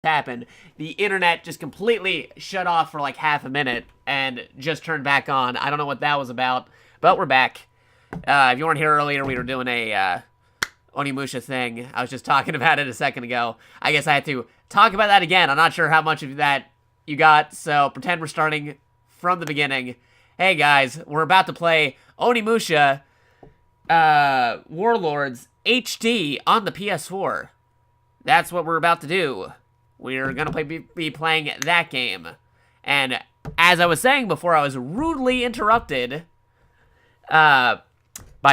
happened. The internet just completely shut off for like half a minute and just turned back on. I don't know what that was about, but we're back. If you weren't here earlier, we were doing a Onimusha thing. I was just talking about it a second ago. I guess I had to talk about that again. I'm not sure how much of that you got, so pretend we're starting from the beginning. Hey guys, we're about to play Onimusha Warlords HD on the PS4. That's what we're about to do. We're gonna be playing that game. And as I was saying before, I was rudely interrupted by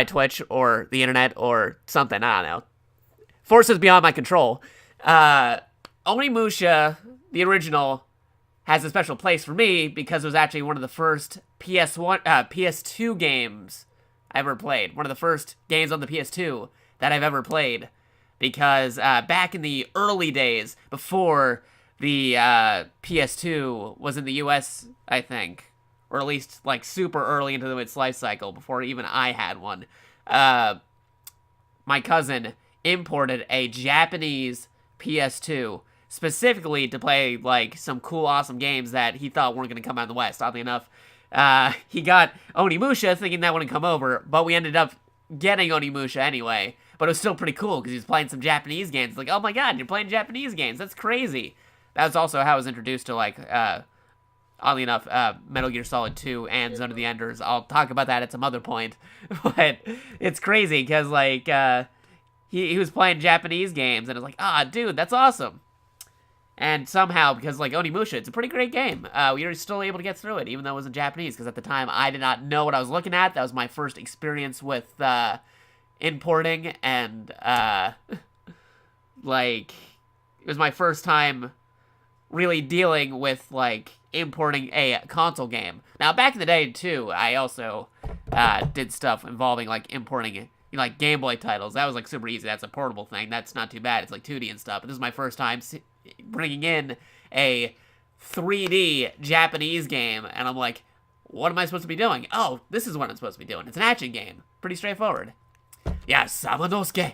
Twitch or the internet or something. I don't know. Forces beyond my control. Onimusha, the original, has a special place for me because it was actually one of the first PS2 games I ever played. One of the first games on the PS2 that I've ever played. Because back in the early days, before the PS2 was in the US, I think, or at least like super early into its life cycle, before even I had one, my cousin imported a Japanese PS2 specifically to play like some cool, awesome games that he thought weren't going to come out in the West. Oddly enough, he got Onimusha thinking that wouldn't come over, but we ended up getting Onimusha anyway. But it was still pretty cool because he was playing some Japanese games. Like, oh my god, you're playing Japanese games. That's crazy. That was also how I was introduced to, like, oddly enough, Metal Gear Solid 2 and Zone of the Enders. I'll talk about that at some other point. But it's crazy because, like, he was playing Japanese games and it's like, ah, dude, that's awesome. And somehow, because, like, Onimusha, it's a pretty great game. We were still able to get through it, even though it was in Japanese. Because at the time, I did not know what I was looking at. That was my first experience with, importing, and like, it was my first time really dealing with like importing a console game. Now back in the day too, I also did stuff involving like importing, you know, like Game Boy titles. That was like super easy. That's a portable thing. That's not too bad. It's like 2D and stuff. But this is my first time bringing in a 3D Japanese game, and I'm like, what am I supposed to be doing? Oh, this is what I'm supposed to be doing. It's an action game. Pretty straightforward. Yeah, Samanosuke.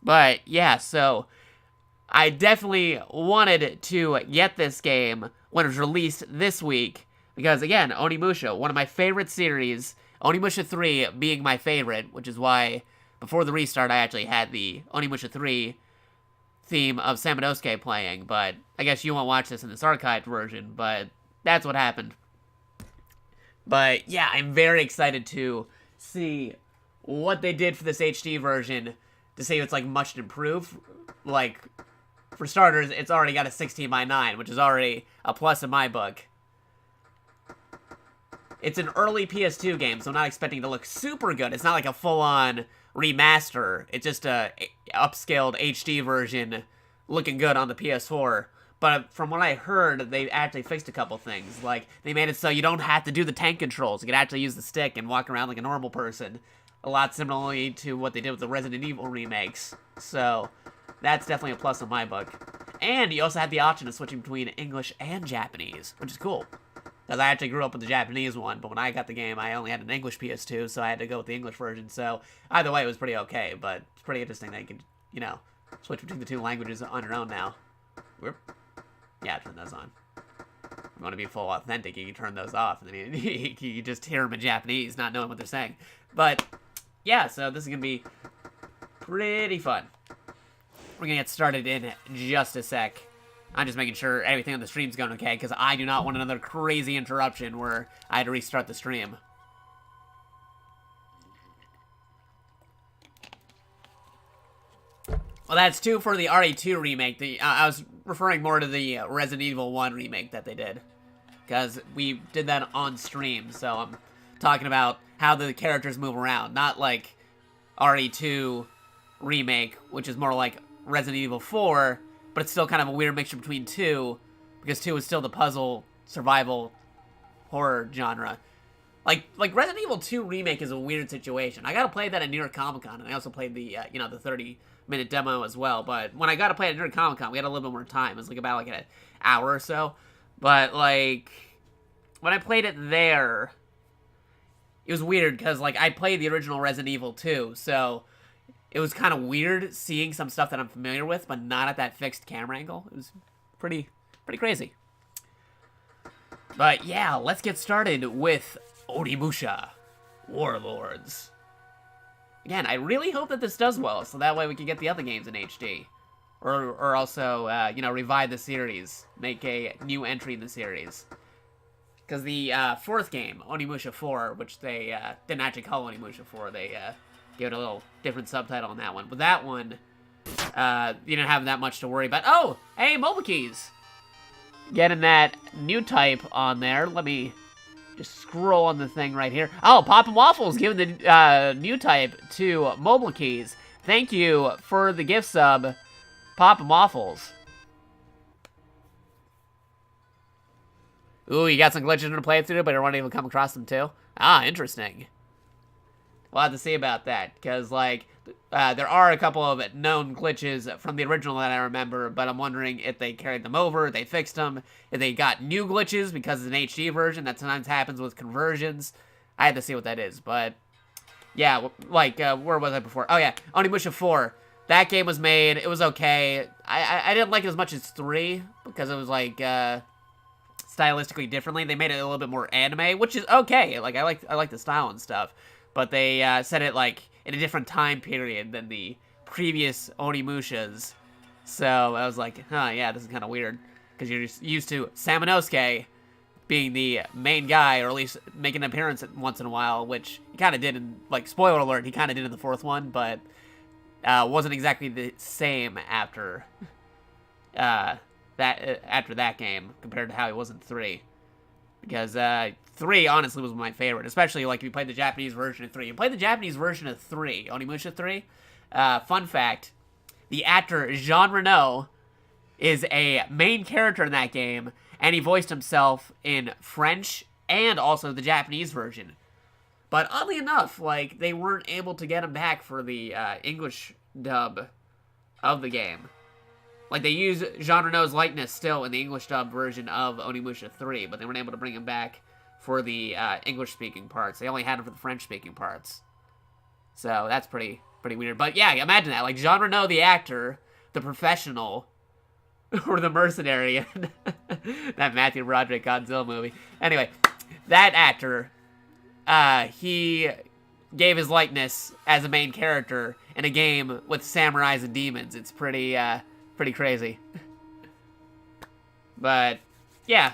But yeah, so I definitely wanted to get this game when it was released this week because, again, Onimusha, one of my favorite series, Onimusha 3 being my favorite, which is why before the restart I actually had the Onimusha 3 theme of Samanosuke playing, but I guess you won't watch this in this archived version, but that's what happened. But yeah, I'm very excited to see what they did for this HD version to say it's like much improved. Like, for starters, it's already got a 16:9, which is already a plus in my book. It's an early PS2 game, so I'm not expecting it to look super good. It's not like a full-on remaster. It's just a upscaled HD version looking good on the PS4. But from what I heard, they actually fixed a couple things. Like, they made it so you don't have to do the tank controls. You can actually use the stick and walk around like a normal person. A lot similarly to what they did with the Resident Evil remakes. So, that's definitely a plus in my book. And you also have the option of switching between English and Japanese, which is cool. Because I actually grew up with the Japanese one, but when I got the game, I only had an English PS2, so I had to go with the English version. So, either way, it was pretty okay, but it's pretty interesting that you can, you know, switch between the two languages on your own now. Whoop. Yeah, turn those on. If you want to be full authentic, you can turn those off, and then you just hear them in Japanese, not knowing what they're saying. But yeah, so this is going to be pretty fun. We're going to get started in just a sec. I'm just making sure everything on the stream's going okay, because I do not want another crazy interruption where I had to restart the stream. Well, that's 2 for the RE2 remake. I was referring more to the Resident Evil 1 remake that they did. Because we did that on stream, so I'm talking about how the characters move around. Not like RE2 remake, which is more like Resident Evil 4, but it's still kind of a weird mixture between 2, because 2 is still the puzzle, survival, horror genre. Like Resident Evil 2 remake is a weird situation. I gotta play that at New York Comic Con, and I also played the, you know, the 30-minute demo as well, but when I gotta play it at New York Comic Con, we had a little bit more time. It was like about like an hour or so, but like, when I played it there, it was weird, because like, I played the original Resident Evil 2, so it was kind of weird seeing some stuff that I'm familiar with, but not at that fixed camera angle. It was pretty crazy. But yeah, let's get started with Onimusha, Warlords. Again, I really hope that this does well, so that way we can get the other games in HD. Or also, you know, revive the series. Make a new entry in the series. Because the fourth game, Onimusha 4, which they didn't actually call Onimusha 4, they gave it a little different subtitle on that one. But that one, you didn't have that much to worry about. Oh, hey, mobile keys! Getting that new type on there. Let me just scroll on the thing right here. Oh, Poppin' Waffles giving the new type to mobile keys. Thank you for the gift sub, Poppin' Waffles. Ooh, you got some glitches in the playthrough, but you're not able to come across them too? Ah, interesting. We'll have to see about that, because, like, there are a couple of known glitches from the original that I remember, but I'm wondering if they carried them over, they fixed them, if they got new glitches because it's an HD version. That sometimes happens with conversions. I had to see what that is, but yeah, like, where was I before? Oh yeah, Onimusha 4. That game was made, it was okay. I didn't like it as much as 3, because it was, like, stylistically differently. They made it a little bit more anime, which is okay. Like, I like the style and stuff. But they set it, like, in a different time period than the previous Onimushas. So I was like, huh, yeah, this is kind of weird. Because you're just used to Samanosuke being the main guy, or at least making an appearance once in a while, which he kind of did in, like, spoiler alert, he kind of did in the fourth one, but wasn't exactly the same after after that game compared to how he was in 3. Because 3, honestly, was my favorite. Especially, like, if you played the Japanese version of 3. You played the Japanese version of 3, Onimusha 3. Fun fact, the actor Jean Reno is a main character in that game, and he voiced himself in French and also the Japanese version. But oddly enough, like, they weren't able to get him back for the English dub of the game. Like, they use Jean Reno's likeness still in the English dub version of Onimusha 3, but they weren't able to bring him back for the English-speaking parts. They only had him for the French-speaking parts. So, that's pretty weird. But yeah, imagine that. Like, Jean Reno, the actor, the professional, or the mercenary in that Matthew Broderick Godzilla movie. Anyway, that actor, he gave his likeness as a main character in a game with samurais and demons. It's pretty crazy. But, yeah,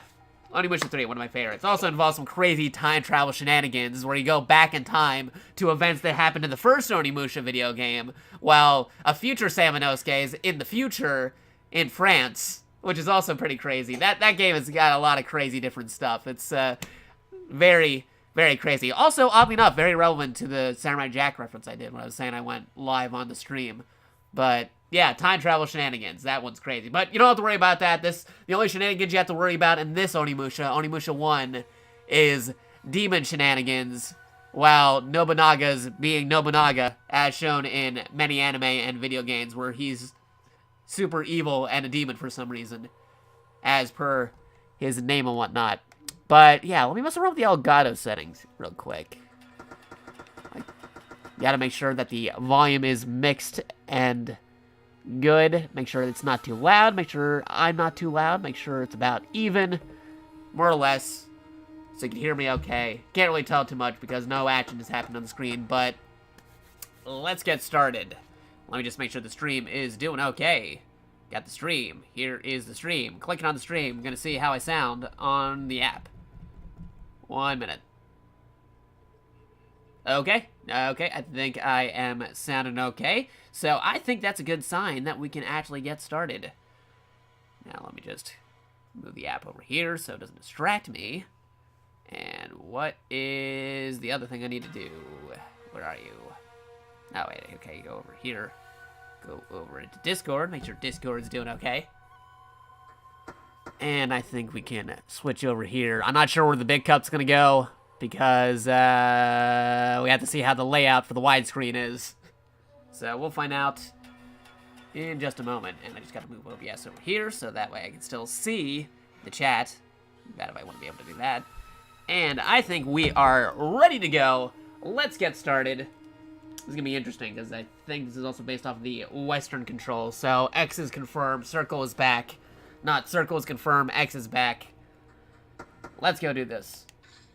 Onimusha 3, one of my favorites. It also involves some crazy time travel shenanigans where you go back in time to events that happened in the first Onimusha video game, while a future Samanosuke is in the future in France, which is also pretty crazy. That game has got a lot of crazy different stuff. It's very crazy. Also, oddly enough, very relevant to the Samurai Jack reference I did when I was saying I went live on the stream. But yeah, time travel shenanigans. That one's crazy. But you don't have to worry about that. The only shenanigans you have to worry about in this Onimusha 1, is demon shenanigans, while Nobunaga's being Nobunaga, as shown in many anime and video games, where he's super evil and a demon for some reason, as per his name and whatnot. But yeah, let me mess around with the Elgato settings real quick. Gotta make sure that the volume is mixed and good. Make sure it's not too loud. Make sure I'm not too loud. Make sure it's about even, more or less, so you can hear me okay. Can't really tell too much because no action has happened on the screen, but let's get started. Let me just make sure the stream is doing okay. Got the stream. Here is the stream. Clicking on the stream. I'm gonna see how I sound on the app. 1 minute. Okay, I think I am sounding okay. So I think that's a good sign that we can actually get started. Now let me just move the app over here so it doesn't distract me. And what is the other thing I need to do? Where are you? Oh, wait, okay, go over here. Go over into Discord, make sure Discord's doing okay. And I think we can switch over here. I'm not sure where the big cup's gonna go, because we have to see how the layout for the widescreen is. So we'll find out in just a moment. And I just gotta move OBS over here, so that way I can still see the chat. Bad if I want to be able to do that. And I think we are ready to go. Let's get started. This is gonna be interesting, because I think this is also based off of the Western controls. So X is confirmed, circle is back. Not circle is confirmed. X is back. Let's go do this.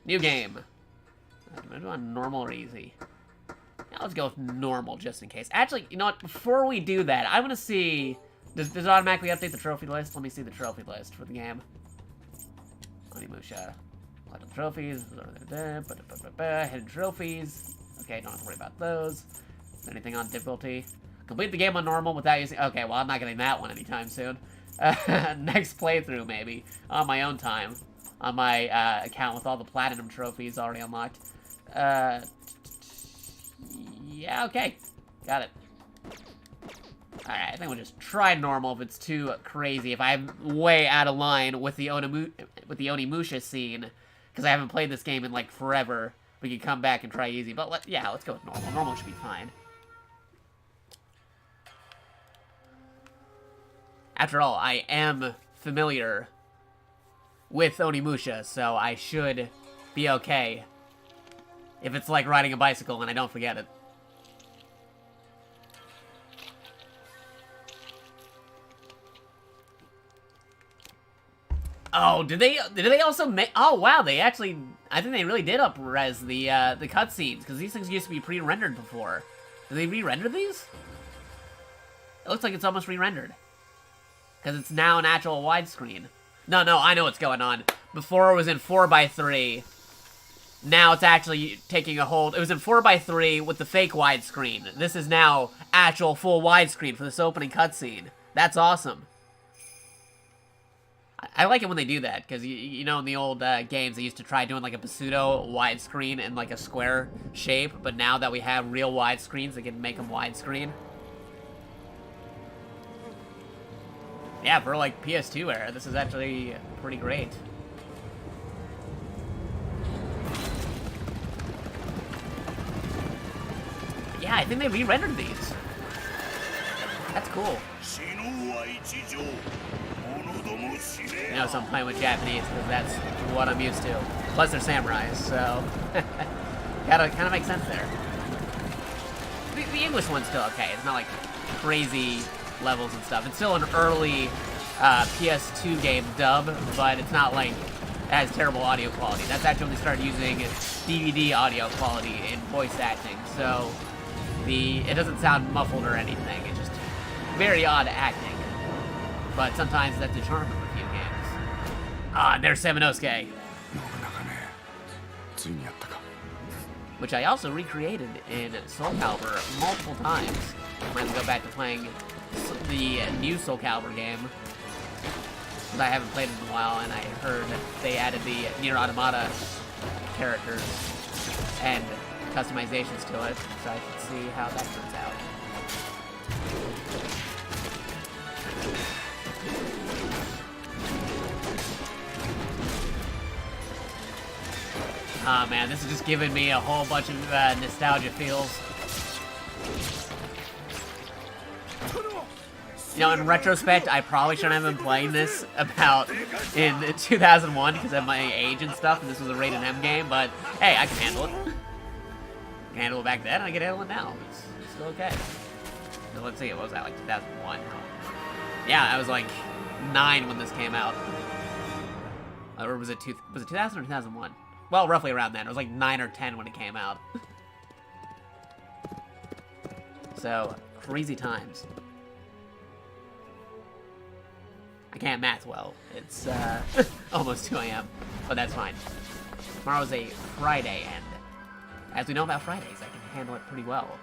New game. Do I want normal or easy? Yeah, let's go with normal just in case. Actually, you know what? Before we do that, I want to see... Does it automatically update the trophy list? Let me see the trophy list for the game. Onimusha. Collect trophies. Hidden trophies. Okay, don't have to worry about those. Is there anything on difficulty? Complete the game on normal without using... Okay, well, I'm not getting that one anytime soon. Next playthrough, maybe. On my own time. On my account with all the platinum trophies already unlocked. Yeah, okay. Got it. Alright, I think we'll just try normal if it's too crazy. If I'm way out of line with the Onimusha scene, because I haven't played this game in, like, forever, we can come back and try easy. But, yeah, let's go with normal. Normal should be fine. After all, I am familiar with Onimusha, so I should be okay if it's like riding a bicycle and I don't forget it. Oh, did they also make... Oh, wow, they actually... I think they really did up-res the cutscenes, because these things used to be pre-rendered before. Did they re-render these? It looks like it's almost re-rendered. Because it's now an actual widescreen. No, I know what's going on. Before it was in 4:3. Now it's actually taking a hold. It was in 4:3 with the fake widescreen. This is now actual full widescreen for this opening cutscene. That's awesome. I like it when they do that, because, you know, in the old games, they used to try doing, like, a pseudo widescreen in, like, a square shape, but now that we have real widescreens, they can make them widescreen. Yeah, for, like, PS2 era, this is actually pretty great. Yeah, I think they re-rendered these. That's cool. You know, so I'm playing with Japanese because that's what I'm used to. Plus they're samurais, so kind of makes sense there. The English one's still okay. It's not like crazy levels and stuff. It's still an early PS2 game dub, but it's not like it has terrible audio quality. That's actually when they started using DVD audio quality in voice acting, so it doesn't sound muffled or anything. It's just very odd acting. But sometimes that's the charm of a few games. Ah, and there's Samanosuke. Which I also recreated in Soul Calibur multiple times. I'm going to go back to playing the new Soul Calibur game. Because I haven't played it in a while, and I heard they added the Nier Automata characters and customizations to it. So I should see how that turns out. Oh man, this is just giving me a whole bunch of nostalgia feels. You know, in retrospect, I probably shouldn't have been playing this about in 2001 because of my age and stuff, and this was a rated M game, but hey, I can handle it. I can handle it back then, and I can handle it now. It's still okay. So let's see, what was that, like 2001? Yeah, I was like 9 when this came out. Or was it 2000 or 2001? Well, roughly around then. It was like 9 or 10 when it came out. So, crazy times. I can't math well. It's almost 2 a.m., but that's fine. Tomorrow's a Friday, and as we know about Fridays, I can handle it pretty well.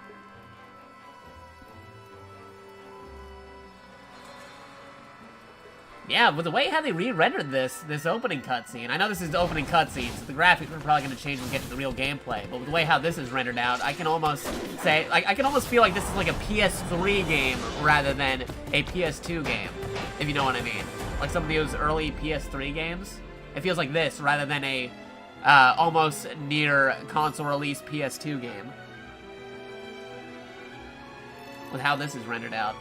Yeah, with the way how they re-rendered this opening cutscene, I know this is the opening cutscene, so the graphics are probably going to change when we get to the real gameplay, but with the way how this is rendered out, I can almost say, like, I can almost feel like this is like a PS3 game rather than a PS2 game, if you know what I mean. Like some of those early PS3 games, it feels like this rather than a almost near console release PS2 game. With how this is rendered out.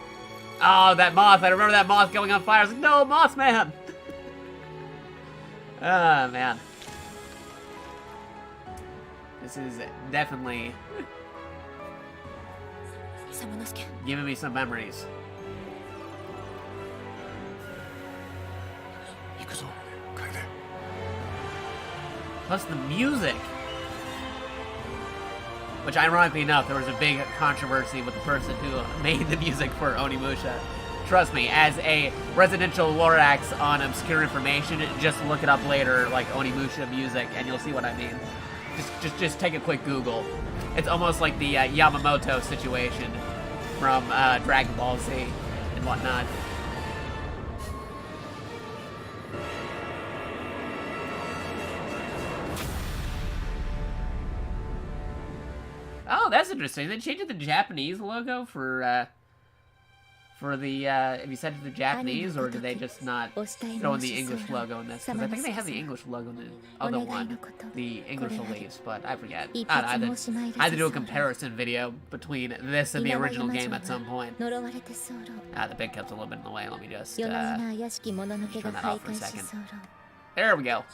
Oh, that moth. I remember that moth going on fire. I was like, no, Mothman! Ah, man. This is definitely giving me some memories. Plus the music. Which, ironically enough, there was a big controversy with the person who made the music for Onimusha. Trust me, as a residential lorax on obscure information, just look it up later, like Onimusha music, and you'll see what I mean. Just take a quick Google. It's almost like the Yamamoto situation from Dragon Ball Z and whatnot. Oh, that's interesting. They changed the Japanese logo for the, have you set it to Japanese, or did they just not throw in the English logo in this? Because I think they have the English logo in the other one, the English release, but I forget. I had to do a comparison video between this and the original game at some point. The big cup's a little bit in the way. Let me just turn that off for a second. There we go.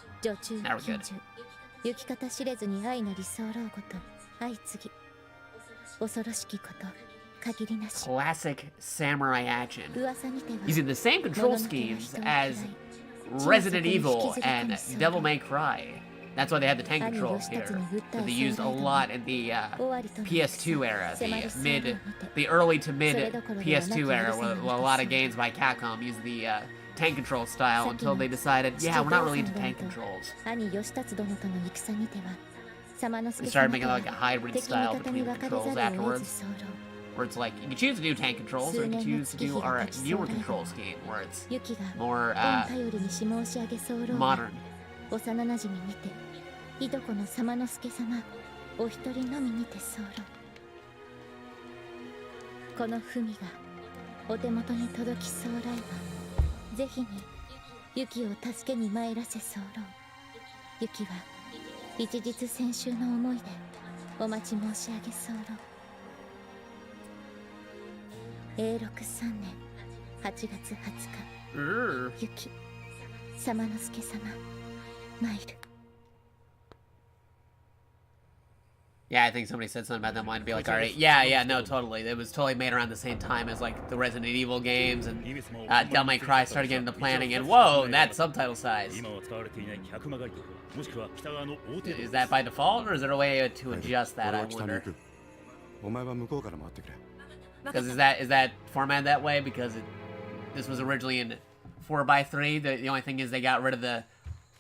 Now we're good. Classic samurai action, using the same control schemes as Resident Evil and Devil May Cry. That's why they had the tank controls here, that they used a lot in the PS2 era, the early to mid PS2 era, where a lot of games by Capcom used the tank control style until they decided, yeah, we're not really into tank controls. They started making like a hybrid style between the controls afterwards, where it's like, you can choose to do tank controls, or you can choose to do our newer control scheme, where it's more modern. いとこの様之助様お一人のみにて候この文がお手元に届き候ばぜひにユキを助けに参らせ候ユキは一日先週の思いでお待ち申し上げ候永禄3年8月20日ユキ様之助様参る Yeah, I think somebody said something about that one. Be like, all right, yeah, no, totally. It was totally made around the same time as like the Resident Evil games, and Devil May Cry started getting into planning, and whoa, that subtitle size. Is that by default, or is there a way to adjust that? I wonder. Because is that formatted that way? Because this was originally in 4x3. The only thing is they got rid of the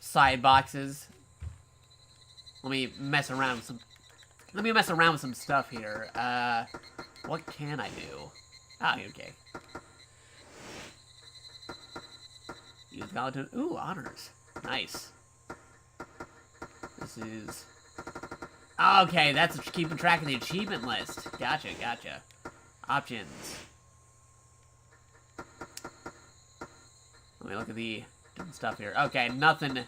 side boxes. Let me mess around with some stuff here. What can I do? Ah, okay. Use Galatune. Ooh, honors. Nice. This is... Okay, that's keeping track of the achievement list. Gotcha. Options. Let me look at the different stuff here. Okay, nothing...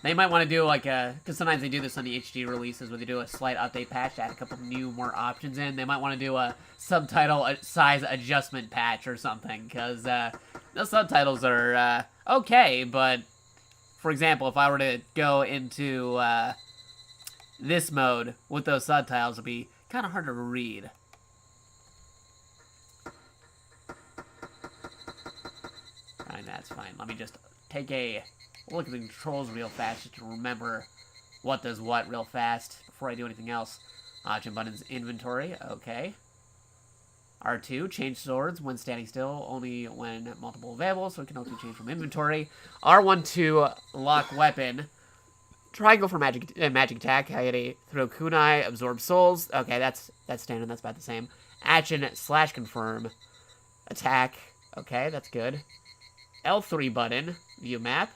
They might want to do like a, because sometimes they do this on the HD releases where they do a slight update patch, add a couple more options in. They might want to do a subtitle size adjustment patch or something, because those subtitles are okay, but for example, if I were to go into this mode with those subtitles, it'd be kind of hard to read. Alright, that's fine. Let me just take a look at the controls real fast just to remember what does what real fast before I do anything else. Option buttons, inventory, okay. R2, change swords when standing still, only when multiple available, so it can only change from inventory. R1 to lock weapon. Triangle for magic attack. Hayate throw kunai, absorb souls. Okay, that's standard, that's about the same. Action / confirm. Attack. Okay, that's good. L3 button, view map.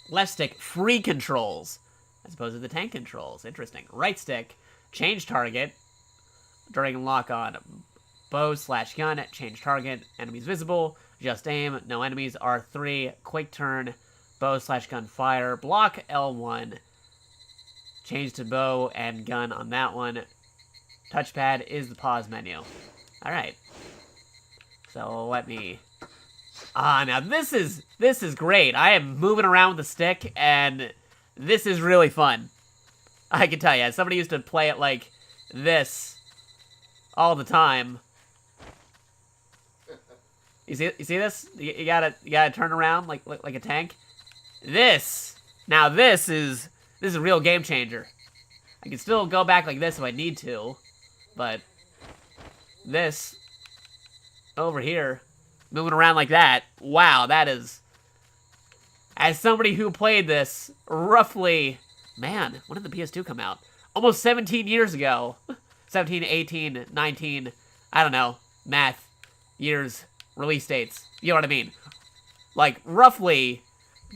Left stick, free controls, as opposed to the tank controls. Interesting. Right stick, change target during lock-on. Bow / gun, change target. Enemies visible. Just aim. No enemies. R3, quick turn. Bow / gun fire. Block L1. Change to bow and gun on that one. Touchpad is the pause menu. Alright. So let me... now this is great. I am moving around with the stick, and this is really fun. I can tell you, as somebody used to play it like this all the time. You see this? You gotta turn around like a tank. This is a real game changer. I can still go back like this if I need to, but this over here, moving around like that, wow, that is, as somebody who played this roughly, man, when did the PS2 come out? Almost 17 years ago. 17, 18, 19, I don't know, math, years, release dates, you know what I mean? Like, roughly,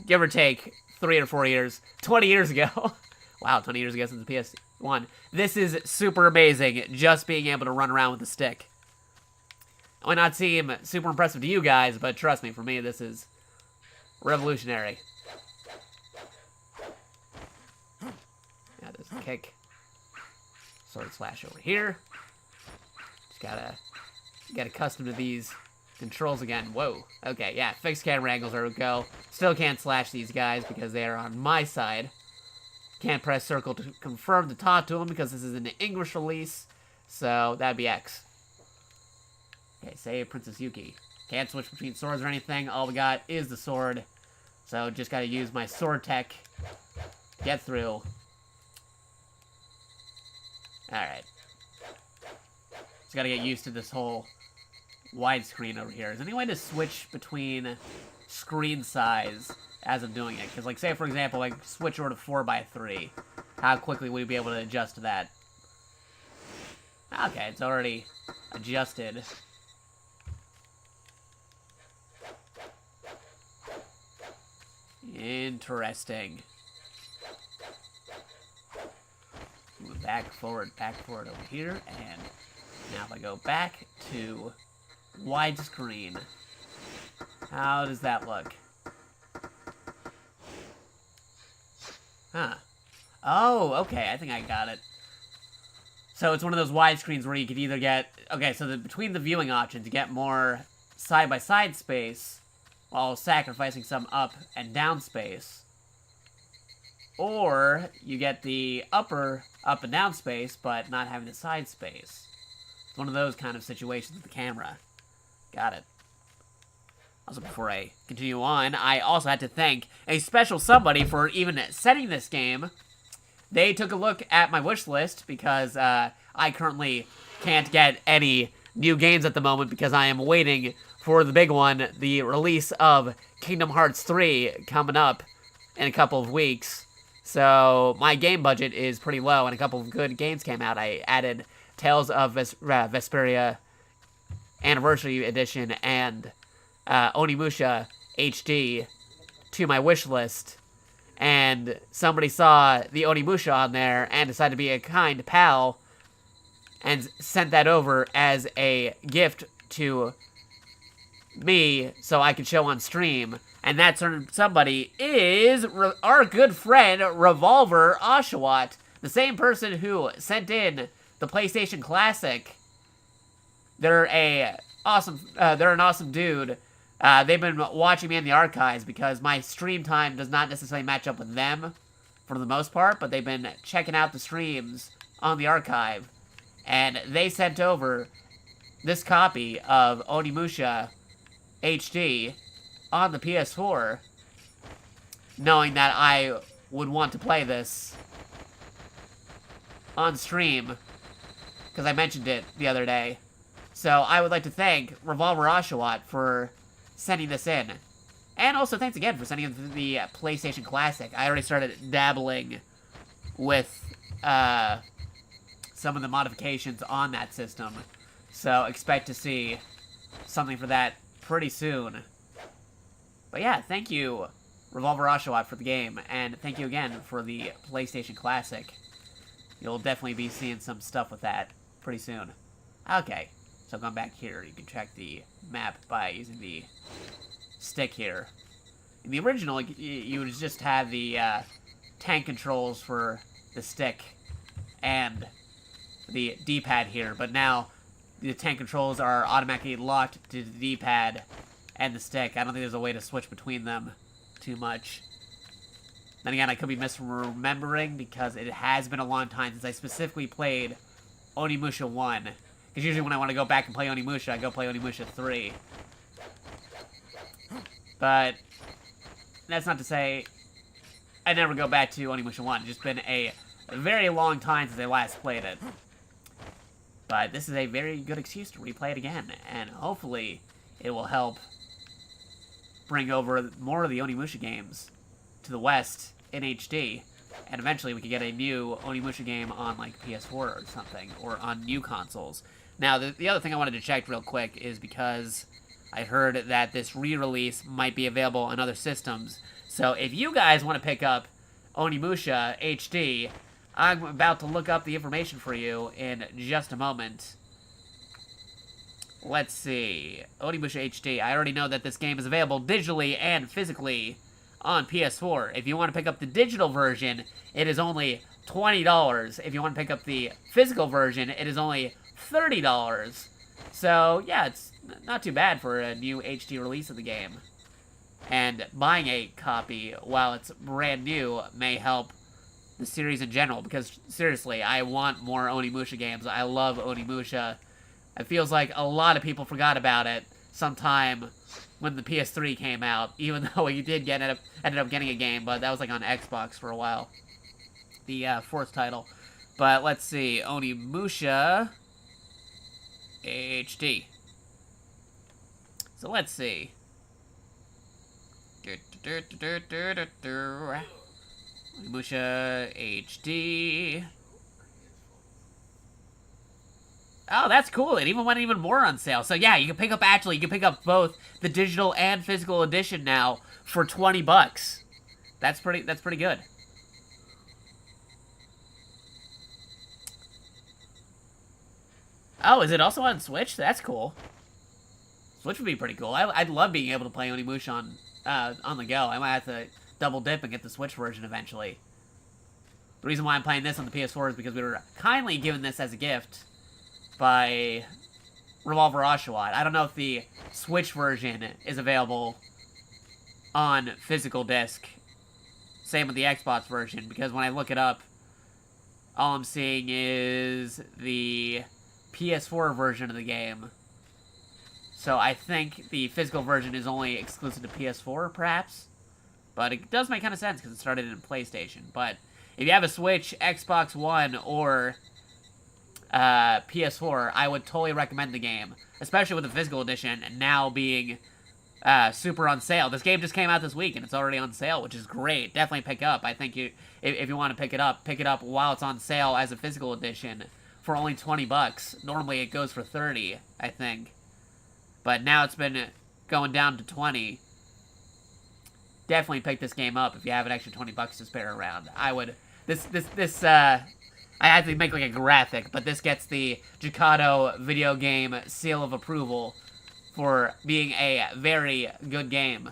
give or take, 3 or 4 years, 20 years ago. Wow, 20 years ago since the PS1. This is super amazing, just being able to run around with the stick. It might not seem super impressive to you guys, but trust me, for me, this is revolutionary. Yeah, there's a kick. Sword slash over here. Just gotta get accustomed to these controls again. Whoa. Okay, yeah, fixed camera angles are a go. Still can't slash these guys because they are on my side. Can't press circle to confirm to talk to them because this is an English release. So that'd be X. Okay, save Princess Yuki. Can't switch between swords or anything. All we got is the sword. So just gotta use my sword tech. Get through. Alright. Just gotta get used to this whole widescreen over here. Is there any way to switch between screen size as I'm doing it? Because, like, say, for example, like, switch over to 4:3. How quickly would we be able to adjust to that? Okay, it's already adjusted. Interesting. Move back, forward over here, and now if I go back to widescreen, how does that look? Huh. Oh, okay, I think I got it. So it's one of those widescreens where you could either get... Okay, so between the viewing options, you get more side-by-side space while sacrificing some up and down space. Or you get the upper up and down space, but not having the side space. It's one of those kind of situations with the camera. Got it. Also, before I continue on, I also had to thank a special somebody for even setting this game. They took a look at my wish list because I currently can't get any new games at the moment because I am waiting for the big one, the release of Kingdom Hearts 3 coming up in a couple of weeks. So my game budget is pretty low, and a couple of good games came out. I added Tales of Vesperia Anniversary Edition and Onimusha HD to my wish list. And somebody saw the Onimusha on there and decided to be a kind pal and sent that over as a gift to me so I could show on stream. And that somebody is our good friend, Revolver Oshawott, the same person who sent in the PlayStation Classic. They're an awesome dude. They've been watching me in the archives because my stream time does not necessarily match up with them for the most part, but they've been checking out the streams on the archive. And they sent over this copy of Onimusha HD on the PS4, knowing that I would want to play this on stream, because I mentioned it the other day. So I would like to thank Revolver Oshawott for sending this in. And also thanks again for sending in the PlayStation Classic. I already started dabbling with some of the modifications on that system. So expect to see something for that pretty soon. But yeah, thank you, Revolver Oshawott, for the game, and thank you again for the PlayStation Classic. You'll definitely be seeing some stuff with that pretty soon. Okay, so going back here, you can check the map by using the stick here. In the original, you would just have the tank controls for the stick and the D-pad here, but now the tank controls are automatically locked to the D-pad and the stick. I don't think there's a way to switch between them too much. Then again, I could be misremembering because it has been a long time since I specifically played Onimusha 1. Because usually when I want to go back and play Onimusha, I go play Onimusha 3. But that's not to say I never go back to Onimusha 1. It's just been a very long time since I last played it. But this is a very good excuse to replay it again, and hopefully it will help bring over more of the Onimusha games to the West in HD, and eventually we could get a new Onimusha game on, like, PS4 or something, or on new consoles. Now, the other thing I wanted to check real quick is because I heard that this re-release might be available on other systems. So if you guys want to pick up Onimusha HD, I'm about to look up the information for you in just a moment. Let's see. Onimusha HD. I already know that this game is available digitally and physically on PS4. If you want to pick up the digital version, it is only $20. If you want to pick up the physical version, it is only $30. So, yeah, it's not too bad for a new HD release of the game. And buying a copy while it's brand new may help the series in general, because seriously, I want more Onimusha games. I love Onimusha. It feels like a lot of people forgot about it sometime when the PS3 came out, even though we did ended up getting a game, but that was like on Xbox for a while. The fourth title. But let's see, Onimusha HD. So let's see. Onimusha HD. Oh, that's cool. It even went even more on sale. So yeah, you can pick up both the digital and physical edition now for $20. That's pretty good. Oh, is it also on Switch? That's cool. Switch would be pretty cool. I'd love being able to play Onimusha on the go. I might have to double dip and get the Switch version eventually. The reason why I'm playing this on the PS4 is because we were kindly given this as a gift by Revolver Oshawott. I don't know if the Switch version is available on physical disc. Same with the Xbox version, because when I look it up, all I'm seeing is the PS4 version of the game. So I think the physical version is only exclusive to PS4, perhaps. But it does make kind of sense, because it started in PlayStation. But if you have a Switch, Xbox One, or PS4, I would totally recommend the game. Especially with the physical edition now being super on sale. This game just came out this week, and it's already on sale, which is great. Definitely pick up. I think if you want to pick it up while it's on sale as a physical edition for only $20. Normally it goes for $30, I think. But now it's been going down to $20. Definitely pick this game up if you have an extra $20 to spare around. I would. I had to make like a graphic, but this gets the Jakato video game seal of approval for being a very good game.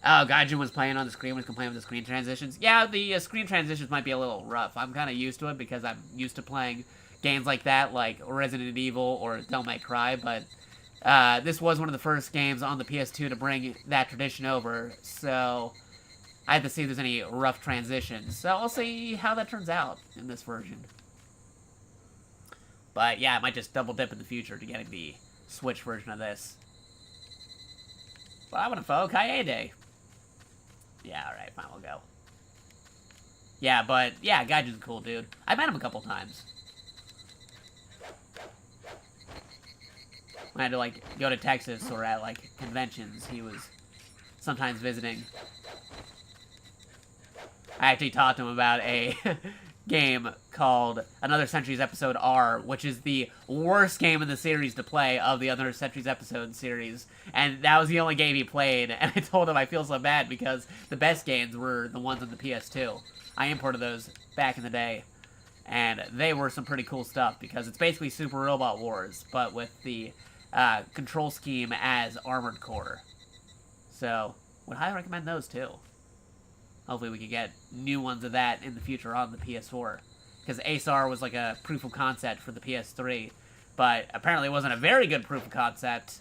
Oh, Gaijin was playing on the screen, was complaining with the screen transitions. Yeah, the screen transitions might be a little rough. I'm kind of used to it because I'm used to playing games like that, like Resident Evil or Devil May Cry, but this was one of the first games on the PS2 to bring that tradition over, so I have to see if there's any rough transitions. So I'll see how that turns out in this version. But yeah, I might just double dip in the future to getting the Switch version of this. But I want to follow Kaede. Yeah, alright, fine, we'll go. Yeah, but yeah, Gaijin's a cool dude. I met him a couple times. When I had to, like, go to Texas or at, like, conventions, he was sometimes visiting. I actually talked to him about a game called Another Century's Episode R, which is the worst game in the series to play of the Another Century's Episode series. And that was the only game he played, and I told him I feel so bad because the best games were the ones on the PS2. I imported those back in the day, and they were some pretty cool stuff because it's basically Super Robot Wars, but with the control scheme as Armored Core. So, would highly recommend those too. Hopefully we can get new ones of that in the future on the PS4. Because ASAR was like a proof of concept for the PS3. But apparently it wasn't a very good proof of concept.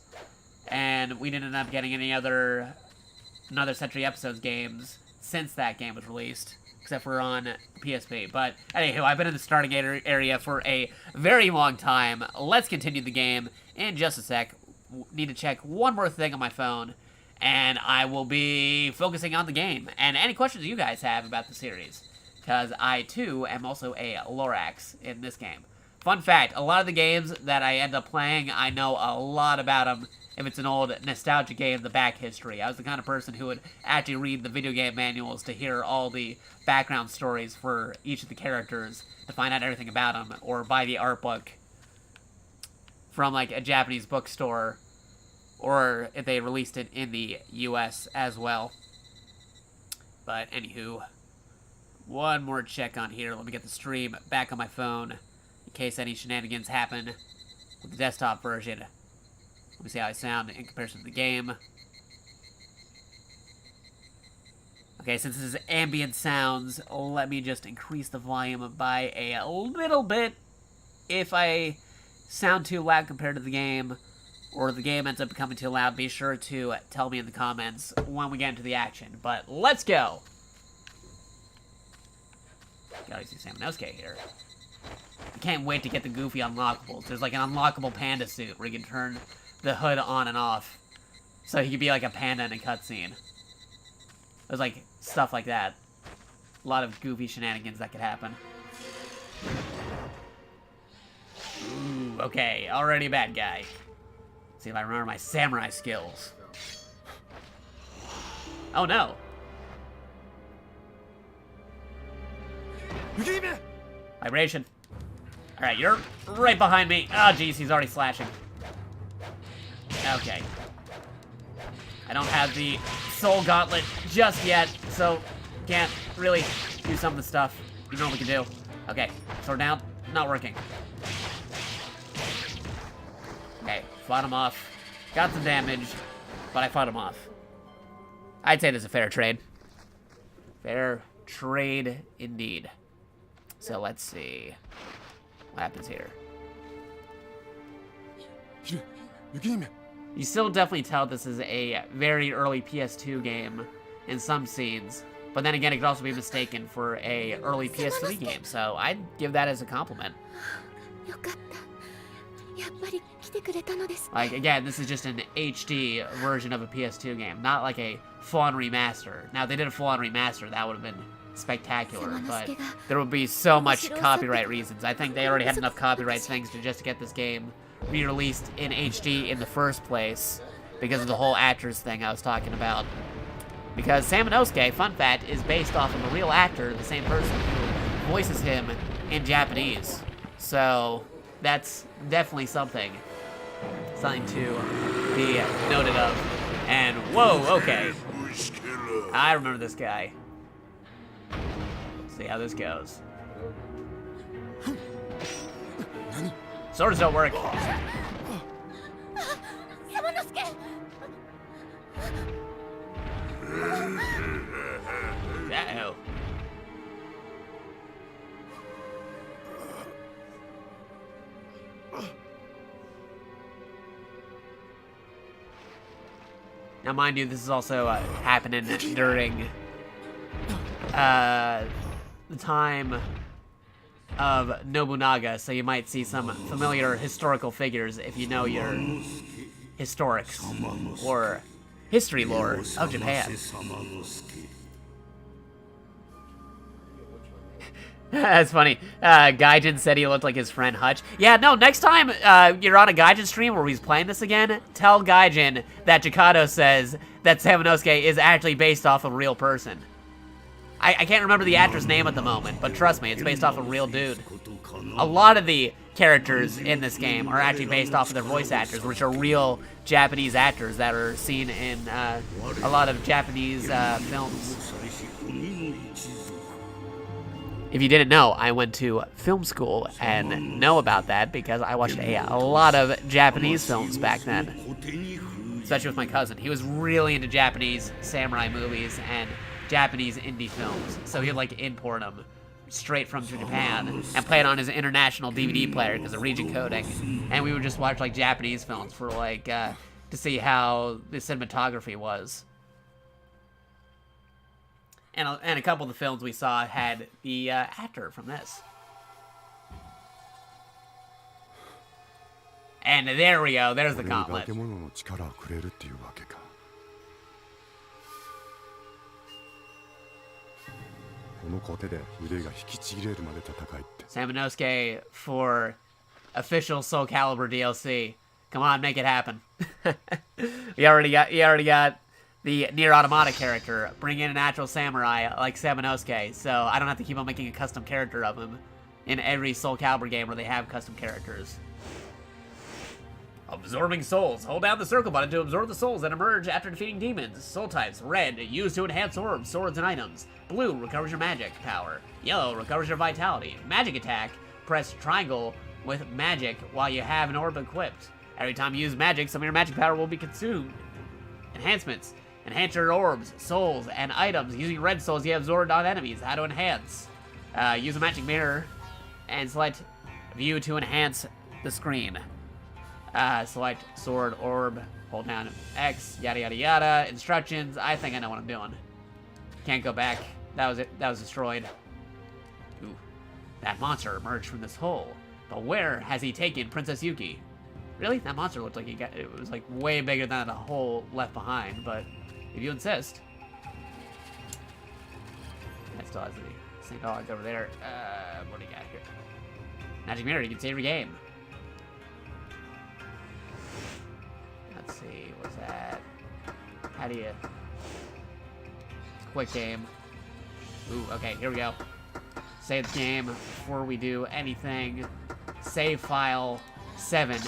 And we didn't end up getting any other Another Century Episodes games since that game was released. except for on PSP. But anywho, I've been in the starting area for a very long time. Let's continue the game in just a sec. Need to check one more thing on my phone, and I will be focusing on the game. And any questions you guys have about the series, because I, too, am also a Lorax in this game. Fun fact, a lot of the games that I end up playing, I know a lot about them. If it's an old nostalgia game, the back history. I was the kind of person who would actually read the video game manuals to hear all the background stories for each of the characters, to find out everything about them, or buy the art book from, like, a Japanese bookstore, or if they released it in the US as well. But, anywho, one more check on here. Let me get the stream back on my phone, in case any shenanigans happen with the desktop version. Let me see how I sound in comparison to the game. Okay, since this is ambient sounds, let me just increase the volume by a little bit. If I sound too loud compared to the game, or the game ends up becoming too loud, be sure to tell me in the comments when we get into the action. But let's go! Gotta see Samanosuke here. I can't wait to get the Goofy unlockables. There's like an unlockable panda suit where you can turn the hood on and off, so he could be like a panda in a cutscene. There's like stuff like that. A lot of goofy shenanigans that could happen. Ooh, okay, already a bad guy. Let's see if I remember my samurai skills. Oh no! Vibration. Alright, you're right behind me. Oh jeez, he's already slashing. Okay. I don't have the Soul Gauntlet just yet, so can't really do some of the stuff you normally can do. Okay, sword down. Not working. Okay, fought him off. Got some damage, but I fought him off. I'd say this is a fair trade. Fair trade indeed. So let's see what happens here. You still definitely tell this is a very early PS2 game in some scenes, but then again, it could also be mistaken for a early PS3 game, so I'd give that as a compliment. Like, again, this is just an HD version of a PS2 game, not like a full-on remaster. Now, if they did a full-on remaster, that would have been spectacular, but there would be so much copyright reasons. I think they already had enough copyright things to just get this game re-released in HD in the first place, because of the whole actors thing I was talking about. Because Samanosuke, fun fact, is based off of a real actor, the same person who voices him in Japanese. So that's definitely something to be noted of. And whoa, okay, I remember this guy. Let's see how this goes. Swords don't work. Uh-oh. Now, mind you, this is also happening during the time of Nobunaga, so you might see some familiar historical figures if you know your historics or history lore of Japan. That's funny. Gaijin said he looked like his friend Hutch. Yeah, no, next time you're on a Gaijin stream where he's playing this again, tell Gaijin that Jakato says that Samanosuke is actually based off a real person. I can't remember the actor's name at the moment, but trust me, it's based off a real dude. A lot of the characters in this game are actually based off of their voice actors, which are real Japanese actors that are seen in a lot of Japanese films. If you didn't know, I went to film school and know about that because I watched a lot of Japanese films back then. Especially with my cousin. He was really into Japanese samurai movies and Japanese indie films. So he'd like import them straight from Japan and play it on his international DVD player because of region coding. And we would just watch like Japanese films for like, to see how the cinematography was. And a couple of the films we saw had the actor from this. And there we go. There's the gauntlet. Samanosuke for official Soul Calibur DLC. Come on, make it happen. You already got the Nier Automata character. Bring in a natural samurai like Samanosuke, so I don't have to keep on making a custom character of him in every Soul Calibur game where they have custom characters. Absorbing souls. Hold down the circle button to absorb the souls that emerge after defeating demons. Soul types. Red, used to enhance orbs, swords, and items. Blue, recovers your magic power. Yellow, recovers your vitality. Magic attack. Press triangle with magic while you have an orb equipped. Every time you use magic, some of your magic power will be consumed. Enhancements. Enhance your orbs, souls, and items. Using red souls you have absorbed on enemies. How to enhance. Use a magic mirror and select view to enhance the screen. Select sword, orb, hold down X, yada yada yada. Instructions, I think I know what I'm doing. Can't go back. That was it. That was destroyed. Ooh. That monster emerged from this hole. But where has he taken Princess Yuki? Really? That monster looked like it was like way bigger than the hole left behind, but if you insist. That still has the same dog over there. What do you got here? Magic mirror, you can save your game. Let's see, what's that? How do you... Quick game. Ooh, okay, here we go. Save the game before we do anything. Save file 7.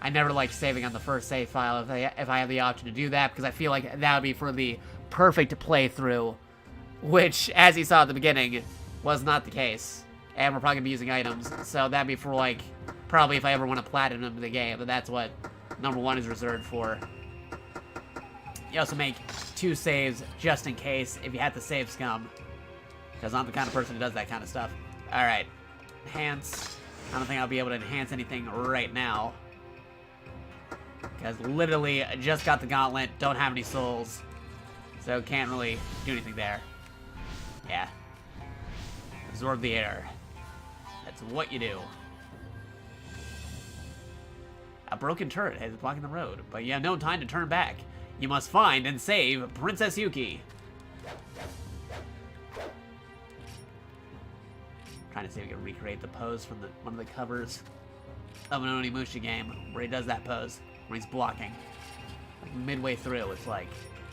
I never like saving on the first save file if I have the option to do that, because I feel like that would be for the perfect playthrough, which, as you saw at the beginning, was not the case. And we're probably going to be using items, so that'd be for, like, probably if I ever want to platinum the game, but that's what number 1 is reserved for. You also make 2 saves just in case if you have to save scum, because I'm the kind of person who does that kind of stuff. Alright. Enhance. I don't think I'll be able to enhance anything right now, because literally I just got the gauntlet, don't have any souls, so can't really do anything there. Yeah. Absorb the air. That's what you do. A broken turret is blocking the road, but you have no time to turn back. You must find and save Princess Yuki. Trying to see if we can recreate the pose from one of the covers of an Onimusha game where he does that pose, where he's blocking. Like midway through, it's like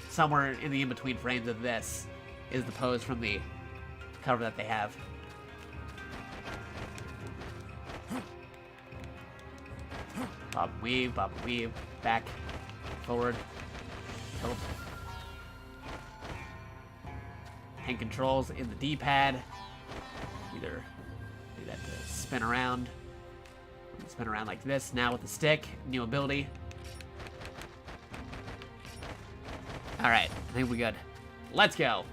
somewhere in the in-between frames of this is the pose from the cover that they have. Bob and weave, back, forward, tilt. Hand controls in the D-pad. Either do that to spin around. Spin around like this. Now with the stick, new ability. Alright, I think we're good. Let's go.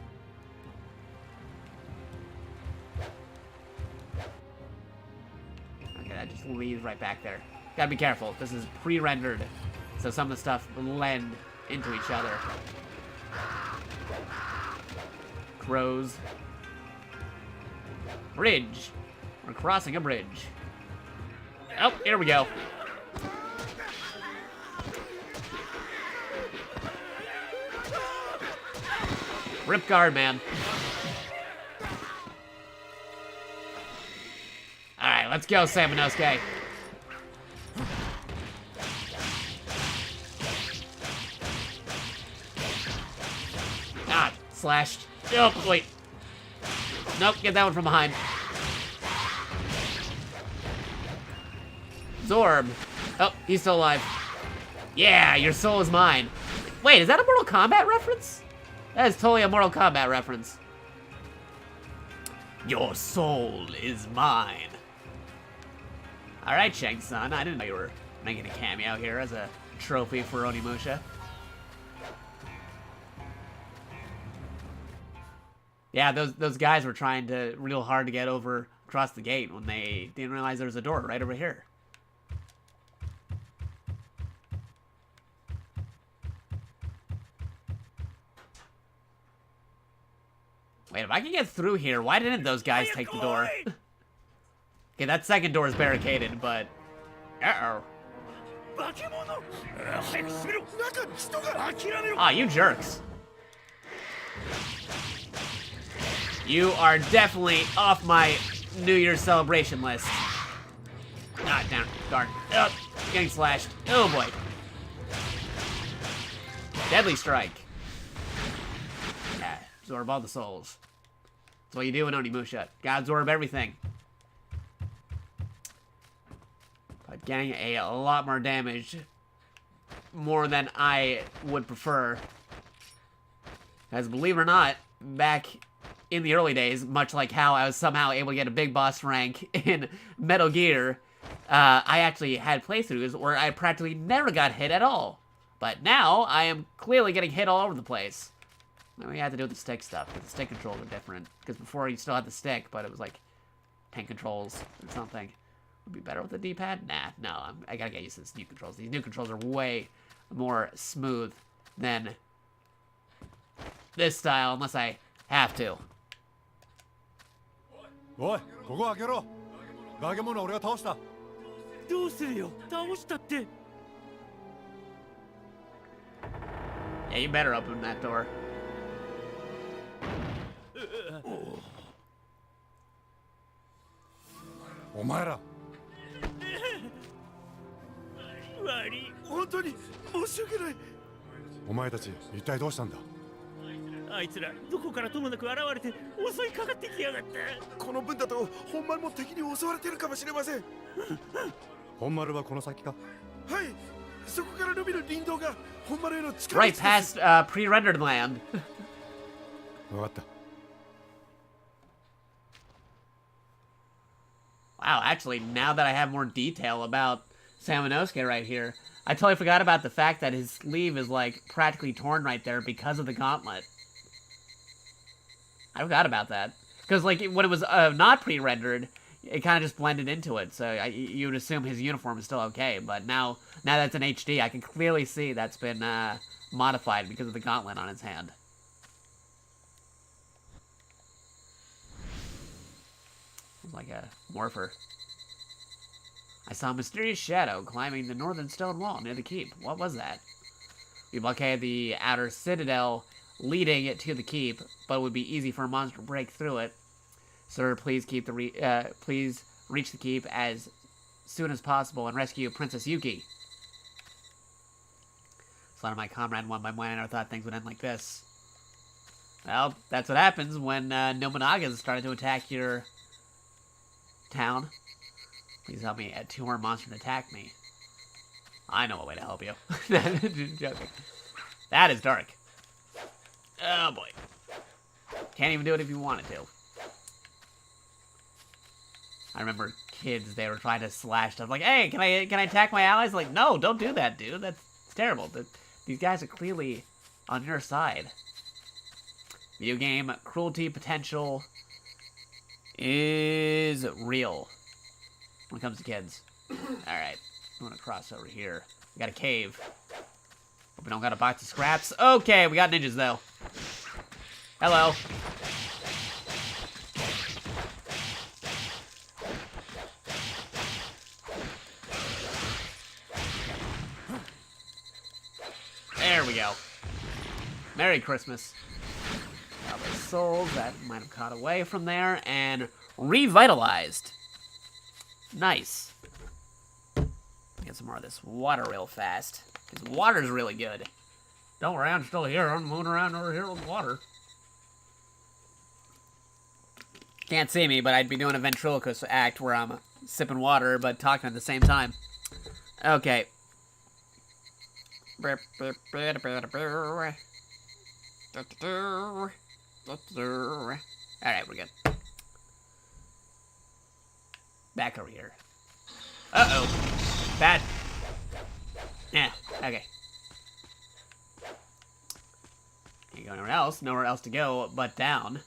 Okay, that just leads right back there. Gotta be careful. This is pre-rendered, so some of the stuff will blend into each other. Crows. Bridge. We're crossing a bridge. Oh, here we go. Rip guard, man. Alright, let's go, Samanosuke. Ah, slashed. Oh, wait. Nope, get that one from behind. Zorb. Oh, he's still alive. Yeah, your soul is mine. Wait, is that a Mortal Kombat reference? That is totally a Mortal Kombat reference. Your soul is mine. Alright, Shang-san. I didn't know you were making a cameo here as a trophy for Onimusha. Yeah, those guys were trying to real hard to get over across the gate when they didn't realize there was a door right over here. Wait, if I can get through here, why didn't those guys take the door? Okay, that second door is barricaded, but... Uh-oh. Ah, you jerks. You are definitely off my New Year's celebration list. Ah, darn. Oh, getting slashed. Oh, boy. Deadly strike. Yeah, absorb all the souls. That's what you do in Onimusha. Gotta absorb everything. But getting a lot more damage. More than I would prefer. As believe it or not, back in the early days, much like how I was somehow able to get a big boss rank in Metal Gear, I actually had playthroughs where I practically never got hit at all. But now, I am clearly getting hit all over the place. Maybe we have to do with the stick stuff, because the stick controls are different. Because before you still had the stick, but it was like 10 controls or something. Would be better with the D-pad? Nah, no, I gotta get used to these new controls. These new controls are way more smooth than this style, unless I have to. Oi, ここ開けろ。化け物俺が倒した。どうするよ、倒したって。Yeah, you better open that door. お前ら。悪い、本当に申し訳ない。お前たち一体どうしたんだ。あいつらどこからともなく現れて襲いかかってきやがった。この分だと本丸も敵に襲われてるかもしれません。本丸はこの先か。はい、そこから伸びる林道が本丸への近道 Right です。 past pre-rendered land. 分かった。Wow, actually, now that I have more detail about Samanosuke right here, I totally forgot about the fact that his sleeve is, like, practically torn right there because of the gauntlet. I forgot about that. Because, like, when it was not pre-rendered, it kind of just blended into it, so you would assume his uniform is still okay, but now that it's in HD, I can clearly see that's been modified because of the gauntlet on his hand. It's like a morpher. I saw a mysterious shadow climbing the northern stone wall near the keep. What was that? We blockaded the outer citadel leading it to the keep, but it would be easy for a monster to break through it. Sir, please please reach the keep as soon as possible and rescue Princess Yuki. Slaughtered my comrade one by one. I never thought things would end like this. Well, that's what happens when Nobunaga's started to attack your town. Please help me. 2 more monsters attack me. I know a way to help you. Just joking. That is dark. Oh boy. Can't even do it if you wanted to. I remember kids, they were trying to slash stuff. Like, hey, can I attack my allies? Like, no, don't do that, dude. That's terrible. These guys are clearly on your side. Video game cruelty potential is real when it comes to kids. Alright, I'm gonna cross over here. We got a cave. Hope we don't got a box of scraps. Okay, we got ninjas though. Hello. There we go. Merry Christmas. All the souls that might have caught away from there and revitalized. Nice. Get some more of this water real fast. Because water's really good. Don't worry, I'm still here. I'm moving around over here with water. Can't see me, but I'd be doing a ventriloquist act where I'm sipping water but talking at the same time. Okay. Alright, we're good. Back over here. Uh-oh. Bad. Yeah, okay. Can't go anywhere else. Nowhere else to go but down.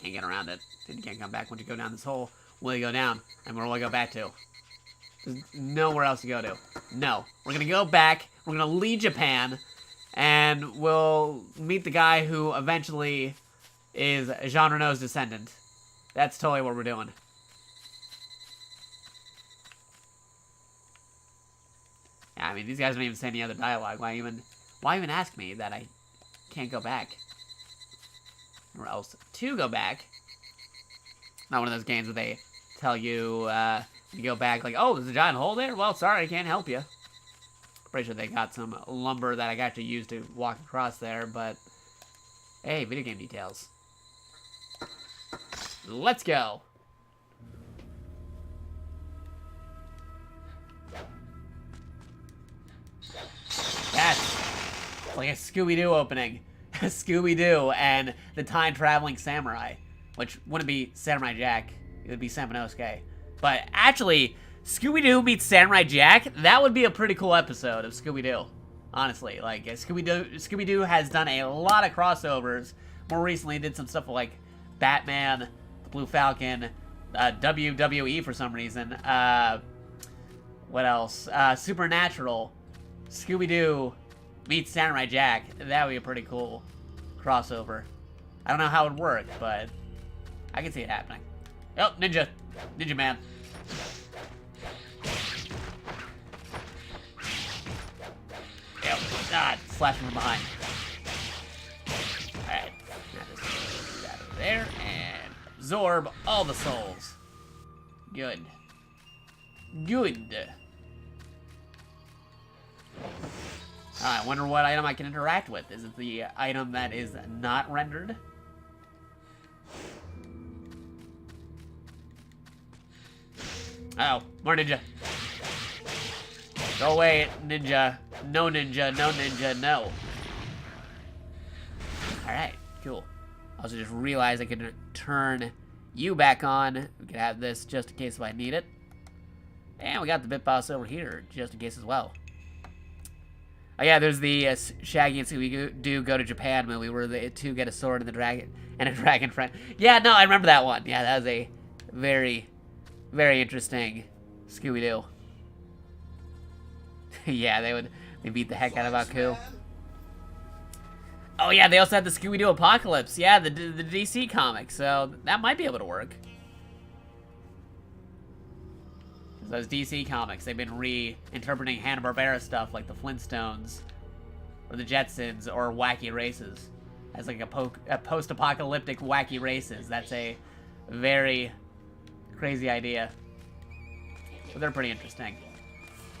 Can't get around it. And you can't come back once you go down this hole. Will you go down? And where will I go back to? There's nowhere else to go to. No. We're gonna go back. We're gonna leave Japan. and we'll meet the guy who eventually is Jean Reno's descendant. That's totally what we're doing. Yeah, I mean, these guys don't even say any other dialogue. Why even ask me that I can't go back? Or else to go back. Not one of those games where they tell you, you go back like, oh, there's a giant hole there? Well, sorry, I can't help you. Pretty sure they got some lumber that I got to use to walk across there, but hey, video game details. Let's go. That's like a Scooby-Doo opening. Scooby-Doo and the time-traveling samurai. Which wouldn't be Samurai Jack. It would be Samanosuke. But actually, Scooby-Doo meets Samurai Jack, that would be a pretty cool episode of Scooby-Doo. Honestly, like, Scooby-Doo has done a lot of crossovers. More recently, did some stuff with, like, Batman, Blue Falcon, WWE for some reason. What else? Supernatural. Scooby-Doo meets Samurai Jack. That would be a pretty cool crossover. I don't know how it would work, but I can see it happening. Oh, Ninja. Ninja Man. Yep. Ah, slash from behind. Alright. Now just get out of there and absorb all the souls. Good. Good. I wonder what item I can interact with. Is it the item that is not rendered? Oh, more ninja. Go away, ninja. No ninja, no ninja, no. Alright, cool. Also just realized I could turn you back on. We could have this just in case if I need it. And we got the bit boss over here, just in case as well. Oh yeah, there's the Shaggy and Scooby-Doo Go to Japan movie where the two get a sword and a dragon friend. Yeah, no, I remember that one. Yeah, that was a very, very interesting Scooby-Doo. Yeah, they beat the heck out of Aku. Oh yeah, they also had the Scooby-Doo Apocalypse. Yeah, the DC comic, so that might be able to work. Those DC comics, they've been reinterpreting Hanna-Barbera stuff like the Flintstones, or the Jetsons, or Wacky Races. As like a post-apocalyptic Wacky Races. That's a very crazy idea. But they're pretty interesting.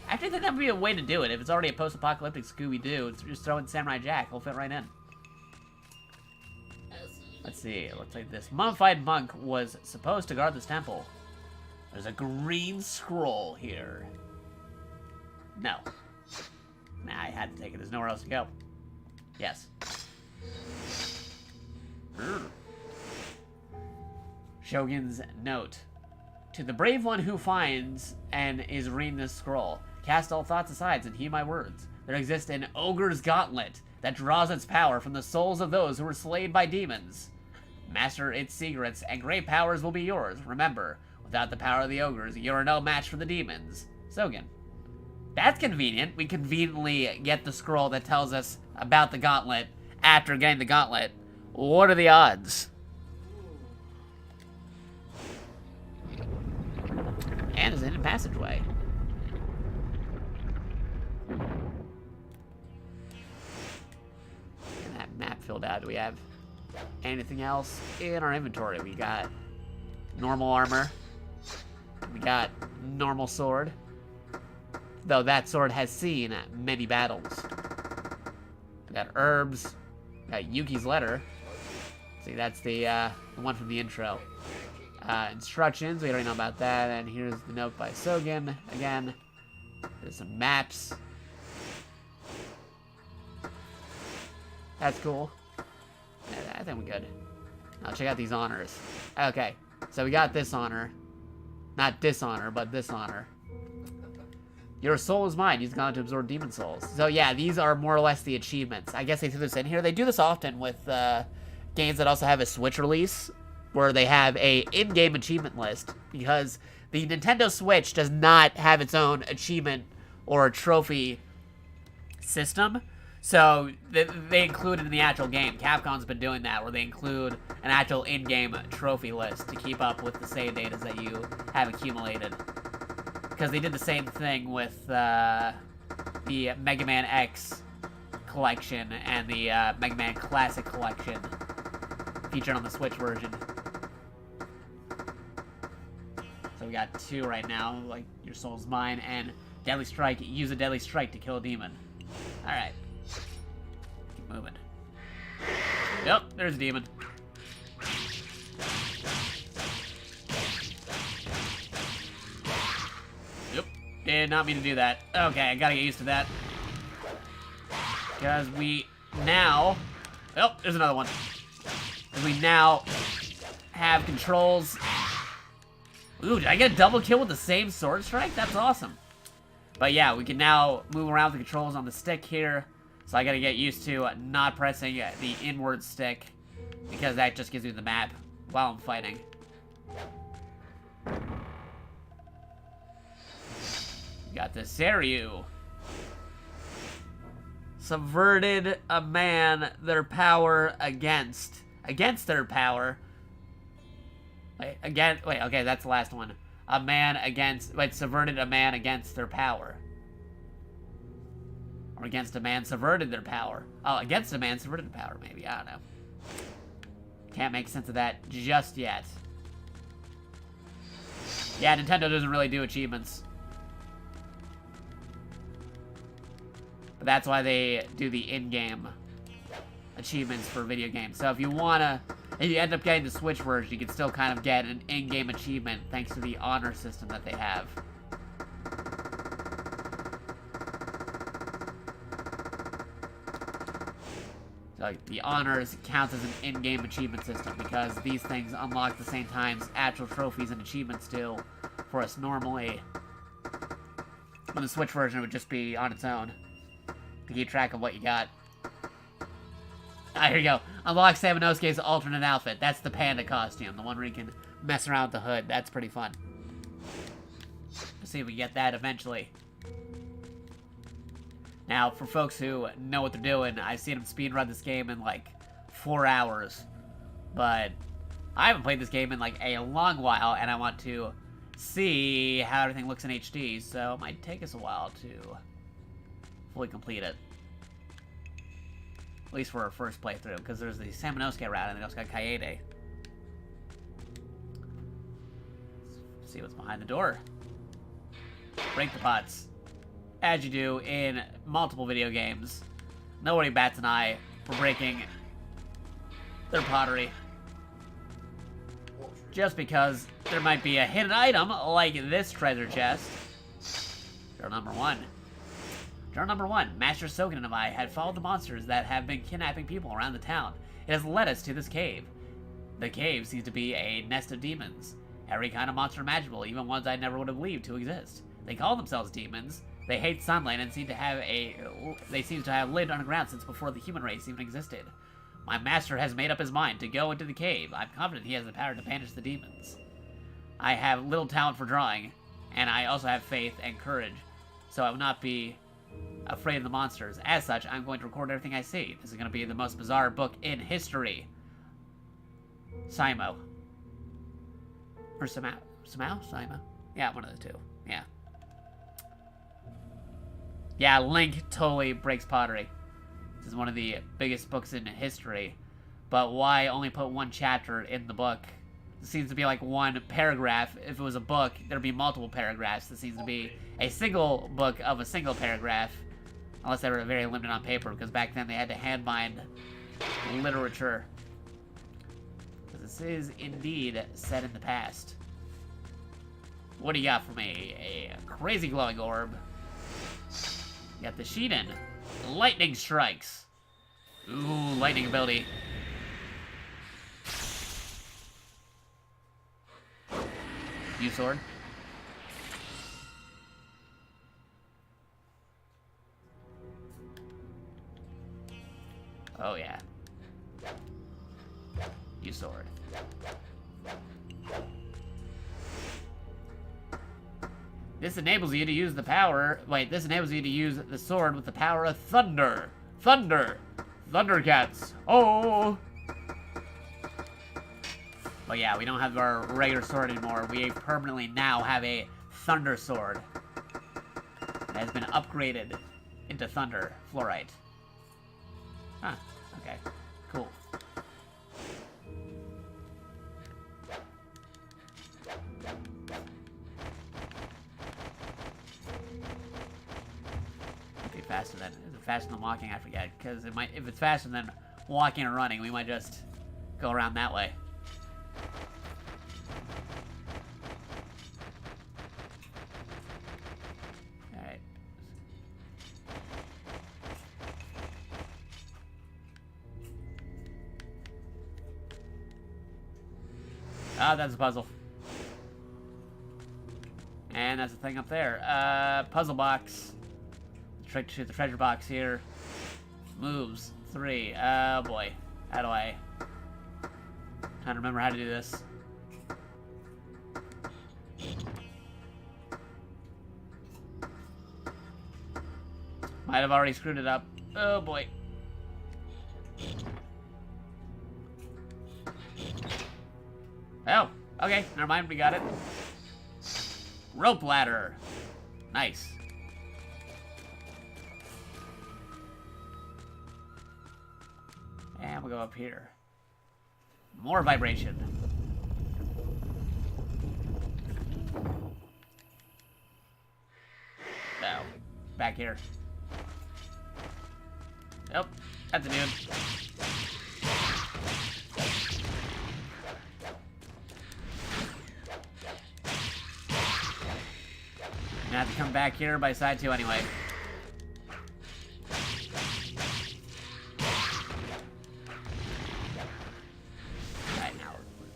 I actually think that would be a way to do it. If it's already a post-apocalyptic Scooby-Doo, just throw in Samurai Jack. He'll fit right in. Let's see. It looks like this mummified monk was supposed to guard this temple. There's a green scroll here. No. Nah, I had to take it. There's nowhere else to go. Yes. Shogun's note. To the brave one who finds and is reading this scroll, cast all thoughts aside and heed my words. There exists an ogre's gauntlet that draws its power from the souls of those who were slayed by demons. Master its secrets, and great powers will be yours. Remember, without the power of the ogres, you are no match for the demons. Sogen. That's convenient. We conveniently get the scroll that tells us about the gauntlet after getting the gauntlet. What are the odds? And there's a hidden passageway. And that map filled out. Do we have anything else in our inventory? We got normal armor. We got normal sword. Though that sword has seen many battles. We got herbs. We got Yuki's letter. See, that's the one from the intro. Instructions, we already know about that. And here's the note by Sogen. Again, there's some maps. That's cool. Yeah, I think we're good. Now check out these honors. Okay, so we got this honor. Not dishonor, but this honor. Your soul is mine. Use God to absorb demon souls. So yeah, these are more or less the achievements. I guess they threw this in here. They do this often with games that also have a Switch release, where they have a in-game achievement list, because the Nintendo Switch does not have its own achievement or trophy system. So they included in the actual game. Capcom's been doing that, where they include an actual in-game trophy list to keep up with the save data that you have accumulated. Because they did the same thing with the Mega Man X collection and the Mega Man Classic collection featured on the Switch version. So we got 2 right now, like Your Soul's Mine and Deadly Strike. Use a Deadly Strike to kill a demon. Alright. Keep moving. Yep, there's a demon. Yep, did not mean to do that. Okay, I gotta get used to that. Because we now... Oh, there's another one. Because we now have controls... Ooh, did I get a double kill with the same sword strike? That's awesome. But yeah, we can now move around the controls on the stick here. So I gotta get used to not pressing the inward stick, because that just gives me the map while I'm fighting. We got the Seiryu. Subverted a man their power against their power. Wait, okay, that's the last one. Subverted a man against their power. Or against a man subverted their power. Oh, against a man subverted their power, maybe. I don't know. Can't make sense of that just yet. Yeah, Nintendo doesn't really do achievements. But that's why they do the in-game achievements for video games. So if you end up getting the Switch version, you can still kind of get an in-game achievement thanks to the honor system that they have. So the honors counts as an in-game achievement system because these things unlock the same times actual trophies and achievements do for us normally. On the Switch version, it would just be on its own to keep track of what you got. Ah, here you go. Unlock Samanosuke's alternate outfit. That's the panda costume, the one where you can mess around with the hood. That's pretty fun. Let's see if we get that eventually. Now, for folks who know what they're doing, I've seen them speedrun this game in like 4 hours. But I haven't played this game in like a long while, and I want to see how everything looks in HD, so it might take us a while to fully complete it. At least for our first playthrough, because there's the Samanosuke route, and they also got Kaede. Let's see what's behind the door. Break the pots. As you do in multiple video games. Nobody bats an eye for breaking their pottery. Just because there might be a hidden item like this treasure chest. Door number 1. Door number 1. Master Soken and I had followed the monsters that have been kidnapping people around the town. It has led us to this cave. The cave seems to be a nest of demons. Every kind of monster imaginable, even ones I never would have believed to exist. They call themselves demons. They hate sunlight and seem to have lived underground since before the human race even existed. My master has made up his mind to go into the cave. I'm confident he has the power to banish the demons. I have little talent for drawing, and I also have faith and courage, so I will not be afraid of the monsters. As such, I'm going to record everything I see. This is going to be the most bizarre book in history. Simo. Or Simo? Simo? Yeah, one of the two. Yeah. Yeah, Link totally breaks pottery. This is one of the biggest books in history. But why only put one chapter in the book? It seems to be like one paragraph. If it was a book, there'd be multiple paragraphs. This seems to be a single book of a single paragraph. Unless they were very limited on paper, because back then they had to hand-bind literature. Because this is indeed set in the past. What do you got for me? A crazy glowing orb. You got the Shiden. Lightning strikes. Ooh, lightning ability. You sword. Oh yeah. You sword. This enables you to use the power... Wait, this enables you to use the sword with the power of thunder. Thunder! Thundercats! Oh! But yeah, we don't have our regular sword anymore. We permanently now have a Thunder Sword. It has been upgraded into Thunder Fluorite. Huh. Okay. Cool. Okay, faster than... Is it faster than walking? I forget. Because it might... If it's faster than walking or running, we might just go around that way. Ah, that's a puzzle. And that's the thing up there. Puzzle box. Trick to the treasure box here. Moves. 3. Oh boy. How do I... Trying to remember how to do this. Might have already screwed it up. Oh boy. Oh, okay, never mind, we got it. Rope ladder. Nice. And we'll go up here. More vibration. Oh, back here. Nope, that's a dude. I have to come back here by side 2 anyway. Alright, now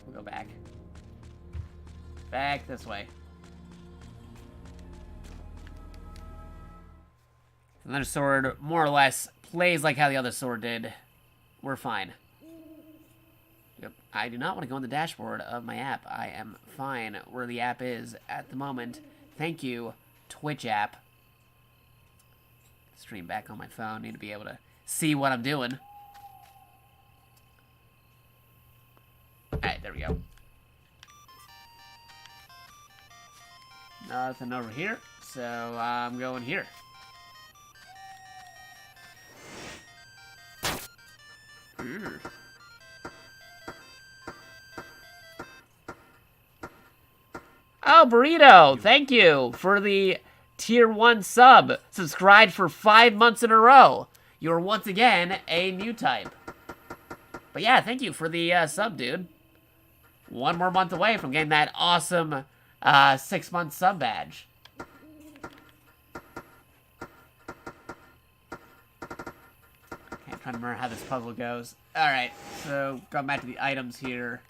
we'll go back. Back this way. Another sword, more or less, plays like how the other sword did. We're fine. Yep. I do not want to go on the dashboard of my app. I am fine where the app is at the moment. Thank you, Twitch app. Stream back on my phone. Need to be able to see what I'm doing. Alright, there we go. Nothing over here, so I'm going here. Oh, Burrito, thank you for the tier 1 sub. Subscribed for 5 months in a row. You're once again a new type. But yeah, thank you for the sub, dude. 1 more month away from getting that awesome 6-month sub badge. Okay, I'm trying to remember how this puzzle goes. Alright, so going back to the items here.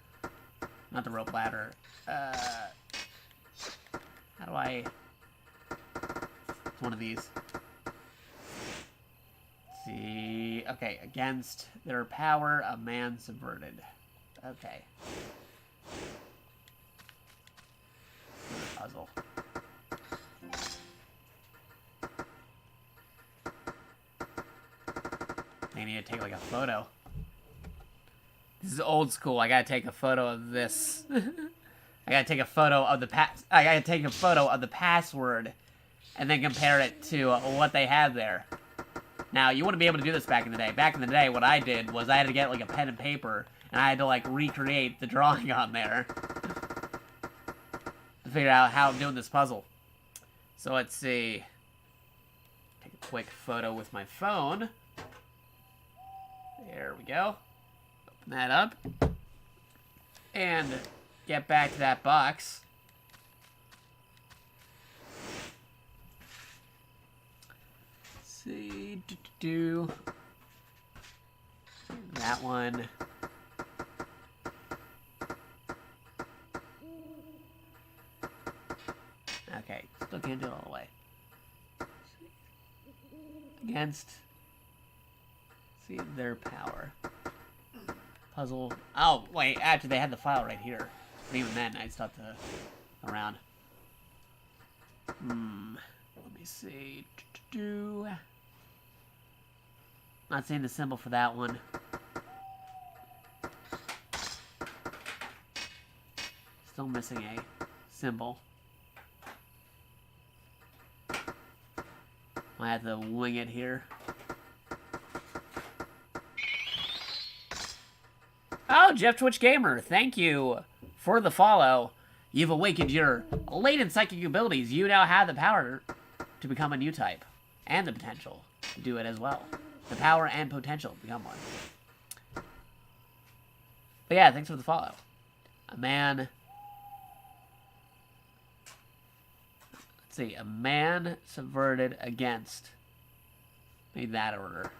Not the rope ladder. How do I... It's one of these. Let's see... Okay, against their power, a man subverted. Okay. Puzzle. I need to take, like, a photo. This is old school. I gotta take a photo of this. I gotta take a photo of the password and then compare it to what they have there. Now, you wouldn't be able to do this back in the day. Back in the day, what I did was I had to get, like, a pen and paper, and I had to, like, recreate the drawing on there to figure out how I'm doing this puzzle. So, let's see. Take a quick photo with my phone. There we go. Open that up. And get back to that box. Let's see. That one. Okay, still can't do it all the way. Against. See their power. Puzzle. Oh, wait, actually they had the file right here. But even then, I still have to around. Let me see. Not seeing the symbol for that one. Still missing a symbol. I have to wing it here. Oh, Jeff Twitch Gamer, thank you for the follow. You've awakened your latent psychic abilities. You now have the power to become a new type. And the potential to do it as well. The power and potential to become one. But yeah, thanks for the follow. A man... Let's see, a man subverted against. Made that order.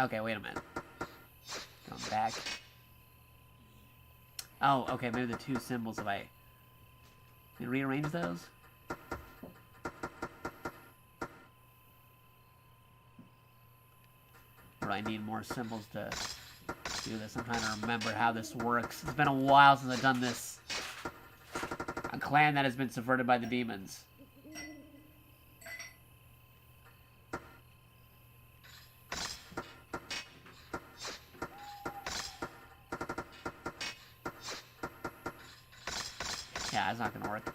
Okay, wait a minute. Going back. Oh, okay, maybe the two symbols if I can rearrange those. Or I need more symbols to do this. I'm trying to remember how this works. It's been a while since I've done this. A clan that has been subverted by the demons. Yeah, it's not gonna work.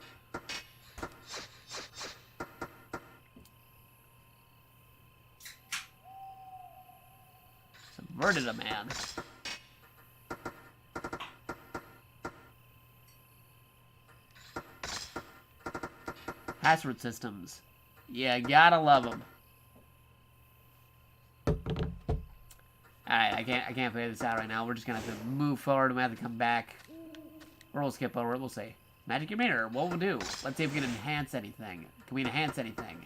Subverted a man. Password systems. Yeah, gotta love them. Alright, I can't figure this out right now. We're just gonna have to move forward and we have to come back. Or we'll skip over it, we'll see. Magic meter, what will we do? Let's see if we can enhance anything. Can we enhance anything?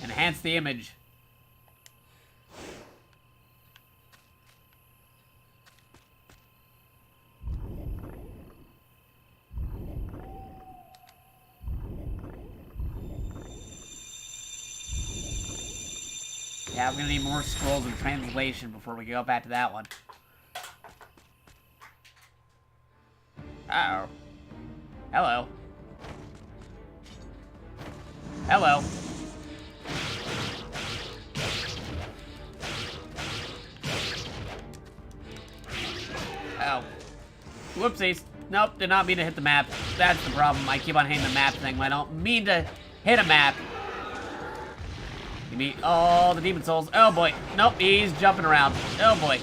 Enhance the image. Yeah, we're gonna need more scrolls and translation before we go back to that one. Uh-oh. Hello. Hello. Oh. Whoopsies. Nope, did not mean to hit the map. That's the problem. I keep on hitting the map thing when I don't mean to hit a map. Give me all the demon souls. Oh boy. Nope, he's jumping around. Oh boy.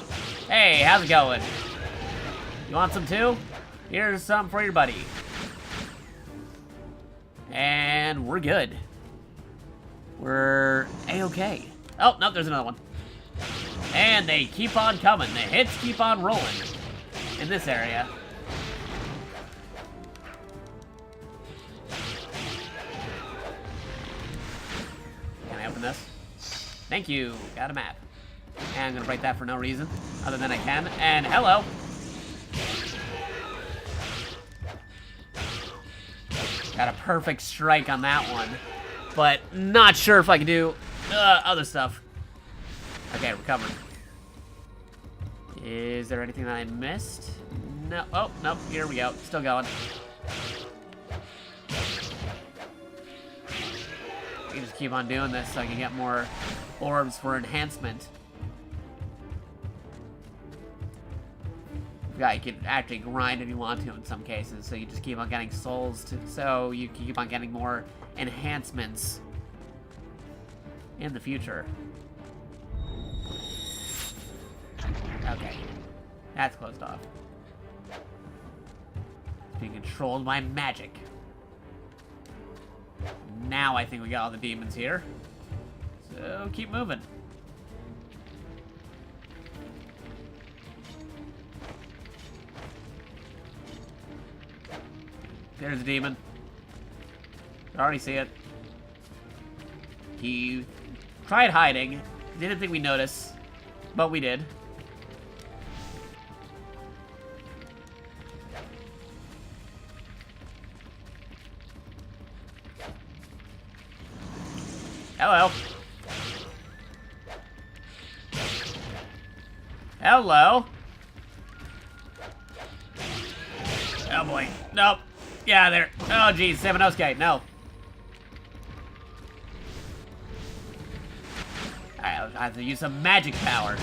Hey, how's it going? You want some too? Here's some for your buddy. And we're good. We're A-okay. Oh, nope, there's another one. And they keep on coming. The hits keep on rolling in this area. Can I open this? Thank you. Got a map. And I'm gonna break that for no reason other than I can. And hello. Got a perfect strike on that one. But not sure if I can do other stuff. Okay, recovered. Is there anything that I missed? No. Oh, nope. Here we go. Still going. I can just keep on doing this so I can get more orbs for enhancement. Yeah, you can actually grind if you want to in some cases, so you just keep on getting souls so you can keep on getting more enhancements in the future. Okay, that's closed off. It's being controlled by magic. Now I think we got all the demons here, so keep moving. There's a demon. I already see it. He tried hiding. Didn't think we'd notice, but we did. Hello. Hello. Oh boy. Nope. Yeah, there. Oh geez, Samanosuke, no. Alright, I have to use some magic power.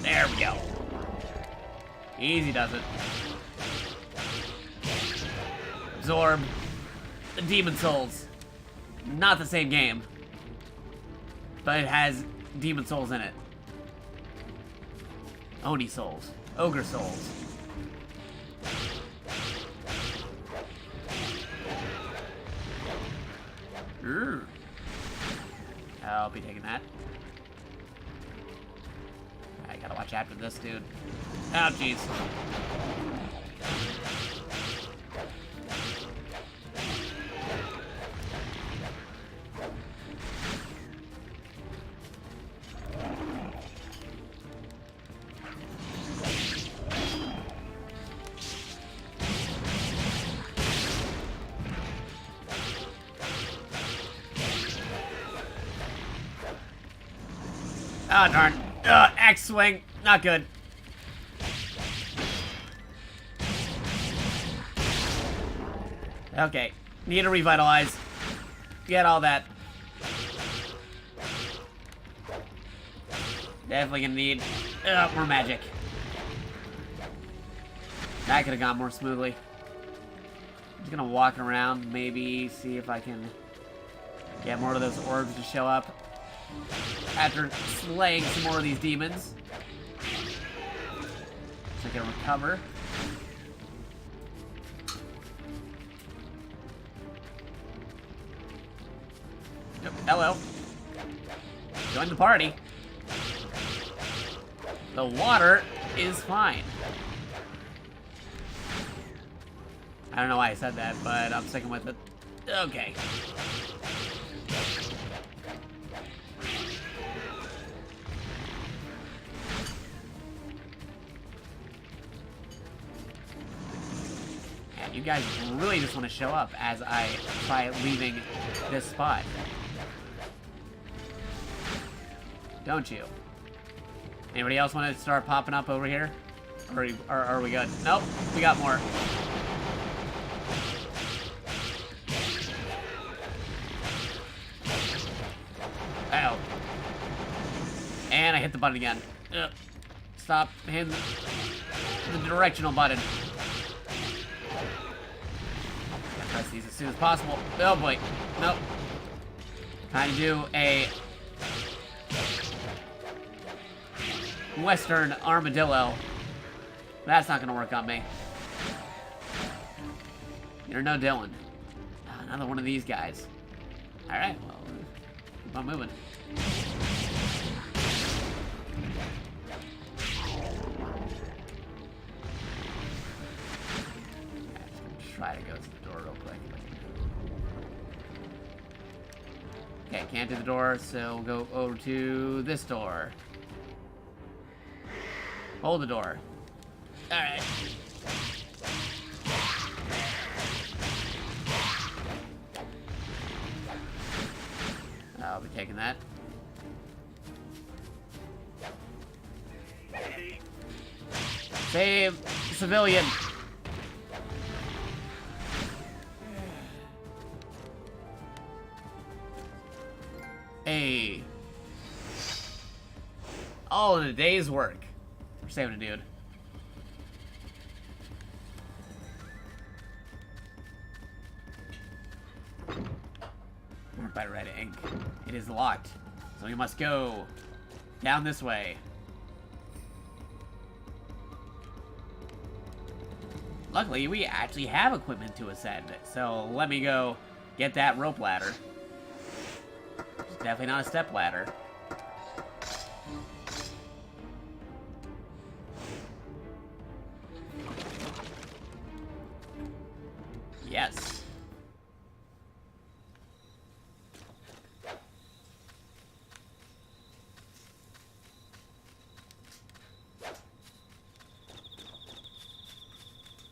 There we go. Easy does it. Absorb the Demon Souls. Not the same game, but it has Demon Souls in it. Oni Souls. Ogre Souls. I'll be taking that. I gotta watch after this dude. Oh, jeez. Oh, darn. Axe swing. Not good. Okay. Need to revitalize. Get all that. Definitely gonna need more magic. That could have gone more smoothly. I'm just gonna walk around, maybe see if I can get more of those orbs to show up after slaying some more of these demons. So I can recover. Yep, hello. Join the party. The water is fine. I don't know why I said that, but I'm sticking with it. Okay. You guys really just want to show up as I try leaving this spot. Don't you? Anybody else want to start popping up over here? Or are we good? Nope, we got more. Ow. And I hit the button again. Ugh. Stop hitting the directional button. Press these as soon as possible. Oh boy. Nope. Trying to do a Western armadillo. That's not gonna work on me. You're no Dylan. Another one of these guys. Alright, well, keep on moving. Try to go to the door real quick. Okay, can't do the door, so we'll go over to this door. Hold the door. Alright. I'll be taking that. Save civilian. Hey. All in a day's work. We're saving a dude. Marked by red ink. It is locked. So we must go down this way. Luckily, we actually have equipment to ascend. So let me go get that rope ladder. It's definitely not a step ladder. Yes.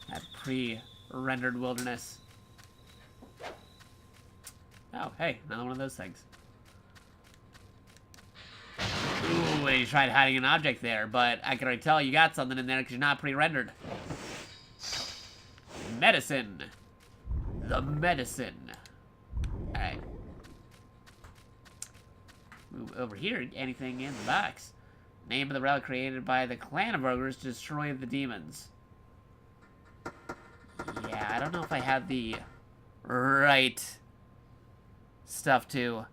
That pre-rendered wilderness. Oh, hey, another one of those things. Ooh, and you tried hiding an object there, but I can already tell you got something in there because you're not pre-rendered. Medicine. The medicine. Alright. Move over here. Anything in the box? Name of the relic created by the clan of ogres to destroy the demons. Yeah, I don't know if I have the right stuff to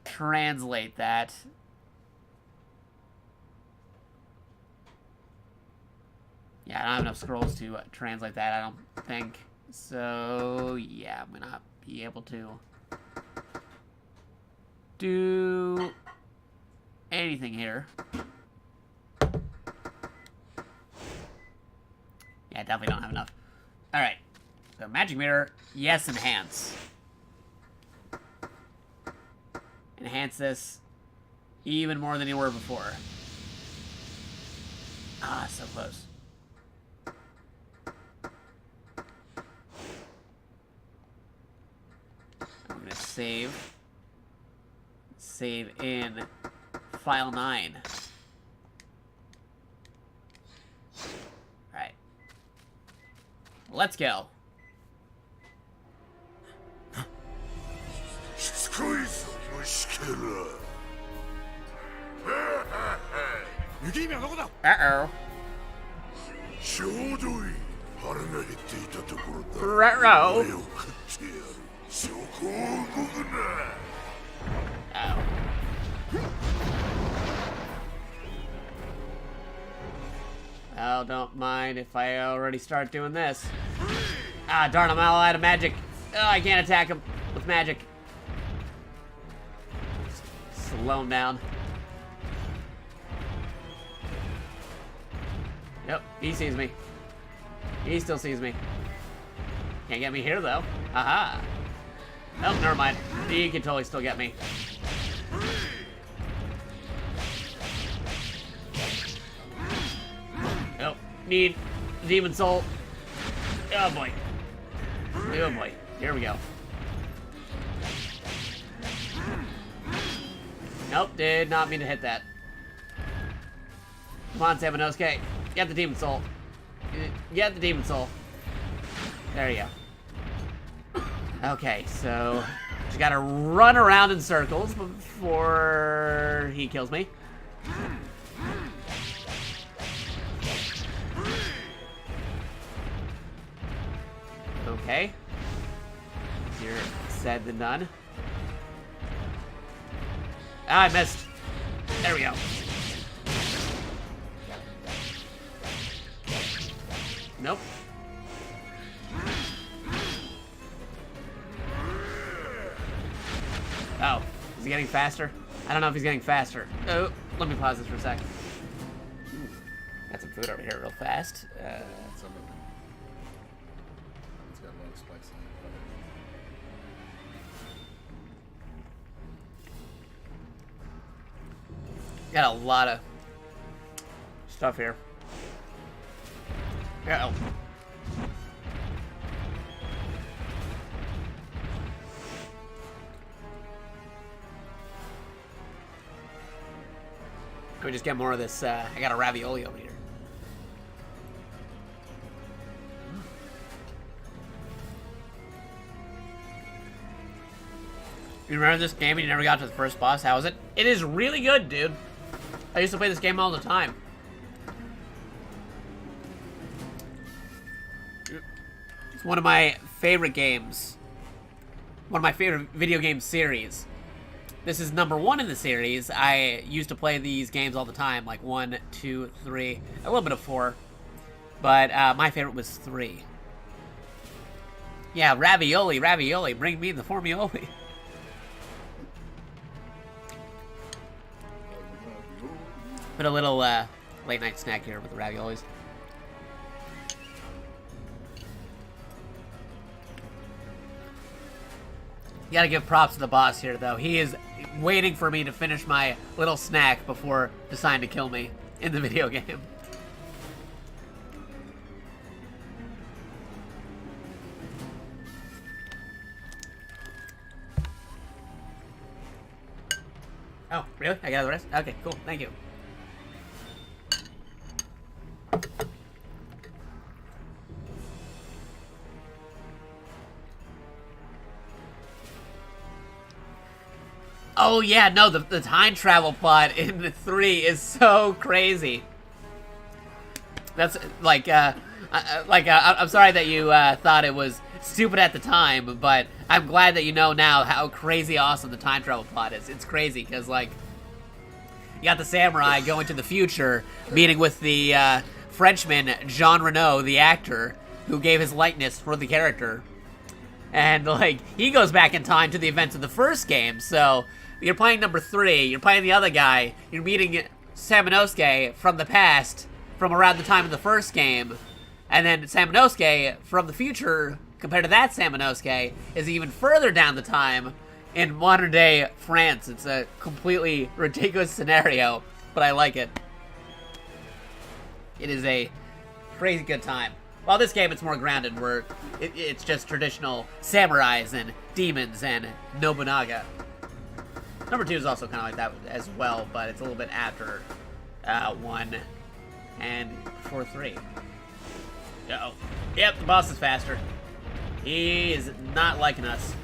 translate that. Yeah, I don't have enough scrolls to translate that, I don't think. So, yeah, I'm gonna be able to do anything here. Yeah, definitely don't have enough. Alright. So, magic mirror, yes, enhance. Enhance this even more than you were before. Ah, so close. I'm gonna save. Save in file 9. Alright. Let's go. しつこいぞ虫けら雪姫はどこだ Uh-oh. ちょうどいい腹が減っていたところだ Ruh-roh. お前を食ってやるそこを動くな Oh, don't mind if I already start doing this. Ah, darn, I'm all out of magic. Oh, I can't attack him with magic. Slow him down. Yep, he sees me. He still sees me. Can't get me here, though. Aha. Oh, never mind. He can totally still get me. Oh, need demon soul. Oh boy. Oh boy. Here we go. Nope, did not mean to hit that. Come on, Samanosuke. Get the demon soul. Get the demon soul. There you go. Okay, so just gotta run around in circles before he kills me. Okay. Easier said than done. Ah, I missed. There we go. Nope. Oh, is he getting faster? I don't know if he's getting faster. Oh, let me pause this for a second. Got some food over here real fast. Some of them. It's got a lot of spice in it. Got a lot of stuff here. Uh-oh. Let me just get more of this. I got a ravioli over here. You remember this game and you never got to the first boss? How is it? It is really good, dude. I used to play this game all the time. It's one of my favorite games. One of my favorite video game series. This is number 1 in the series. I used to play these games all the time, like 1, 2, 3, a little bit of 4. But my favorite was 3. Yeah, ravioli, ravioli. Bring me the formioli. Put a little late night snack here with the raviolis. You gotta give props to the boss here, though. He is waiting for me to finish my little snack before deciding to kill me in the video game. Oh, really? I got the rest? Okay, cool. Thank you. Oh, yeah, no, the time travel plot in 3 is so crazy. That's, like, I'm sorry that you thought it was stupid at the time, but I'm glad that you know now how crazy awesome the time travel plot is. It's crazy, because, like, you got the samurai going to the future, meeting with the Frenchman, Jean Reno, the actor, who gave his likeness for the character. And, like, he goes back in time to the events of the first game, so you're playing number 3, you're playing the other guy, you're meeting Samanosuke from the past, from around the time of the first game, and then Samanosuke from the future, compared to that Samanosuke, is even further down the time in modern-day France. It's a completely ridiculous scenario, but I like it. It is a crazy good time. While this game, it's more grounded, where it's just traditional samurais and demons and Nobunaga. Number 2 is also kind of like that as well, but it's a little bit after 1 and before 3. Uh-oh. Yep, the boss is faster. He is not liking us.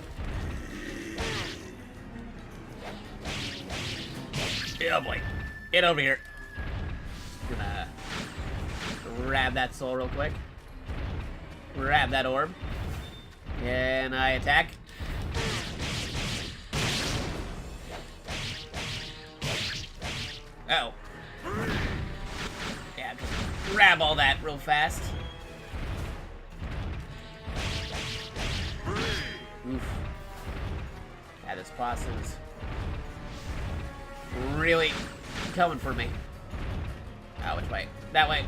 Oh boy. Get over here. Gonna grab that soul real quick. Grab that orb. And I attack. Oh. Yeah, just grab all that real fast. Oof. Yeah, this boss is really coming for me. Oh, which way? That way.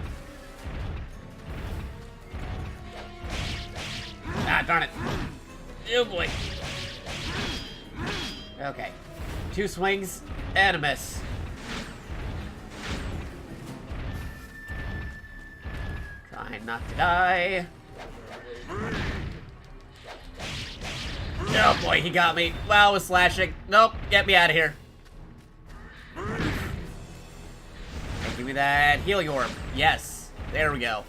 Ah, darn it. Oh, boy. Okay. 2 swings and a miss. Trying not to die. Oh, boy, he got me. Wow, was slashing. Nope, get me out of here. Okay, give me that healing orb. Yes, there we go.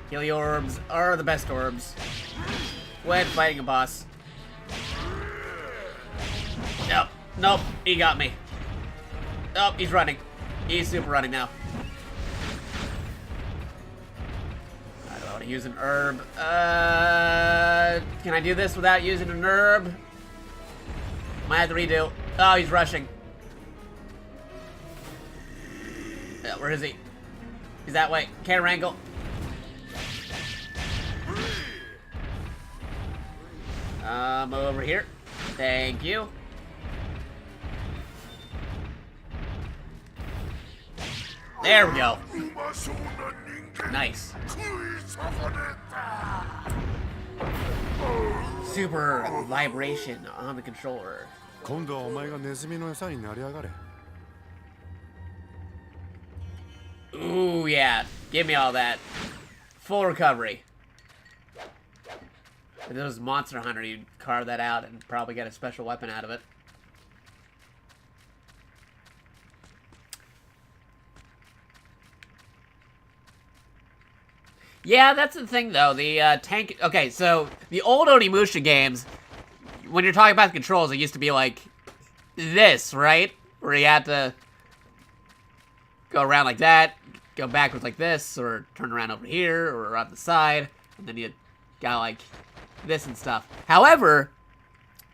Healing orbs are the best orbs when fighting a boss. Nope, nope, he got me. Nope, he's running. He's super running now. I don't want to use an herb. Can I do this without using an herb? Might have to redo. Oh, he's rushing. Where is he? He's that way. Can't wrangle. Over here. Thank you. There we go. Nice. Super vibration on the controller. 今度はお前がネズミの餌になりやがれ Ooh, yeah. Give me all that. Full recovery. If it was Monster Hunter, you'd carve that out and probably get a special weapon out of it. Yeah, that's the thing, though. The tank... Okay, so the old Onimusha games, when you're talking about the controls, it used to be like this, right? Where you had to go around like that, go backwards like this, or turn around over here, or around the side, and then you got like this and stuff. However,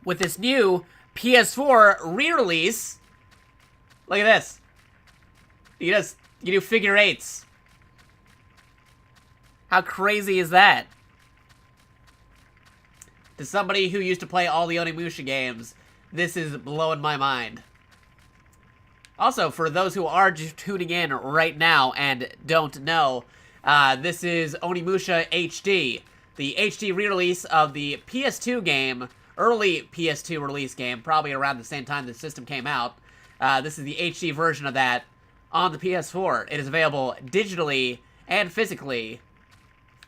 with this new PS4 re-release, look at this. You do figure eights. How crazy is that? To somebody who used to play all the Onimusha games, this is blowing my mind. Also, for those who are just tuning in right now and don't know, this is Onimusha HD, the HD re-release of the PS2 game, early PS2 release game, probably around the same time the system came out. This is the HD version of that on the PS4. It is available digitally and physically,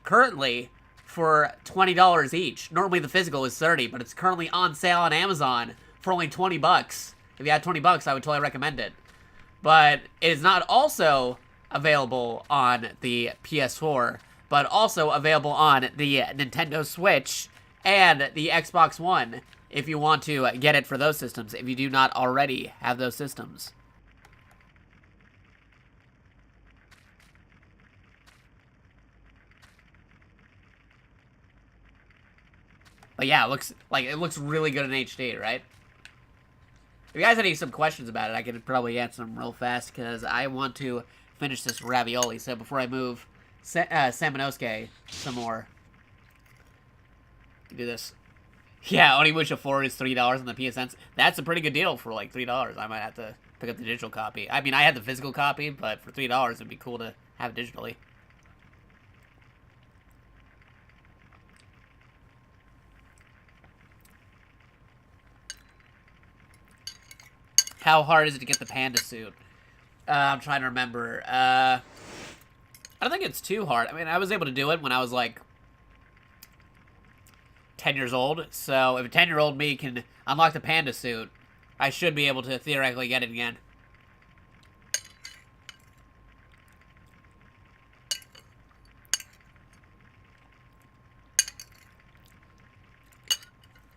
currently, for $20 each. Normally the physical is $30, but it's currently on sale on Amazon for only $20. If you had $20, I would totally recommend it. But it is not also available on the PS4, but also available on the Nintendo Switch and the Xbox One. if you want to get it for those systems, if you do not already have those systems. But yeah, it looks really good in HD, right? If you guys have some questions about it, I could probably answer them real fast, because I want to finish this ravioli. So before I move Samanosuke some more, do this. Yeah, Onimusha 4 is $3 on the PSN. That's a pretty good deal for like $3. I might have to pick up the digital copy. I mean, I had the physical copy, but for $3, it'd be cool to have it digitally. How hard is it to get the panda suit? I'm trying to remember. I don't think it's too hard. I mean, I was able to do it when I was like 10 years old. So if a 10-year-old me can unlock the panda suit, I should be able to theoretically get it again.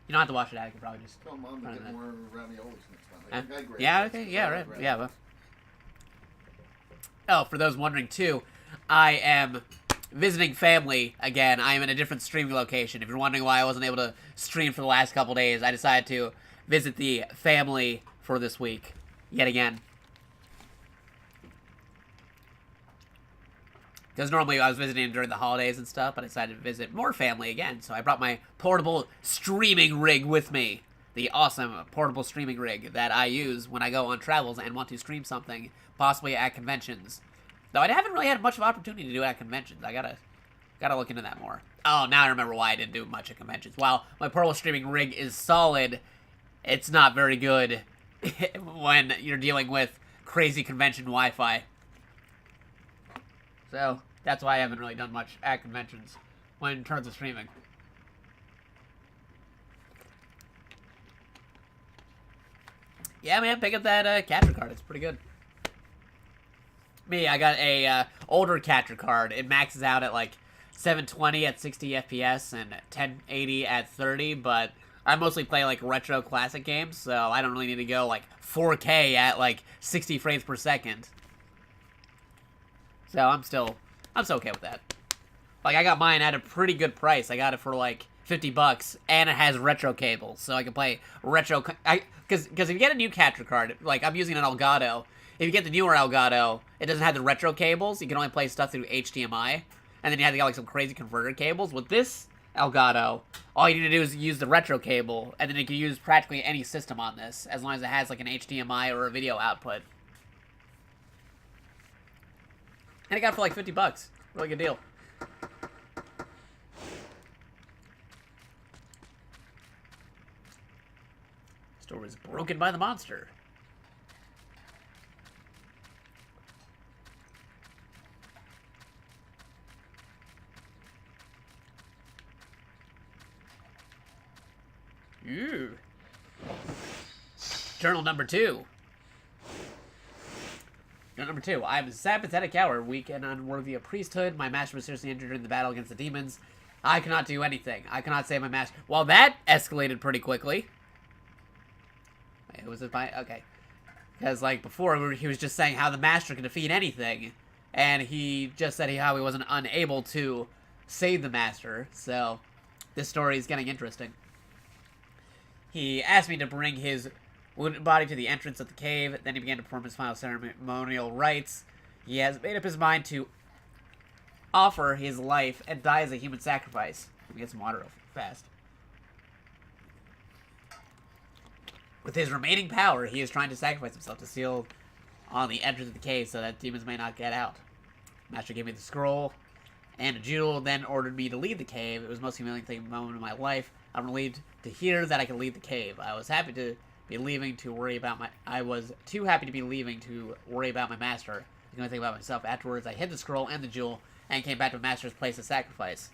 You don't have to watch it. I can probably just. Tell Mom to get more raviolis next time. Yeah, okay, yeah, right, yeah. Well. Oh, for those wondering too, I am visiting family again. I am in a different streaming location. If you're wondering why I wasn't able to stream for the last couple days, I decided to visit the family for this week, yet again. Because normally I was visiting during the holidays and stuff, but I decided to visit more family again. So I brought my portable streaming rig with me. The awesome portable streaming rig that I use when I go on travels and want to stream something, possibly at conventions. Though I haven't really had much of an opportunity to do it at conventions. I gotta look into that more. Oh, now I remember why I didn't do much at conventions. While my portable streaming rig is solid, it's not very good when you're dealing with crazy convention Wi-Fi. So, that's why I haven't really done much at conventions when in terms of streaming. Yeah, man, pick up that capture card. It's pretty good. Me, I got a older capture card. It maxes out at like 720 at 60 FPS and 1080 at 30, but I mostly play like retro classic games, so I don't really need to go like 4K at like 60 frames per second. So I'm still okay with that. Like, I got mine at a pretty good price. I got it for like $50, and it has retro cables, so I can play retro. Because if you get a new capture card, like I'm using an Elgato. If you get the newer Elgato, it doesn't have the retro cables. You can only play stuff through HDMI, and then you have to get like some crazy converter cables. With this Elgato, all you need to do is use the retro cable, and then you can use practically any system on this, as long as it has like an HDMI or a video output. And I got it for like $50. Really good deal. Store was broken by the monster. Ooh. Journal number 2. Number 2, I am a sad, pathetic coward, weak and unworthy of priesthood. My master was seriously injured in the battle against the demons. I cannot do anything. I cannot save my master. Well, that escalated pretty quickly. Wait, was it my... Okay. Because, like, before, he was just saying how the master can defeat anything. And he just said how he wasn't unable to save the master. So, this story is getting interesting. He asked me to bring his wounded body to the entrance of the cave. Then he began to perform his final ceremonial rites. He has made up his mind to offer his life and die as a human sacrifice. Let me get some water real fast. With his remaining power, he is trying to sacrifice himself to seal on the entrance of the cave so that demons may not get out. Master gave me the scroll and a jewel, then ordered me to leave the cave. It was the most humiliating moment of my life. I'm relieved to hear that I can leave the cave. I was happy to be leaving to worry about my... I was too happy to be leaving to worry about my master. I can only think about myself. Afterwards, I hid the scroll and the jewel and came back to my master's place of sacrifice.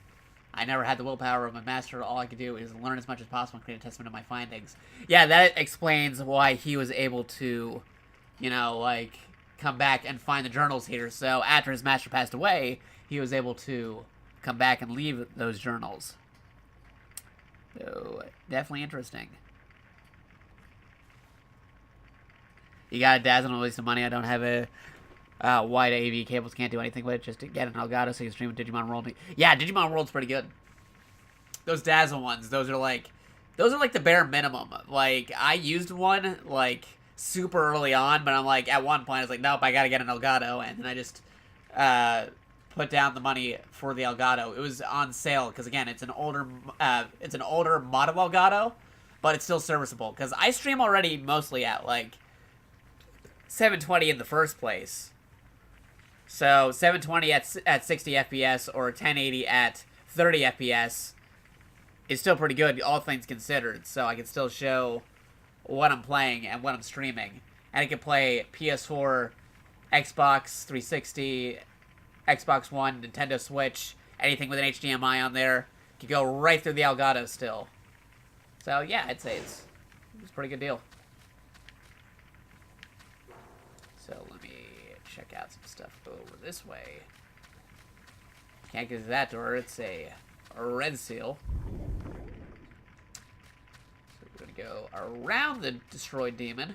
I never had the willpower of my master. All I could do is learn as much as possible and create a testament of my findings. Yeah, that explains why he was able to, you know, like, come back and find the journals here. So after his master passed away, he was able to come back and leave those journals. So, definitely interesting. You gotta dazzle and release some money. I don't have a wide AV cables. Can't do anything with it. Just to get an Elgato so you can stream with Digimon World. Yeah, Digimon World's pretty good. Those dazzle ones, those are like the bare minimum. Like, I used one, like, super early on, but I'm like, at one point, I was like, nope, I gotta get an Elgato, and then I just, put down the money for the Elgato. It was on sale, because again, it's an older model Elgato, but it's still serviceable, because I stream already mostly at, like, 720 in the first place. So, 720 at 60 FPS, or 1080 at 30 FPS, is still pretty good, all things considered. So I can still show what I'm playing and what I'm streaming. And I can play PS4, Xbox 360, Xbox One, Nintendo Switch, anything with an HDMI on there. You can go right through the Elgato still. So yeah, I'd say it's a pretty good deal. So let me check out some stuff over this way. Can't get to that door, it's a red seal. So we're gonna go around the destroyed demon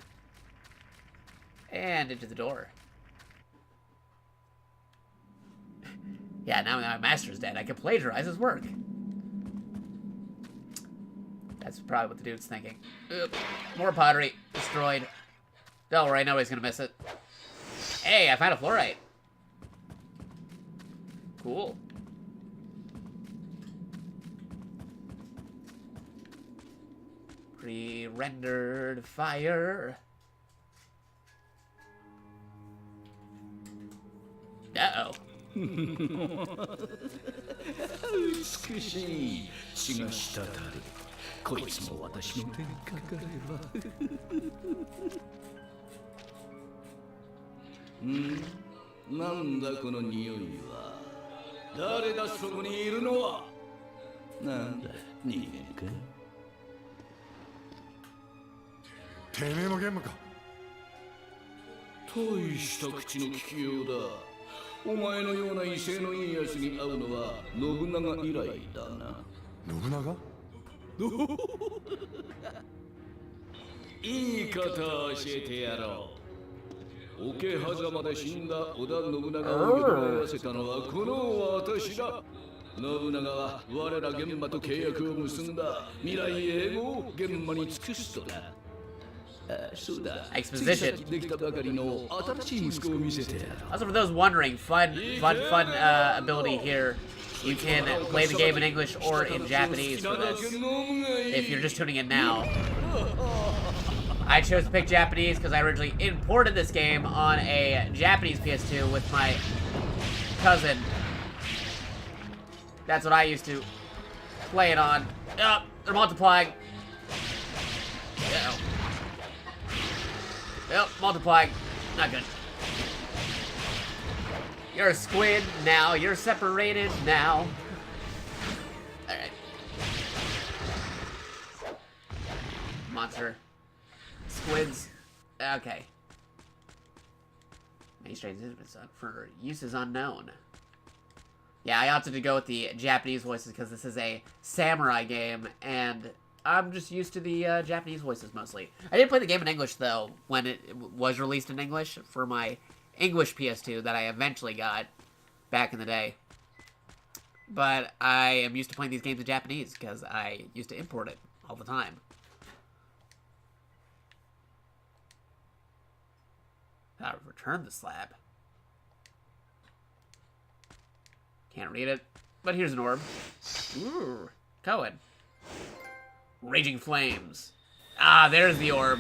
and into the door. Yeah, now my master's dead. I can plagiarize his work. That's probably what the dude's thinking. Oop, more pottery. Destroyed. Don't worry, nobody's gonna miss it. Hey, I found a fluorite. Cool. Pre-rendered fire. Uh-oh. 美しい血が滴るこいつも私の手にかかればなんだこの匂いは誰だそこにいるのはなんだ人間かてめえのゲームか大した口の利きようだお前のような威勢のいいやつに会うのは信長以来だな信長いいことを教えてやろう桶狭間で死んだ織田信長を蘇らせたのはこの私だ信長は我ら現場と契約を結んだ未来永劫を現場に尽くすとだExposition. Also, for those wondering, fun ability here. You can play the game in English or in Japanese for this. If you're just tuning in now. I chose to pick Japanese because I originally imported this game on a Japanese PS2 with my cousin. That's what I used to play it on. Oh, they're multiplying. Uh-oh. Well, multiplying. Not good. You're a squid now. You're separated now. Alright. Monster. Squids. Okay. Many strange for uses unknown. Yeah, I opted to go with the Japanese voices because this is a samurai game, and I'm just used to the Japanese voices mostly. I did play the game in English, though, when it was released in English for my English PS2 that I eventually got back in the day. But I am used to playing these games in Japanese because I used to import it all the time. Gotta return the slab. Can't read it, but here's an orb. Ooh, Cohen. Raging Flames. Ah, there's the orb.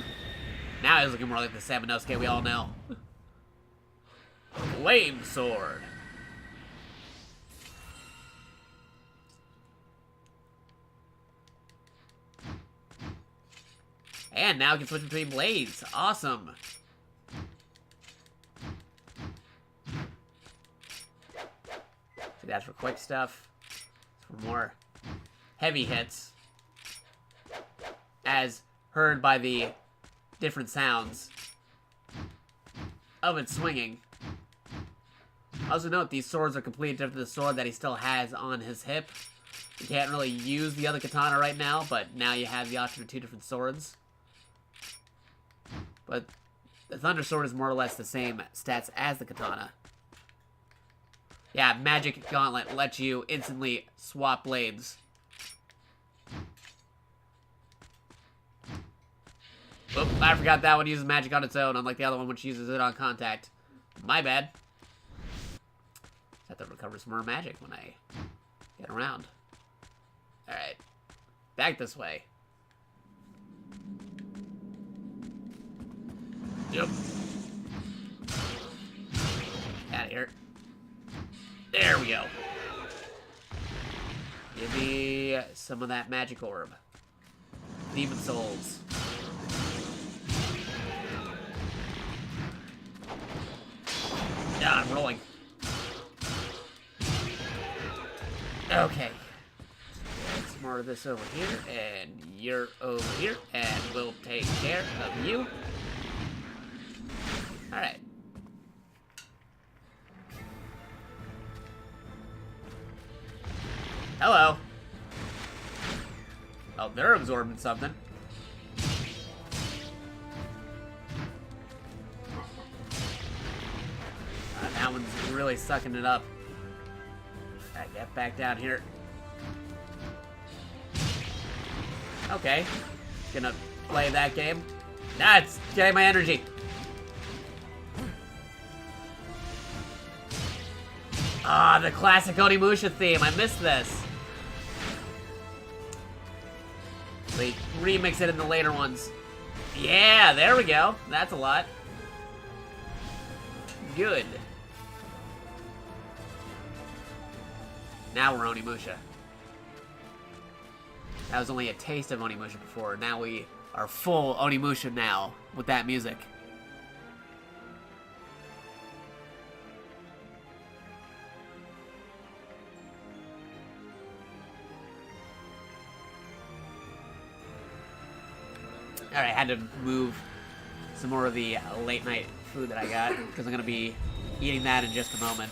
Now he's looking more like the Samanosuke we all know. Flame Sword. And now we can switch between blades. Awesome. See, that's for quick stuff. For more heavy hits. As heard by the different sounds of it swinging. Also note, these swords are completely different than the sword that he still has on his hip. You can't really use the other katana right now, but now you have the option of two different swords. But The Thunder Sword is more or less the same stats as the katana. Yeah, Magic Gauntlet lets you instantly swap blades. Oop, I forgot that one uses magic on its own, unlike the other one which uses it on contact. My bad. Just have to recover some more magic when I get around. Alright. Back this way. Yep. Out of here. There we go. Give me some of that magic orb. Demon souls. Ah, I'm rolling. Okay. Get some more of this over here, and you're over here, and we'll take care of you. Alright. Hello. Oh, they're absorbing something. That one's really sucking it up. Alright, get back down here. Okay. Gonna play that game. That's getting my energy. Ah, the classic Onimusha theme. I missed this. They remix it in the later ones. Yeah, there we go. That's a lot. Good. Now we're Onimusha. That was only a taste of Onimusha before. Now we are full Onimusha now with that music. Alright, I had to move some more of the late night food that I got because I'm going to be eating that in just a moment.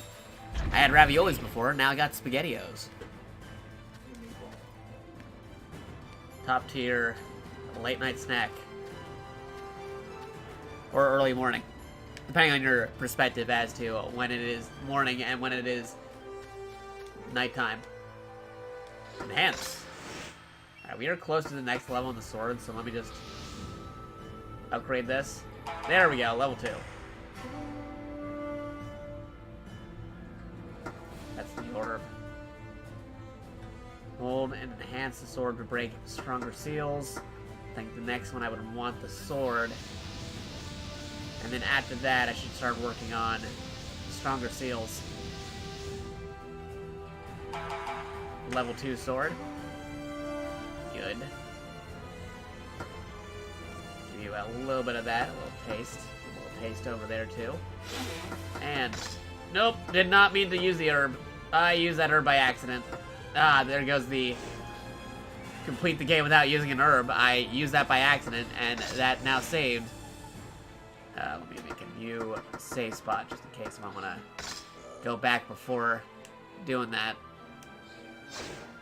I had raviolis before, now I got SpaghettiOs. Top tier late night snack. Or early morning. Depending on your perspective as to when it is morning and when it is nighttime. Enhance. Alright, we are close to the next level in the sword, so let me just upgrade this. There we go, level 2. That's the order. Hold and enhance the sword to break stronger seals. I think the next one I would want the sword. And then after that I should start working on stronger seals. Level 2 sword. Good. Give you a little bit of that, a little taste. A little taste over there too. And nope, did not mean to use the herb. I used that herb by accident. Ah, there goes the complete the game without using an herb. I used that by accident, and that now saved. Let me make a new save spot just in case I want to go back before doing that.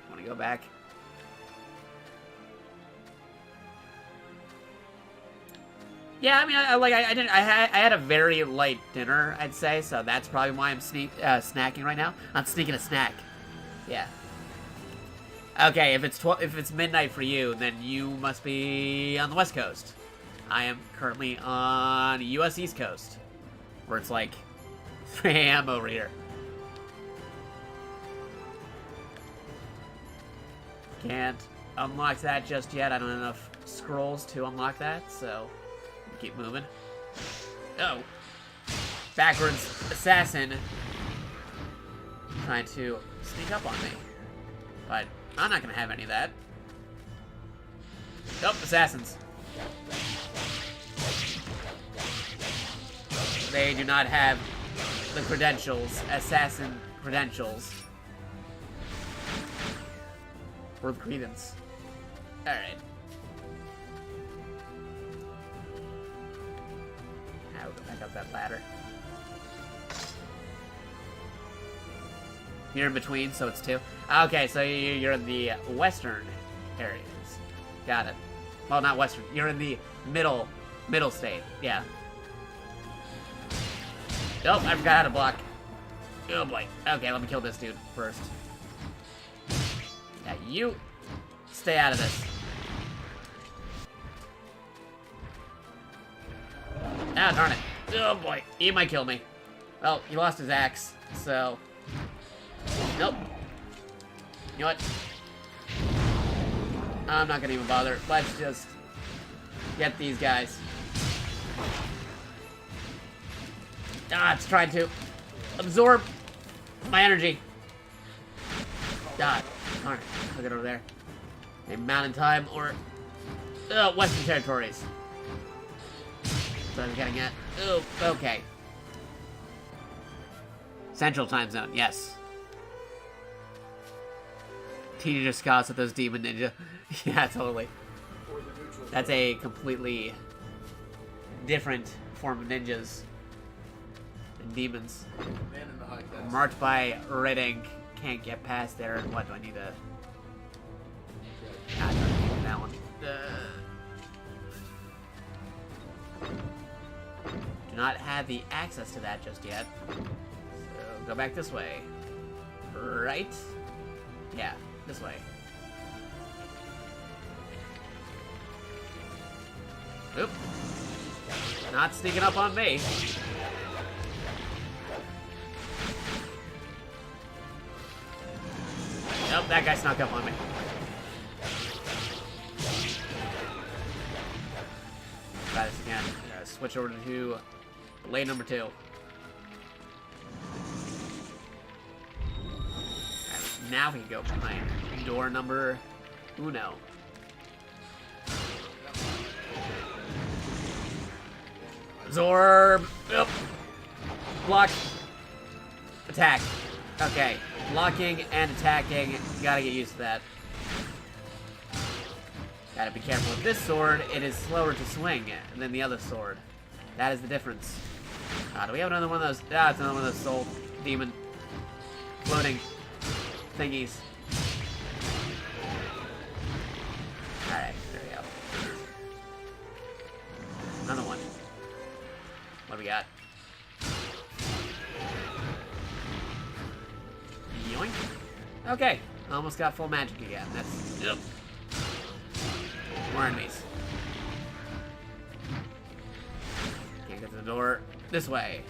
Want to go back? Yeah, I mean, I had a very light dinner, I'd say, so that's probably why I'm snacking right now. I'm sneaking a snack. Yeah. Okay, if it's midnight for you, then you must be on the West Coast. I am currently on the U.S. East Coast, where it's like 3 a.m. over here. Can't unlock that just yet. I don't have enough scrolls to unlock that, so keep moving. Oh. Backwards assassin trying to sneak up on me. But I'm not going to have any of that. Nope, assassins. They do not have the credentials, assassin credentials. Or the credence. Alright. Now we'll go back up that ladder. You're in between, so it's 2. Okay, so you're in the western areas. Got it. Well, not western. You're in the middle state. Yeah. Nope, I forgot how to block. Oh boy. Okay, let me kill this dude first. Yeah, you stay out of this. Ah, darn it. Oh boy, he might kill me. Well, he lost his axe, so... Nope. You know what? I'm not gonna even bother. Let's just get these guys. Ah, it's trying to absorb my energy. God, darn it. Look at over there. A Mountain Time or Western Territories. That's what I'm getting at. Oh, okay. Central Time Zone, yes. Teenager Scouts with those demon ninja. Yeah, totally. That's a completely different form of ninjas and demons. Man in the high castle. Marked by red ink. Can't get past there. What do I need to... God, I don't need that one. Do not have the access to that just yet. So go back this way. Right? Yeah, this way. Oop. Not sneaking up on me. Nope, that guy snuck up on me. Try this again. Switch over to lane number 2. Right, now we can go behind door number 1. Absorb. Yep. Block. Attack. Okay. Blocking and attacking. Gotta get used to that. Gotta be careful with this sword. It is slower to swing than the other sword. That is the difference. Do we have another one of those? Ah, it's another one of those soul demon floating thingies. Alright, there we go. Another one. What do we got? Yoink. Okay, almost got full magic again. That's... Ugh. More enemies. Can't get to the door. This way.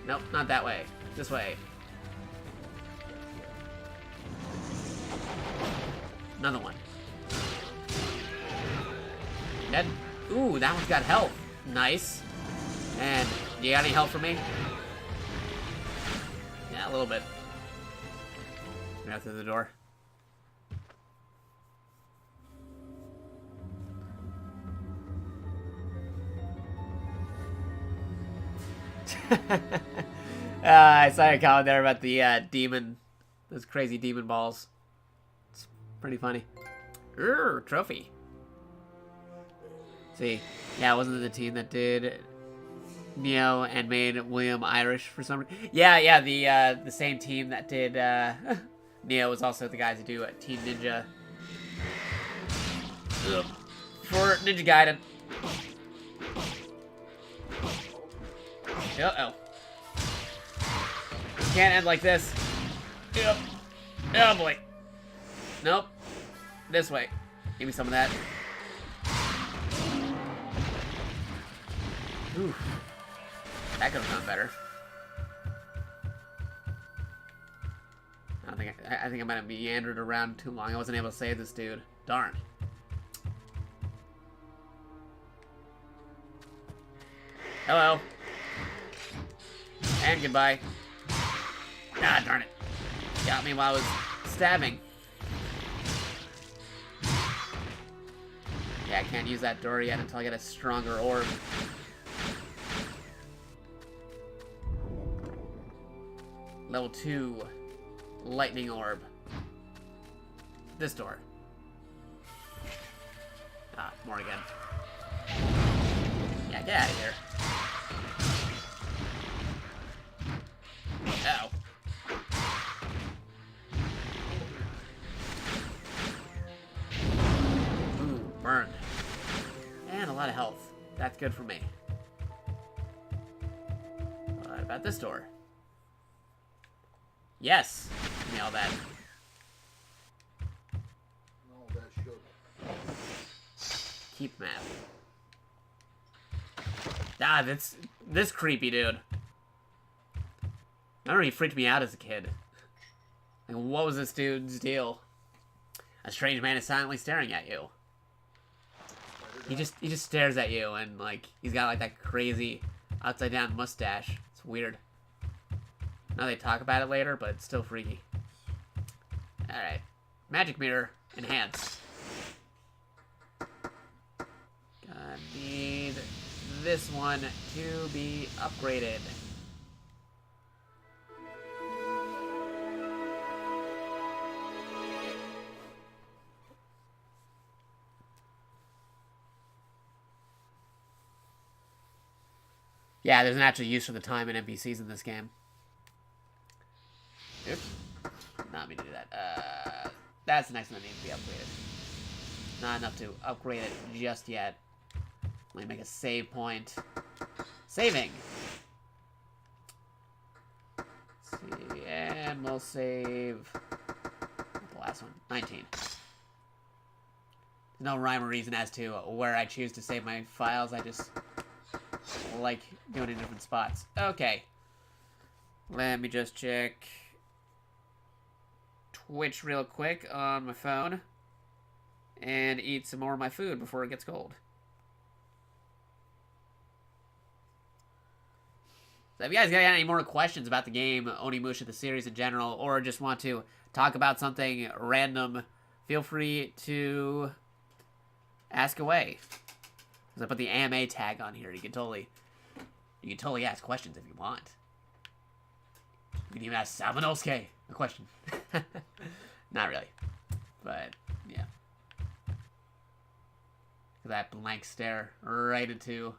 Nope, not that way. This way. Another one. Dead. Ooh, that one's got health. Nice. And you got any help for me? Yeah, a little bit. Go through the door. I saw your comment there about the demon, those crazy demon balls. It's pretty funny. Trophy. See, yeah, wasn't it the team that did Neo and made William Irish for some reason? Yeah, the same team that did Neo was also the guys who do Team Ninja for Ninja Gaiden. Uh-oh. Can't end like this. Yep. Oh boy. Nope. This way. Give me some of that. Ooh. That could have gone better. I think I might have meandered around too long. I wasn't able to save this dude. Darn. Hello. And goodbye. Ah, darn it. Got me while I was stabbing. Yeah, I can't use that door yet until I get a stronger orb. Level 2 lightning orb. This door. Ah, more again. Yeah, get out of here. Ow. Ooh, burned. And a lot of health. That's good for me. about this door? Yes. Give me all that. No, that sugar. Keep map. Ah, this creepy dude. That already freaked me out as a kid. Like, what was this dude's deal? A strange man is silently staring at you. He just stares at you, and like he's got like that crazy upside down mustache. It's weird. I know they talk about it later, but it's still freaky. All right, magic mirror enhance. Gonna need this one to be upgraded. Yeah, there's an actual use for the time and NPCs in this game. Oops. Not me to do that. That's the next one that needs to be upgraded. Not enough to upgrade it just yet. Let me make a save point. Saving! Let's see, and we'll save the last one. 19. There's no rhyme or reason as to where I choose to save my files. I just like doing it in different spots. Okay. Let me just check Twitch real quick on my phone and eat some more of my food before it gets cold. So if you guys got any more questions about the game, Onimusha, the series in general, or just want to talk about something random, feel free to ask away. Because I put the AMA tag on here. You can totally ask questions if you want. You can even ask Sabanosuke a question. Not really. But, yeah. That blank stare right into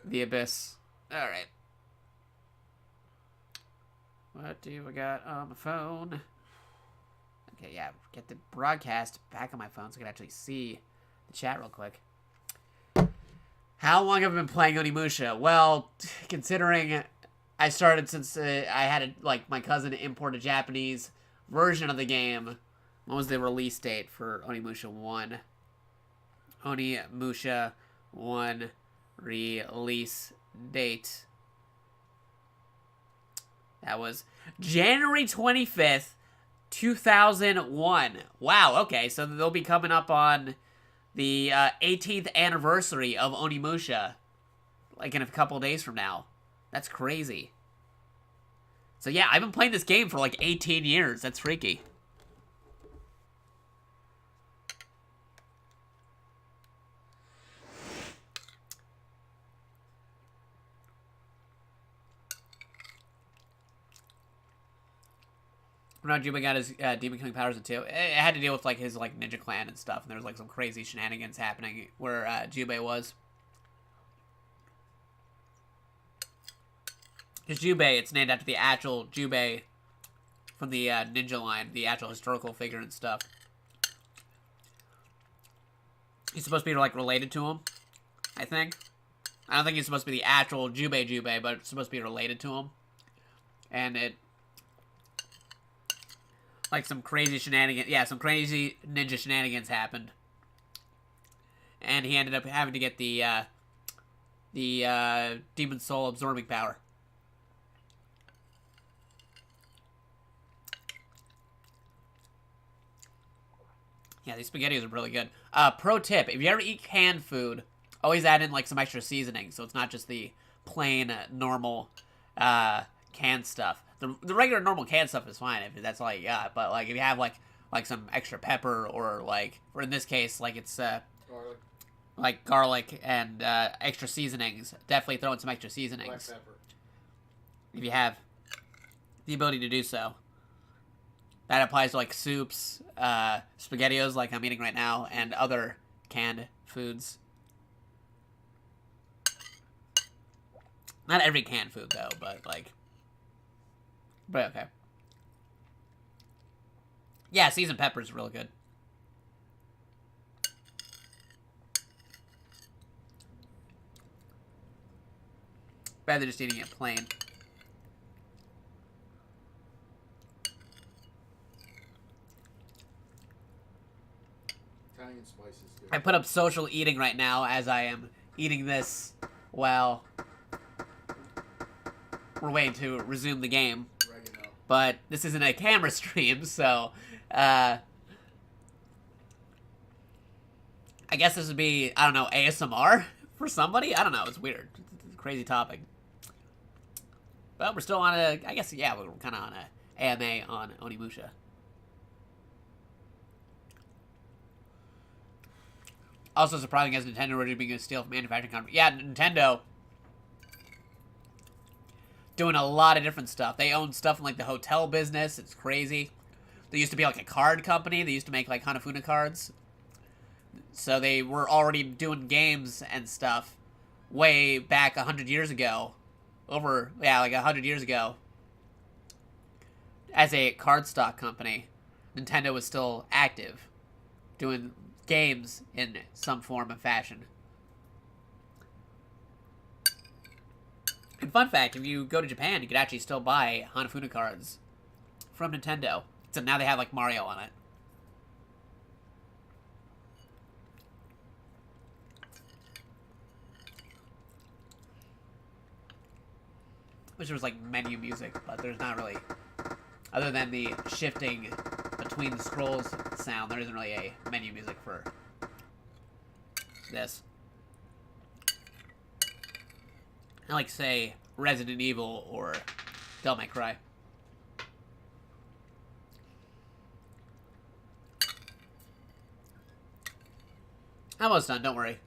the abyss. Alright. What do we got on my phone? Okay, yeah. Get the broadcast back on my phone so I can actually see the chat real quick. How long have I been playing Onimusha? Well, considering I started since I had, like, my cousin import a Japanese version of the game. What was the release date for Onimusha 1? Onimusha 1 release date. That was January 25th, 2001. Wow, okay, so they'll be coming up on the 18th anniversary of Onimusha, like in a couple days from now. That's crazy. So yeah, I've been playing this game for like 18 years. That's freaky. When Juba got his demon killing powers in 2, it had to deal with like his like ninja clan and stuff, and there was like some crazy shenanigans happening where Jubei was. Because Jubei, it's named after the actual Jubei from the ninja line, the actual historical figure and stuff. He's supposed to be like related to him, I think. I don't think he's supposed to be the actual Jubei, but it's supposed to be related to him. And it, like, some crazy shenanigans, yeah, some crazy ninja shenanigans happened. And he ended up having to get the demon soul absorbing power. Yeah, these SpaghettiOs are really good. Pro tip, if you ever eat canned food, always add in, like, some extra seasoning, so it's not just the plain, normal, canned stuff. The regular normal canned stuff is fine if that's all you got, but like if you have like some extra pepper or like, or in this case like it's Garlic. like garlic and extra seasonings, definitely throw in some extra seasonings. Black pepper. If you have the ability to do so. That applies to like soups, SpaghettiOs like I'm eating right now, and other canned foods. Not every canned food though, but like. But okay. Yeah, seasoned pepper is really good. Better than just eating it plain. Italian spice is good. I put up social eating right now as I am eating this while we're waiting to resume the game. Oregano. But this isn't a camera stream, so I guess this would be, I don't know, ASMR for somebody? I don't know, it's weird. It's a crazy topic. But we're still on a, I guess, yeah, we're kind of on a AMA on Onimusha. Also surprising as Nintendo originally being a steal from manufacturing company. Yeah, Nintendo doing a lot of different stuff. They own stuff in like the hotel business. It's crazy. They used to be like a card company. They used to make like Hanafuna cards. So they were already doing games and stuff way back 100 years ago. Over, yeah, like 100 years ago. As a cardstock company, Nintendo was still active, doing games in some form of fashion. And fun fact, if you go to Japan, you could actually still buy Hanafuna cards from Nintendo. So now they have like Mario on it. Wish there was like menu music, but there's not really. Other than the shifting between the scrolls sound, there isn't really a menu music for this. I like, say, Resident Evil or Devil May Cry. I'm almost done, don't worry.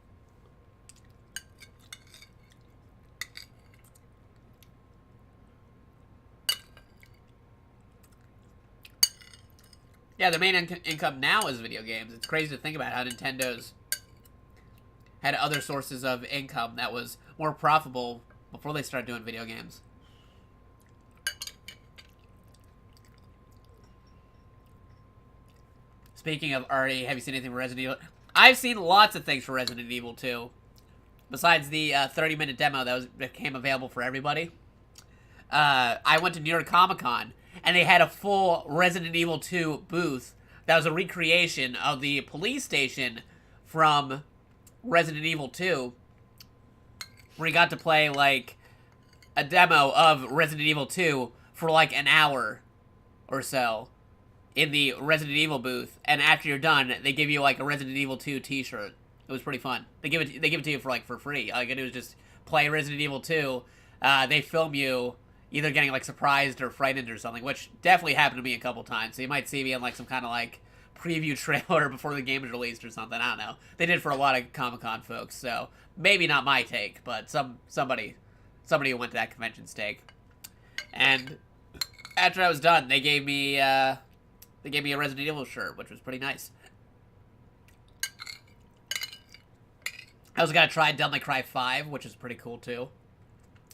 Yeah, their main income now is video games. It's crazy to think about how Nintendo's had other sources of income that was more profitable before they started doing video games. Speaking of Artie, have you seen anything for Resident Evil? I've seen lots of things for Resident Evil 2. Besides the 30-minute demo that became available for everybody. I went to New York Comic Con, and they had a full Resident Evil 2 booth that was a recreation of the police station from Resident Evil 2, where you got to play, like, a demo of Resident Evil 2 for, like, an hour or so in the Resident Evil booth, and after you're done, they give you, like, a Resident Evil 2 t-shirt. It was pretty fun. They give it to you for, like, for free. All you gotta do is just play Resident Evil 2. They film you either getting, like, surprised or frightened or something, which definitely happened to me a couple times. So you might see me in, like, some kind of, like, preview trailer before the game is released or something. I don't know. They did for a lot of Comic-Con folks, so maybe not my take, but somebody who went to that convention's take. And after I was done, they gave me a Resident Evil shirt, which was pretty nice. I also got to try Devil May Cry 5, which is pretty cool, too.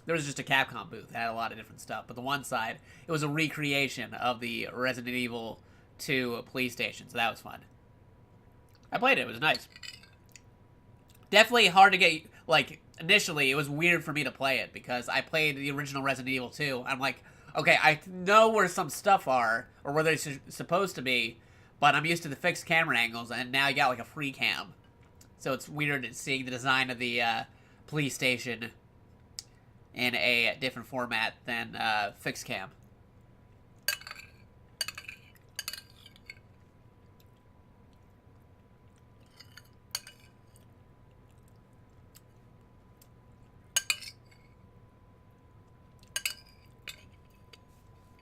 There was just a Capcom booth that had a lot of different stuff. But the one side, it was a recreation of the Resident Evil 2 police station, so that was fun. I played it. It was nice. Definitely hard to get, like, initially, it was weird for me to play it, because I played the original Resident Evil 2. I'm like, okay, I know where some stuff are, or where they're supposed to be, but I'm used to the fixed camera angles, and now you got, like, a free cam. So it's weird seeing the design of the police station in a different format than fixed cam.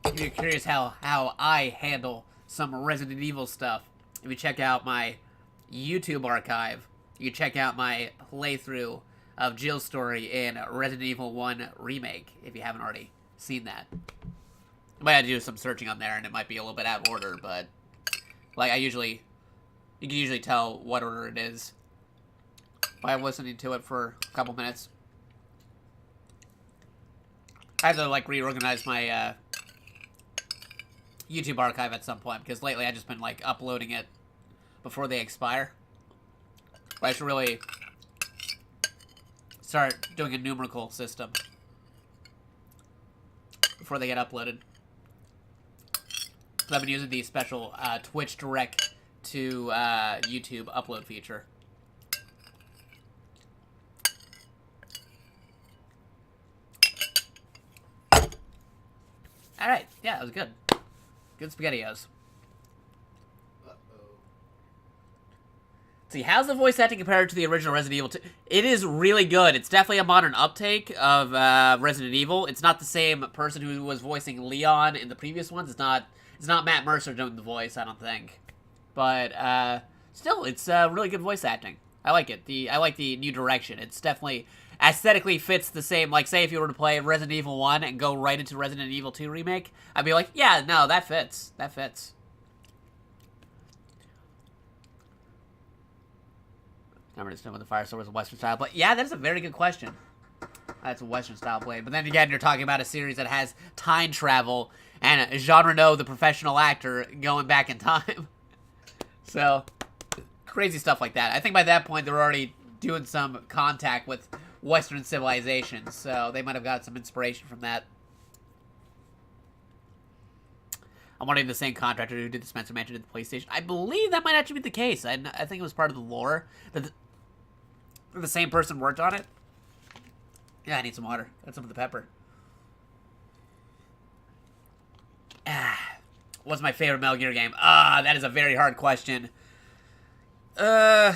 If you're curious how I handle some Resident Evil stuff, if you check out my YouTube archive, you can check out my playthrough of Jill's story in Resident Evil 1 Remake, if you haven't already seen that. I might have to do some searching on there, and it might be a little bit out of order, but like you can usually tell what order it is by listening to it for a couple minutes. I have to like reorganize my YouTube archive at some point, because lately I've just been like uploading it before they expire. But I should really start doing a numerical system before they get uploaded. So I've been using the special Twitch Direct to YouTube upload feature. Alright, yeah, it was good. Good SpaghettiOs. See, how's the voice acting compared to the original Resident Evil 2? It is really good. It's definitely a modern uptake of Resident Evil. It's not the same person who was voicing Leon in the previous ones. It's not Matt Mercer doing the voice, I don't think. But still, it's really good voice acting. I like it. I like the new direction. It's definitely aesthetically fits the same. Like, say if you were to play Resident Evil 1 and go right into Resident Evil 2 remake, I'd be like, yeah, no, that fits. That fits. Never understood when the Fire Sword was a Western style blade. Yeah, that's a very good question. That's a Western style blade. But then again, you're talking about a series that has time travel and Jean Reno, the professional actor, going back in time. So, crazy stuff like that. I think by that point, they're already doing some contact with Western civilization. So, they might have got some inspiration from that. I'm wondering if the same contractor who did the Spencer Mansion did the PlayStation. I believe that might actually be the case. I think it was part of the lore. That the same person worked on it. Yeah, I need some water. Got some of the pepper. What's my favorite Metal Gear game? That is a very hard question. I'd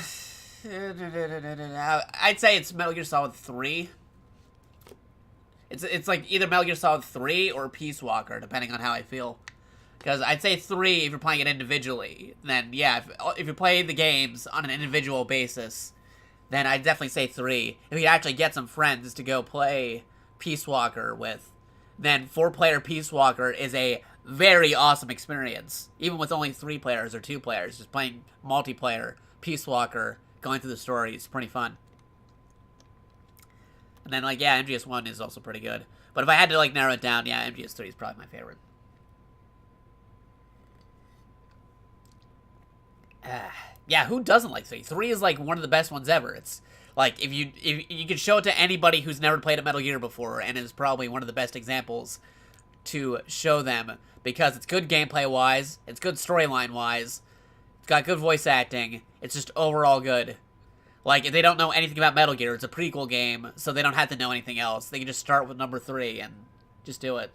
say it's Metal Gear Solid 3. It's like either Metal Gear Solid 3 or Peace Walker, depending on how I feel. Because I'd say 3 if you're playing it individually. Then, yeah, if you're playing the games on an individual basis, then I'd definitely say 3. If you actually get some friends to go play Peace Walker with, then 4-player Peace Walker is a very awesome experience. Even with only 3 players or 2 players, just playing multiplayer Peace Walker, going through the story is pretty fun. And then, like, yeah, MGS1 is also pretty good. But if I had to, like, narrow it down, yeah, MGS3 is probably my favorite. Yeah, who doesn't like 3? 3 is like one of the best ones ever. It's like if you could show it to anybody who's never played a Metal Gear before, and is probably one of the best examples to show them because it's good gameplay wise, it's good storyline wise, it's got good voice acting, it's just overall good. Like if they don't know anything about Metal Gear, it's a prequel game, so they don't have to know anything else. They can just start with number 3 and just do it.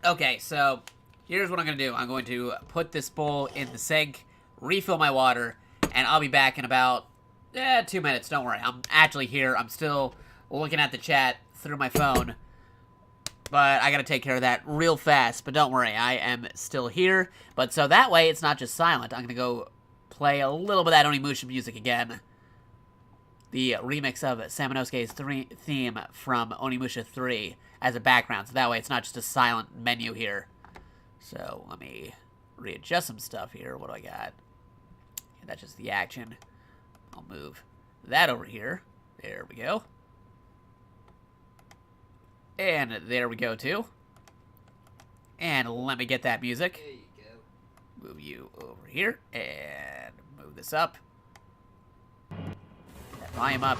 Okay, so here's what I'm going to do. I'm going to put this bowl in the sink, refill my water, and I'll be back in about 2 minutes. Don't worry. I'm actually here. I'm still looking at the chat through my phone, but I got to take care of that real fast. But don't worry. I am still here. But so that way it's not just silent. I'm going to go play a little bit of that Onimusha music again. The remix of Samanosuke's theme from Onimusha 3 as a background, so that way it's not just a silent menu here. So let me readjust some stuff here. What do I got? Yeah, that's just the action. I'll move that over here. There we go. And there we go too. And let me get that music. There you go. Move you over here and move this up. That volume up.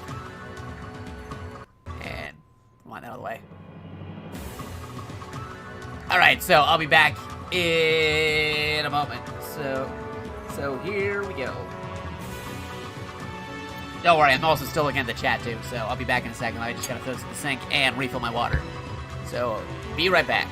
And wind that out of the way. Alright, so I'll be back in a moment. So here we go. Don't worry, I'm also still looking at the chat too, so I'll be back in a second. I just gotta throw this in the sink and refill my water. So, be right back.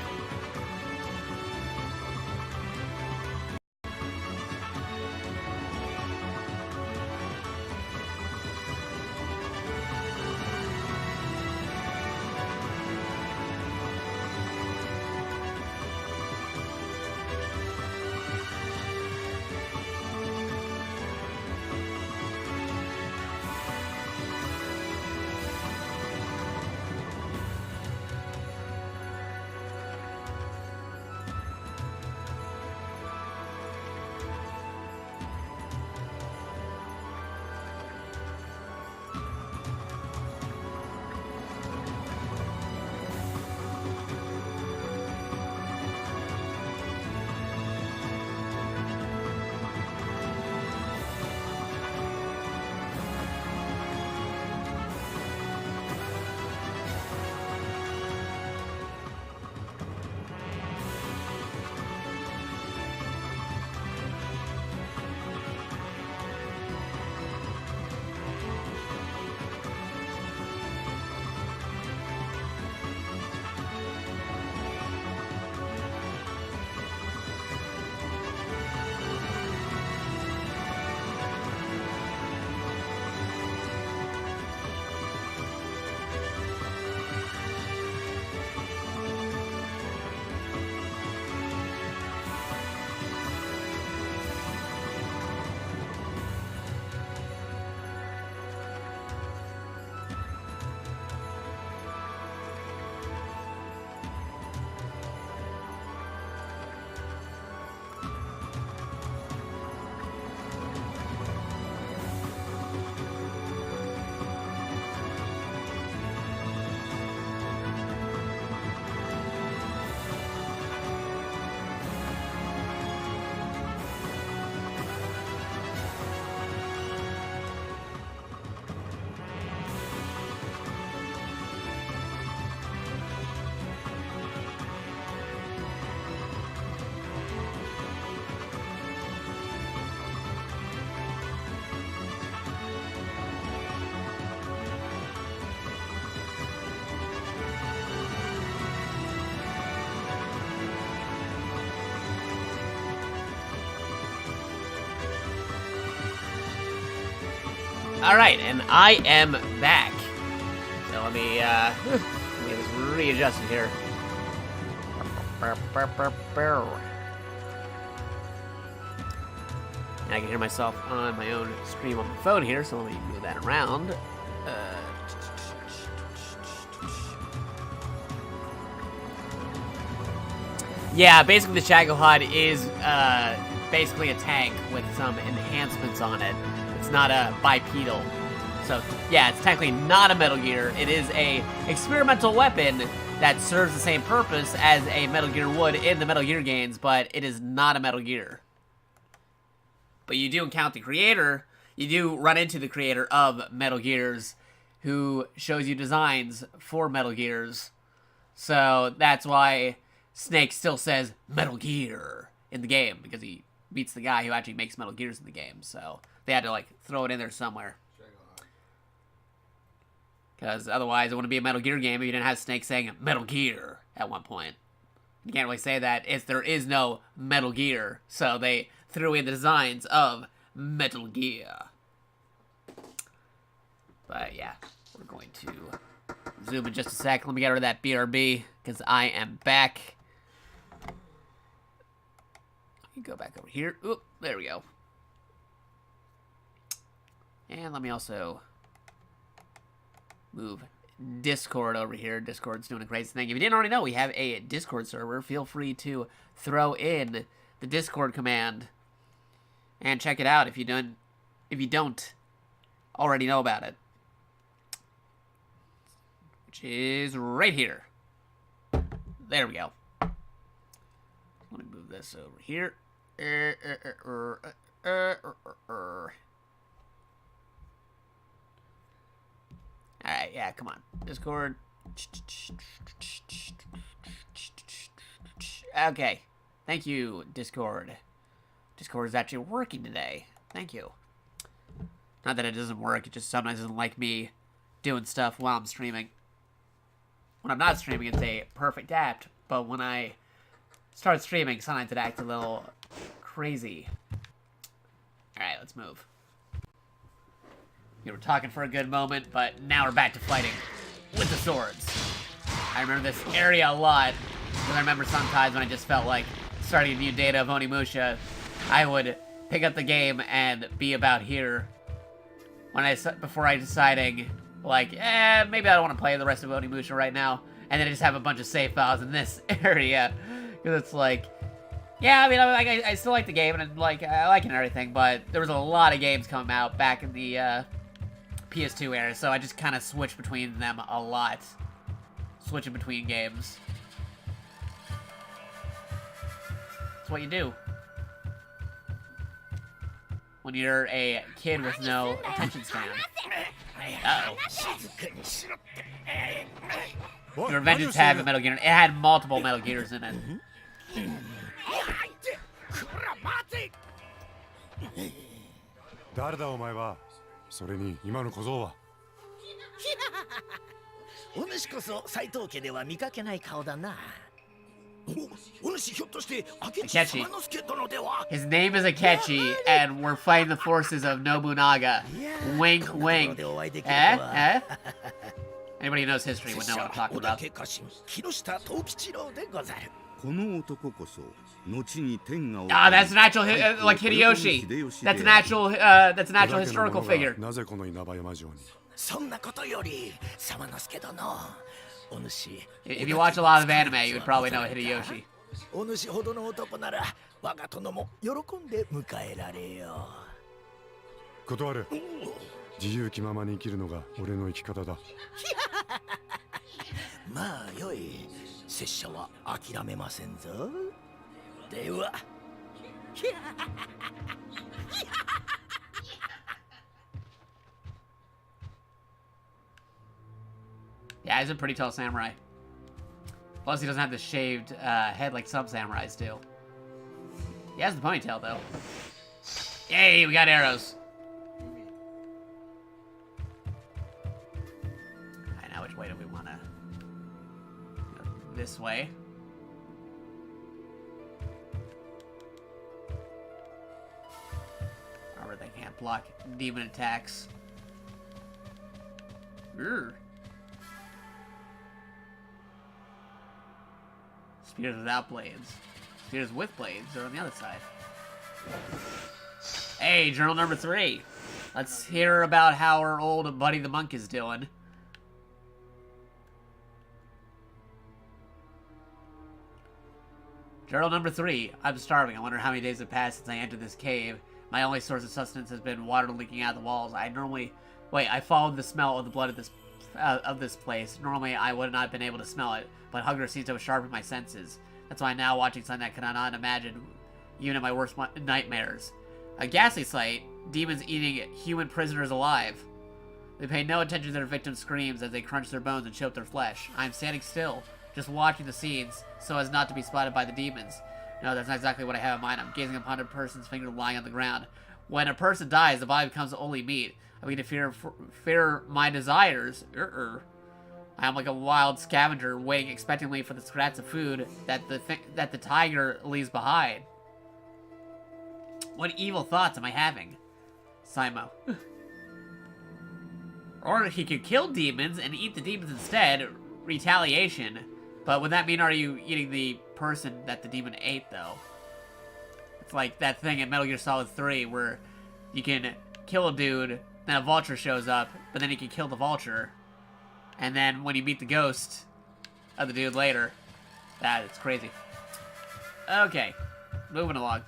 Alright, and I am back. So let me get this readjusted here. And I can hear myself on my own stream on my phone here, so let me move that around. Yeah, basically the Shadow HUD is basically a tank with some enhancements on it. It's not a bipedal. So, yeah, it's technically not a Metal Gear. It is a experimental weapon that serves the same purpose as a Metal Gear would in the Metal Gear games, but it is not a Metal Gear. But you do encounter the creator, you do run into the creator of Metal Gears, who shows you designs for Metal Gears. So that's why Snake still says Metal Gear in the game, because he meets the guy who actually makes Metal Gears in the game. So they had to, like, throw it in there somewhere. Because otherwise it wouldn't be a Metal Gear game if you didn't have Snake saying Metal Gear at one point. You can't really say that if there is no Metal Gear. So they threw in the designs of Metal Gear. But yeah, we're going to zoom in just a sec. Let me get rid of that BRB, because I am back. Let me go back over here. Oop, there we go. And let me also move Discord over here. Discord's doing a crazy thing. If you didn't already know, we have a Discord server. Feel free to throw in the Discord command and check it out if you don't already know about it. Which is right here. There we go. Let me move this over here. Alright, yeah, come on. Discord. Okay. Thank you, Discord. Discord is actually working today. Thank you. Not that it doesn't work, it just sometimes doesn't like me doing stuff while I'm streaming. When I'm not streaming, it's a perfect app, but when I start streaming, sometimes it acts a little crazy. Alright, let's move. We were talking for a good moment, but now we're back to fighting with the swords. I remember this area a lot, because I remember sometimes when I just felt like starting a new data of Onimusha, I would pick up the game and be about here before I deciding, like, maybe I don't want to play the rest of Onimusha right now, and then I just have a bunch of save files in this area, because it's like, yeah, I mean, I still like the game, and like I like it and everything, but there was a lot of games coming out back in the PS2 era, so I just kind of switched between them a lot. Switching between games. That's what you do when you're a kid with no attention span. Uh-oh. The Revengeance had a Metal Gear. It had multiple Metal Gears in it. Akechi. His name is Akechi, and we're fighting the forces of Nobunaga. Wink, wink. Eh? Anybody who knows history would know what I'm talking about. Ah, that's an actual, like Hideyoshi. That's an actual historical figure. If you watch a lot of anime, you would probably know Hideyoshi. Yeah, he's a pretty tall samurai. Plus, he doesn't have the shaved head like some samurais do. He has the ponytail, though. Yay, we got arrows. Alright, now which way do we want to go? This way. Remember, they can't block demon attacks. Urgh. Spears without blades. Spears with blades are on the other side. Hey, journal number 3. Let's hear about how our old buddy the monk is doing. Journal number 3. I'm starving. I wonder how many days have passed since I entered this cave. My only source of sustenance has been water leaking out of the walls. I followed the smell of the blood of this place. Normally, I would not have been able to smell it, but hunger seems to have sharpened my senses. That's why now, watching something I cannot imagine, even in my worst nightmares. A ghastly sight. Demons eating human prisoners alive. They pay no attention to their victims' screams as they crunch their bones and choke their flesh. I am standing still, just watching the scenes, so as not to be spotted by the demons. No, that's not exactly what I have in mind. I'm gazing upon a person's finger lying on the ground. When a person dies, the body becomes only meat. I begin to fear my desires. I am like a wild scavenger, waiting expectantly for the scraps of food that the tiger leaves behind. What evil thoughts am I having? Simo. Or he could kill demons and eat the demons instead. Retaliation. But would that mean are you eating the person that the demon ate, though? It's like that thing in Metal Gear Solid 3 where you can kill a dude, then a vulture shows up, but then you can kill the vulture. And then when you meet the ghost of the dude later, it's crazy. Okay, moving along.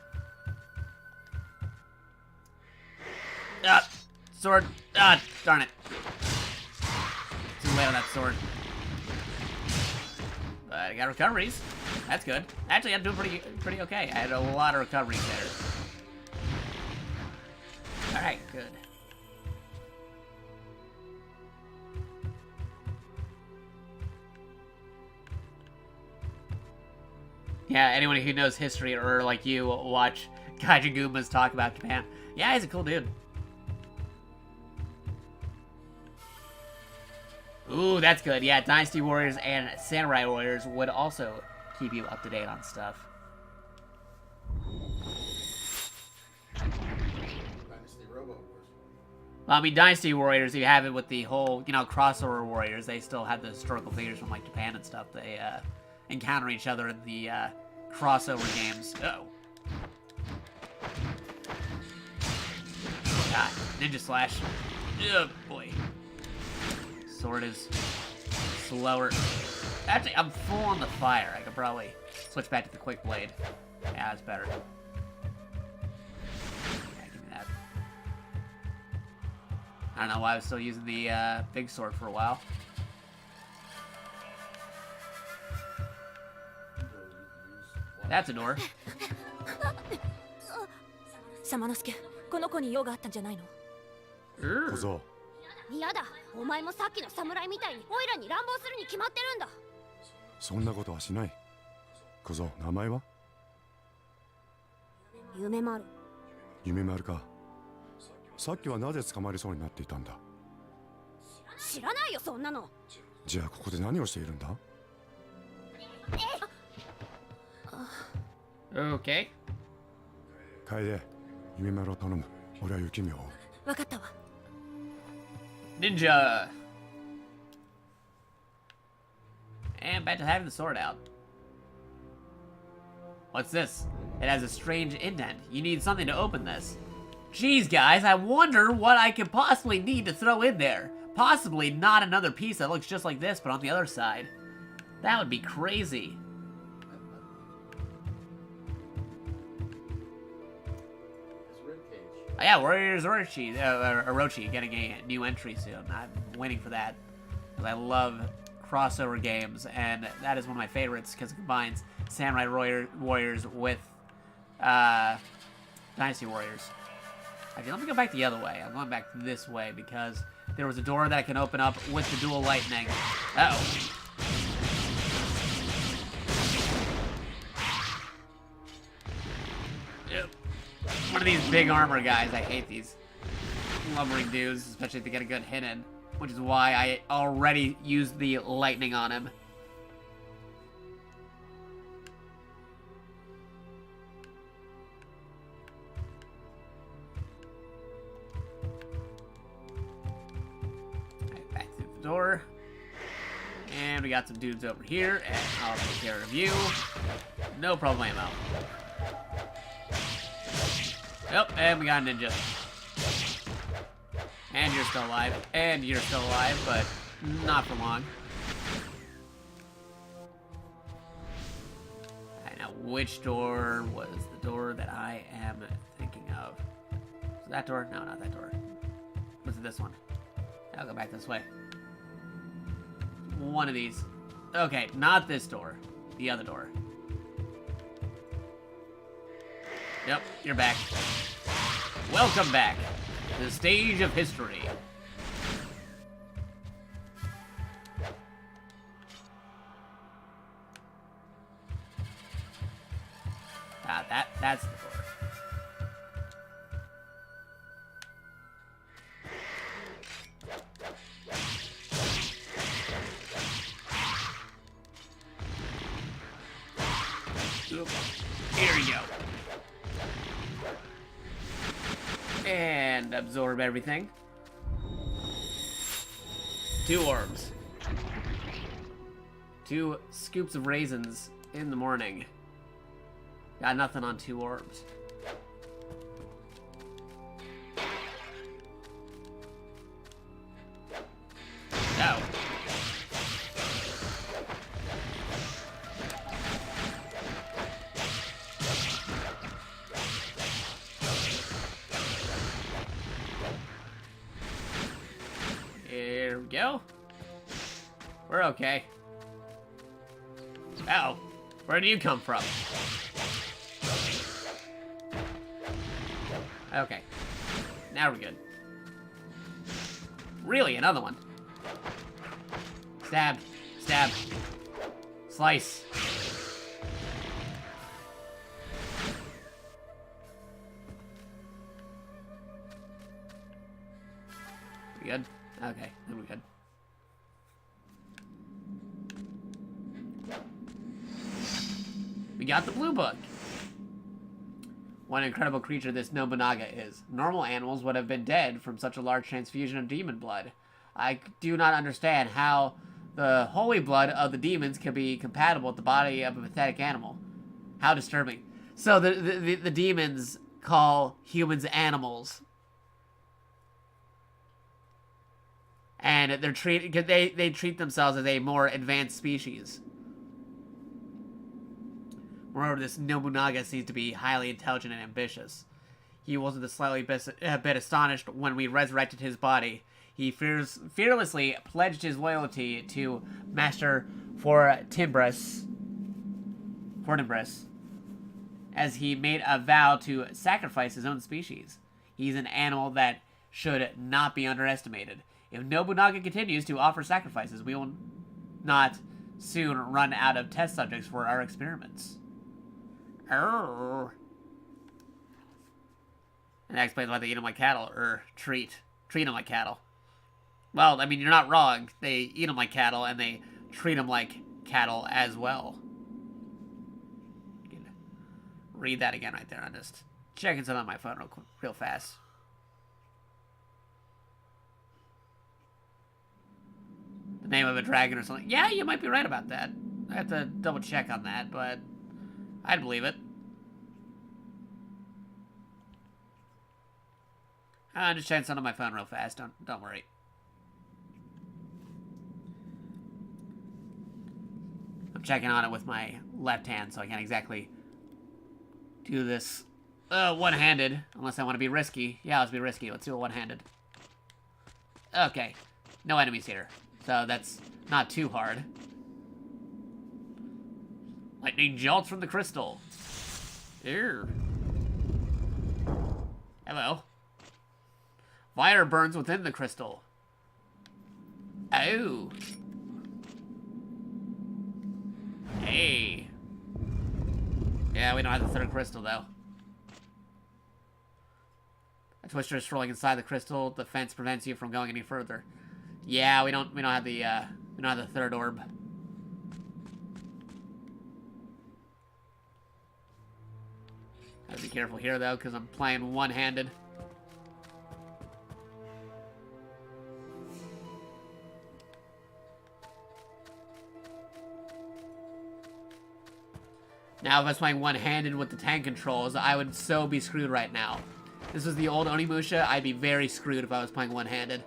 Sword. Darn it. Too late on that sword. But I got recoveries. That's good. Actually, I'm doing pretty okay. I had a lot of recoveries there. Alright, good. Yeah, anyone who knows history or like you watch Gaijin Goombas talk about Japan. Yeah, he's a cool dude. Ooh, that's good. Yeah, Dynasty Warriors and Samurai Warriors would also keep you up to date on stuff. Dynasty Robo Wars. Well, I mean, Dynasty Warriors, you have it with the whole, crossover warriors. They still have the historical figures from, like, Japan and stuff. They, encounter each other in the, crossover games. Uh-oh. God, Ninja Slash. Oh, boy. Sword is slower. Actually, I'm full on the fire. I could probably switch back to the quick blade. Yeah, that's better. Yeah, give me that. I don't know why I was still using the big sword for a while. That's a door. サマノスケ、この子に用があったんじゃないの？小僧嫌だ。お前もさっきの侍みたいにオイラに乱暴するに決まってるんだ。そんなことはしない。小僧、名前は？夢丸。夢丸か。さっきはなぜ捕まりそうになっていたんだ？知らないよ、そんなの。じゃあここで何をしているんだ？ Okay. 楓、夢丸を頼む。俺は雪見を追う。わかったわ。 Ninja! And back to having the sword out. What's this? It has a strange indent. You need something to open this. Jeez, guys, I wonder what I could possibly need to throw in there. Possibly not another piece that looks just like this, but on the other side. That would be crazy. Oh, yeah, Warriors Orochi getting a new entry soon. I'm waiting for that. Because I love crossover games, and that is one of my favorites because it combines Samurai Warriors with Dynasty Warriors. Actually, let me go back the other way. I'm going back this way because there was a door that I can open up with the dual lightning. Uh-oh. Yep. One of these big armor guys. I hate these lumbering dudes, especially if they get a good hit in. Which is why I already used the lightning on him. Alright, back through the door. And we got some dudes over here, and I'll take care of you. No problemo. Yep, and we got a ninja. And you're still alive. And you're still alive, but not for long. Alright, now which door was the door that I am thinking of? Is that door? No, not that door. Was it this one? I'll go back this way. One of these. Okay, not this door. The other door. Yep, you're back. Welcome back to the stage of history. That's the door. Here we go. And absorb everything. 2 orbs. 2 scoops of raisins in the morning. Got nothing on 2 orbs. No. Here we go. We're okay. Oh, where do you come from? Okay. Now we're good. Really, another one. Stab. Stab. Slice. We good? Okay, then we're good. We got the blue book. What an incredible creature this Nobunaga is. Normal animals would have been dead from such a large transfusion of demon blood. I do not understand how the holy blood of the demons can be compatible with the body of a pathetic animal. How disturbing. So the demons call humans animals. And they treat themselves as a more advanced species. Moreover, this Nobunaga seems to be highly intelligent and ambitious. He wasn't the slightly bit astonished when we resurrected his body. He fearlessly pledged his loyalty to Master Fortinbras, as he made a vow to sacrifice his own species. He's an animal that should not be underestimated. If Nobunaga continues to offer sacrifices, we will not soon run out of test subjects for our experiments. And that explains why they eat them like cattle, or treat them like cattle. Well, I mean, you're not wrong. They eat them like cattle, and they treat them like cattle as well. Read that again right there. I'm just checking something on my phone real fast. The name of a dragon or something. Yeah, you might be right about that. I have to double check on that, but I'd believe it. I'm just checking something on my phone real fast. Don't worry. I'm checking on it with my left hand, so I can't exactly do this one-handed, unless I want to be risky. Yeah, let's be risky. Let's do it one-handed. Okay. No enemies here, so that's not too hard. Lightning jolts from the crystal. Ew. Hello. Fire burns within the crystal. Oh. Hey. Yeah, we don't have the third crystal, though. A twister is strolling inside the crystal. The fence prevents you from going any further. Yeah, we don't have the third orb. Gotta be careful here, though, because I'm playing one-handed. Now, if I was playing one-handed with the tank controls, I would so be screwed right now. This was the old Onimusha, I'd be very screwed if I was playing one-handed.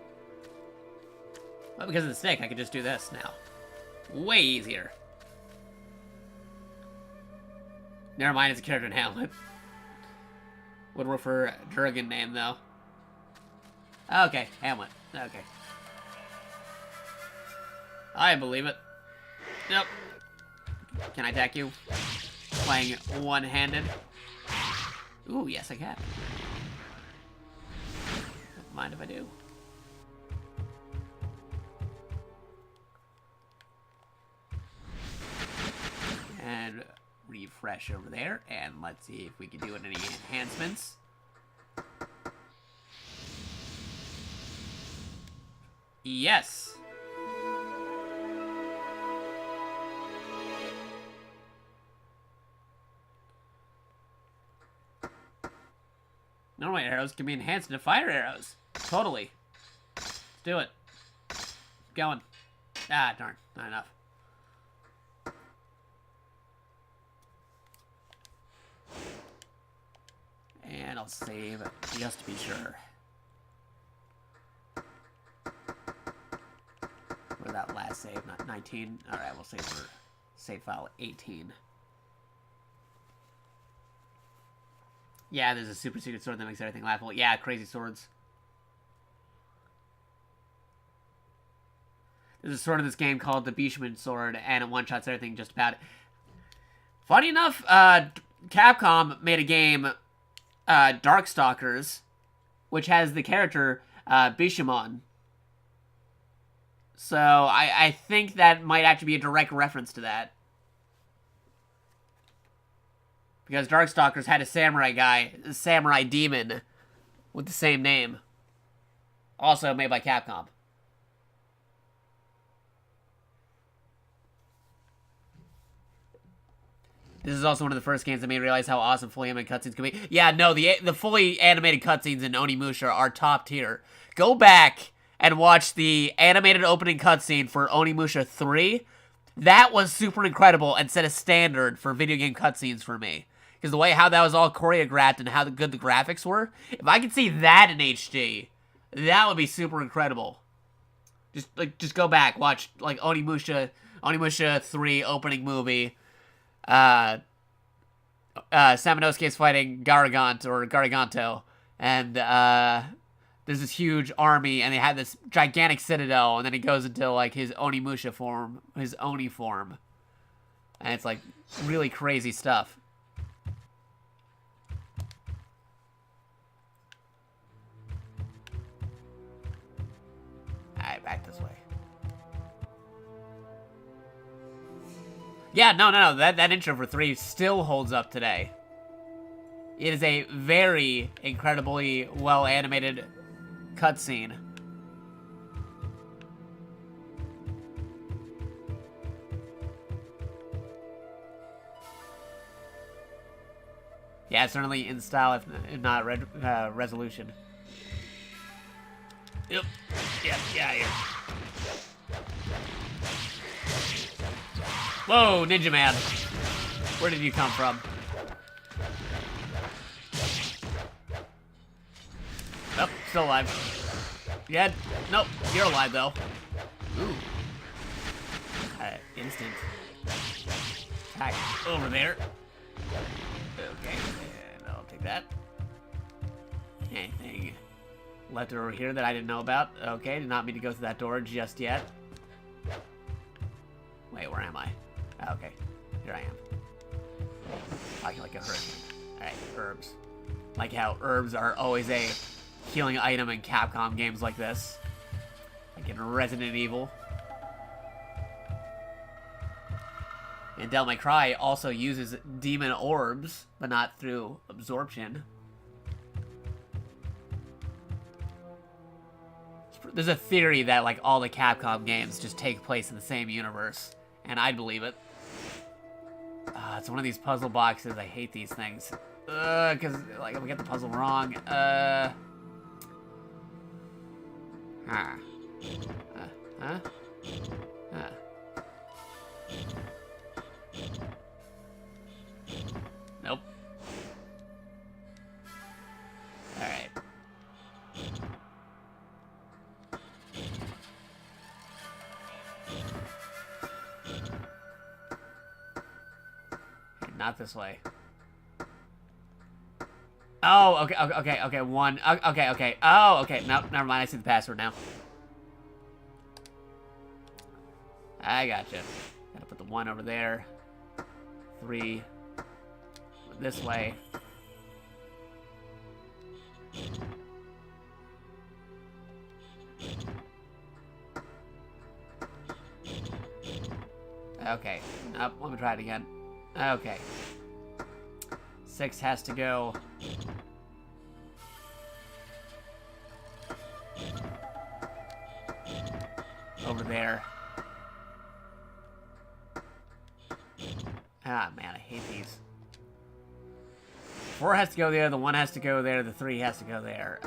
But because of the stick, I could just do this now. Way easier. Never mind, it's a character in Hamlet. Would refer Durgan name, though. Okay, Hamlet. Okay. I believe it. Yep. Can I attack you? Playing one-handed. Ooh, yes I can. Don't mind if I do. And refresh over there, and let's see if we can do any enhancements. Yes. Normal arrows can be enhanced into fire arrows. Totally. Let's do it. Keep going. Ah, darn. Not enough. And I'll save just to be sure. For that last save, not 19. Alright, we'll save for save file 18. Yeah, there's a super secret sword that makes everything laughable. Yeah, crazy swords. There's a sword in this game called the Bishman sword, and it one-shots everything just about. Funny enough, Capcom made a game, Darkstalkers, which has the character Bishamon. So I think that might actually be a direct reference to that. Because Darkstalkers had a samurai guy, a samurai demon, with the same name. Also made by Capcom. This is also one of the first games that made me realize how awesome fully animated cutscenes can be. Yeah, no, the fully animated cutscenes in Onimusha are top tier. Go back and watch the animated opening cutscene for Onimusha 3. That was super incredible and set a standard for video game cutscenes for me. Because the way how that was all choreographed and how good the graphics were, if I could see that in HD, that would be super incredible. Just go back, watch like Onimusha 3 opening movie. Samanosuke's fighting Gariganto, and there's this huge army, and they have this gigantic citadel, and then he goes into like his Onimusha form, his Oni form, and it's like really crazy stuff. Alright, back this way. Yeah, no, that intro for 3 still holds up today. It is a very incredibly well-animated cutscene. Yeah, certainly in style, if not resolution. Yep. Yeah, here. Whoa, Ninja Man. Where did you come from? Nope, still alive. Yeah, nope, you're alive though. Ooh. Instant attack over there. Okay, and I'll take that. Anything left over here that I didn't know about? Okay, did not mean to go through that door just yet. Wait, where am I? Okay, here I am. Like a hurricane. Alright, herbs. Like how herbs are always a healing item in Capcom games like this. Like in Resident Evil. And Devil May Cry also uses demon orbs, but not through absorption. There's a theory that like all the Capcom games just take place in the same universe, and I'd believe it. It's one of these puzzle boxes. I hate these things. Because like we get the puzzle wrong. not this way. Oh, okay, one. Okay. Oh, okay. No, never mind. I see the password now. I gotcha. Gotta put the 1 over there. 3 this way. Okay. Nope, let me try it again. Okay. 6 has to go. Over there. Ah, man, I hate these. 4 has to go there, the 1 has to go there, the 3 has to go there.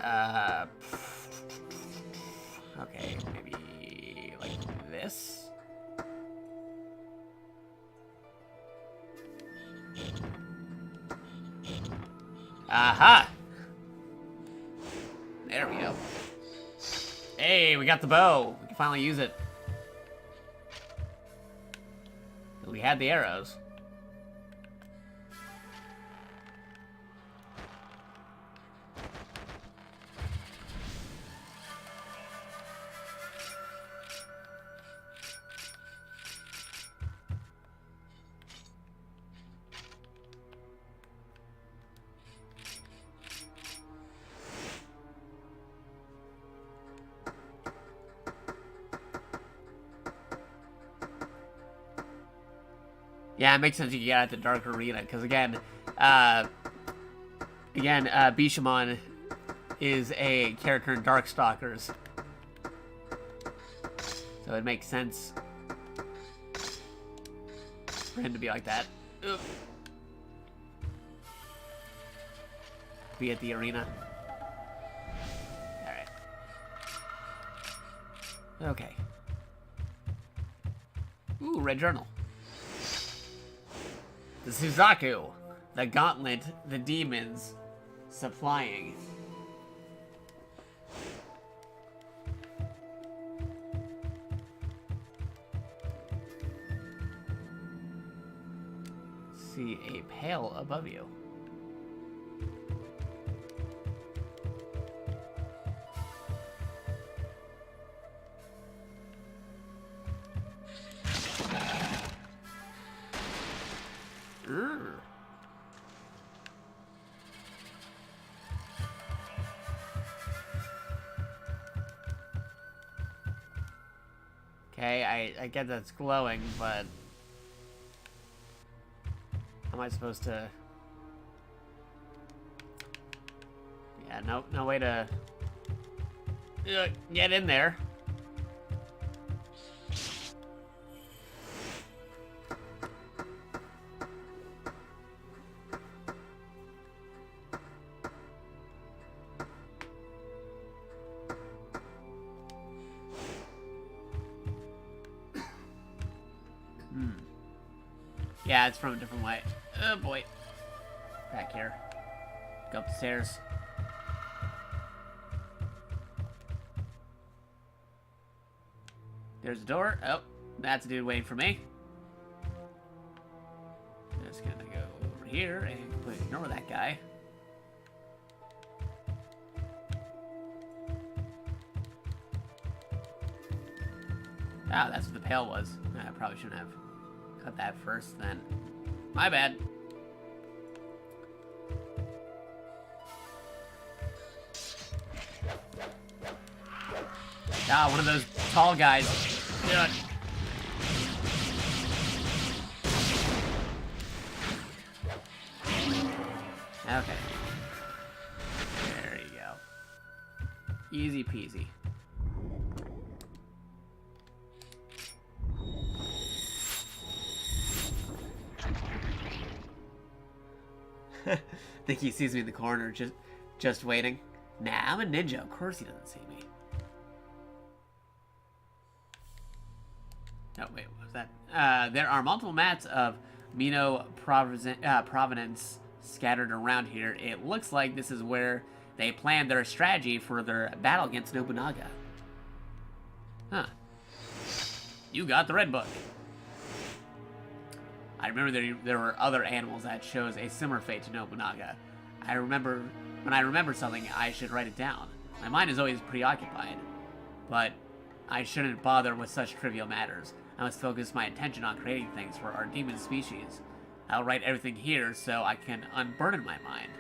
Okay, maybe like this? Aha! There we go. Hey, we got the bow. We can finally use it. We had the arrows. Yeah, it makes sense you get at the Dark Arena, because again, Bishamon is a character in Darkstalkers. So it makes sense for him to be like that. Ugh. Be at the arena. Alright. Okay. Ooh, red journal. The Suzaku, the gauntlet, the demons, supplying. See a pail above you. Okay, I get that it's glowing, but how am I supposed to? Yeah, no way to get in there. Yeah, it's from a different way. Oh boy. Back here. Go up the stairs. There's a door. Oh, that's a dude waiting for me. Just gonna go over here and completely ignore that guy. Ah, that's what the pail was. I probably shouldn't have cut that first then. My bad. Ah, one of those tall guys. Do it. Okay. There you go. Easy peasy. Think he sees me in the corner, just waiting. Nah, I'm a ninja. Of course he doesn't see me. Oh, wait, what was that? There are multiple mats of Mino provenance scattered around here. It looks like this is where they planned their strategy for their battle against Nobunaga. Huh. You got the red book. I remember there were other animals that chose a similar fate to Nobunaga. When I remember something, I should write it down. My mind is always preoccupied, but I shouldn't bother with such trivial matters. I must focus my attention on creating things for our demon species. I'll write everything here so I can unburden my mind.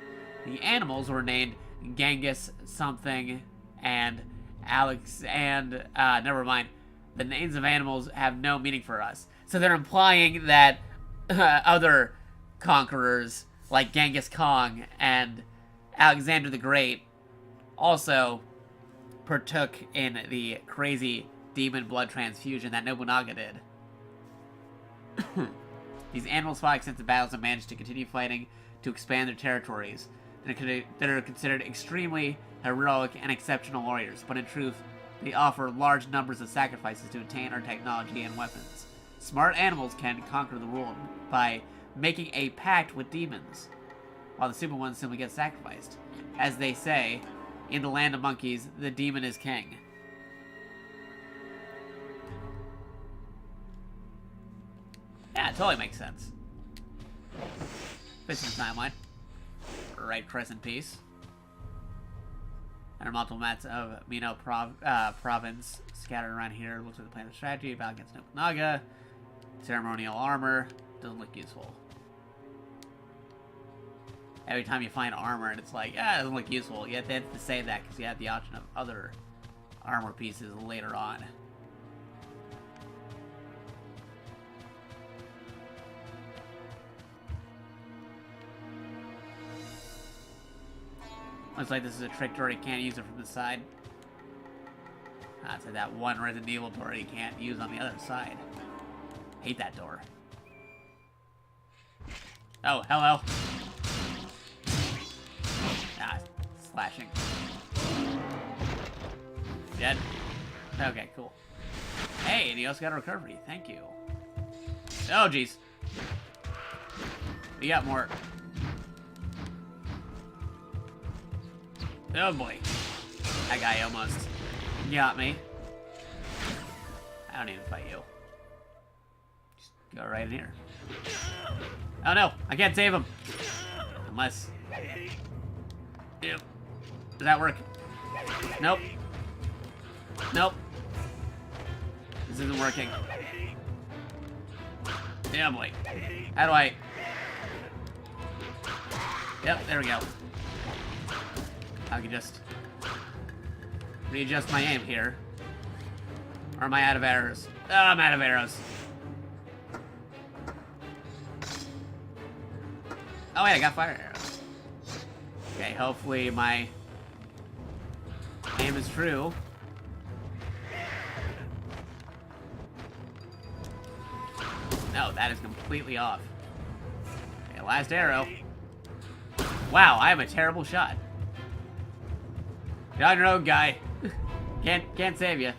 The animals were named Genghis something and Alex and never mind. The names of animals have no meaning for us. So they're implying that other conquerors like Genghis Khan and Alexander the Great also partook in the crazy demon blood transfusion that Nobunaga did. These animals fought extensive battles and managed to continue fighting to expand their territories. That are considered extremely heroic and exceptional warriors, but in truth, they offer large numbers of sacrifices to attain our technology and weapons. Smart animals can conquer the world by making a pact with demons, while the stupid ones simply get sacrificed. As they say, in the land of monkeys, the demon is king. Yeah, it totally makes sense. Fits in the timeline. Right crescent piece. And multiple mats of Mino province scattered around here. Looks like the plan of strategy. Battle against Nobunaga. Ceremonial armor. Doesn't look useful. Every time you find armor and it's like, yeah, it doesn't look useful. You have to say that because you have the option of other armor pieces later on. Looks like this is a trick door, you can't use it from the side. That's like that one Resident Evil door you can't use on the other side. Hate that door. Oh, hello. Ah, slashing. Dead? Okay, cool. Hey, and he also got a recovery. Thank you. Oh, jeez. We got more. Oh boy. That guy almost got me. I don't need to fight you. Just go right in here. Oh no, I can't save him. Unless... Ew. Does that work? Nope. Nope. This isn't working. Yeah, boy. How do I... Yep, there we go. I can just readjust my aim here. Or am I out of arrows? Oh, I'm out of arrows. Oh wait, I got fire arrows. Okay, hopefully my aim is true. No, that is completely off. Okay, last arrow. Wow, I am a terrible shot. You're on your own, guy. Can't save you.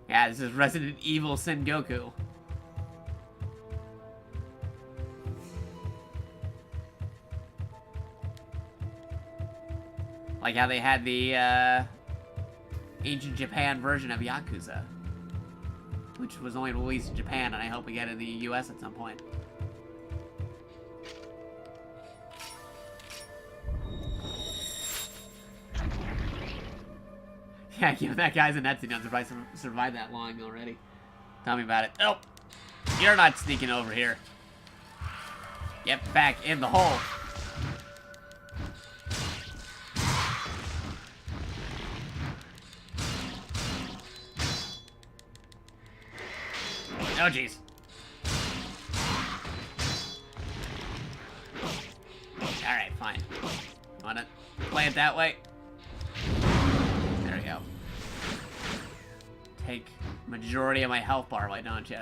Yeah, this is Resident Evil Sengoku. Like how they had the ancient Japan version of Yakuza, which was only released in Japan, and I hope we get it in the US at some point. Yeah, you know, that guy's a Netsuno. I'm surprised he survived that long already. Tell me about it. Oh, you're not sneaking over here. Get back in the hole. Oh, jeez. Alright, fine. You wanna play it that way? There we go. Take majority of my health bar, why don't you?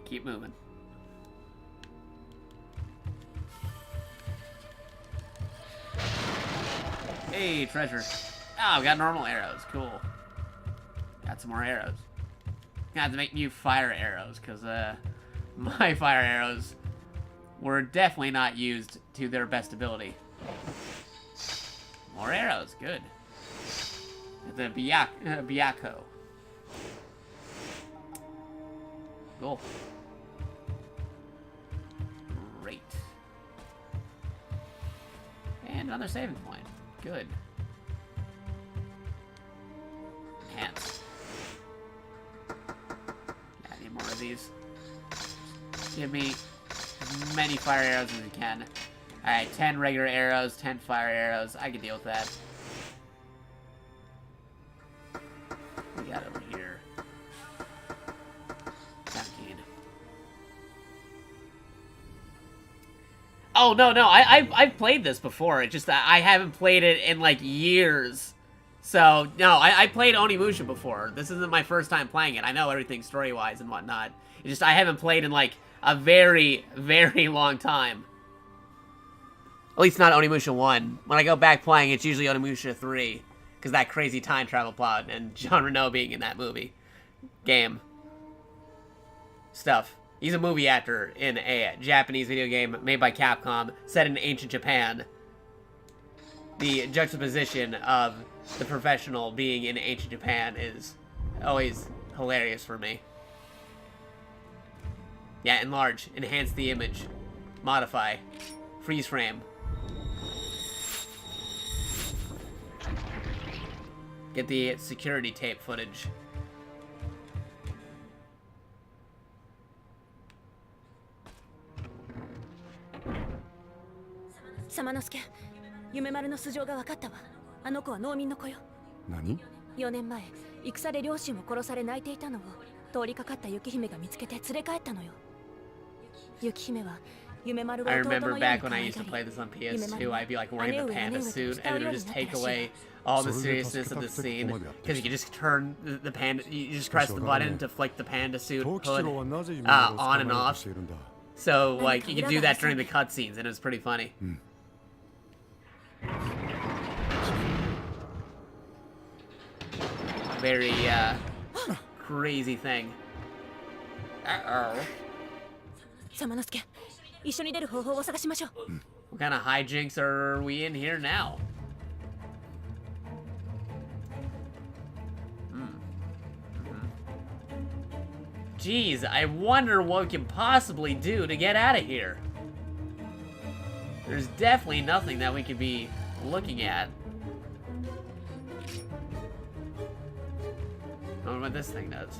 Keep moving. Hey, treasure. Oh, we got normal arrows. Cool. Got some more arrows. Gonna have to make new fire arrows, because my fire arrows were definitely not used to their best ability. More arrows, good. The Byakko. Cool. Great. And another saving point. Good. Enhance. Yeah, I need more of these. Give me as many fire arrows as you can. Alright, 10 regular arrows, 10 fire arrows. I can deal with that. We got over here. 17. Oh, no, I've played this before. It's just that I haven't played it in, like, years. So, no, I played Onimusha before. This isn't my first time playing it. I know everything story-wise and whatnot. It's just I haven't played in, like, a very, very long time. At least not Onimusha 1. When I go back playing, it's usually Onimusha 3. Because that crazy time travel plot and Jean Reno being in that movie. Game. Stuff. He's a movie actor in a Japanese video game made by Capcom, set in ancient Japan. The juxtaposition of the professional being in ancient Japan is always hilarious for me. Yeah, enlarge. Enhance the image. Modify. Freeze frame. Get the security tape footage. 様之助、夢丸の素性が分かったわ。あの子は農民の子よ。何？ 4年前、戦で両親を殺され泣いていたのを通りかかった雪姫が見つけて連れ帰ったのよ。雪姫は夢丸が I 弟のよ remember うに back 可 when I 愛 used が to り play this on PS2, I'd be like wearing the panda suit, and it would just take 姉上や姉上が使うようになったらしい。 away all the seriousness of the scene, because you could just turn the panda, you just press the button to flick the panda suit hood on and off. So, like, you could do that during the cutscenes, and it was pretty funny. Very, crazy thing. Uh-oh. 様之助、一緒に出る方法を探しましょう。 What kind of hijinks are we in here now? Jeez, I wonder what we can possibly do to get out of here. There's definitely nothing that we could be looking at. I don't know what this thing does.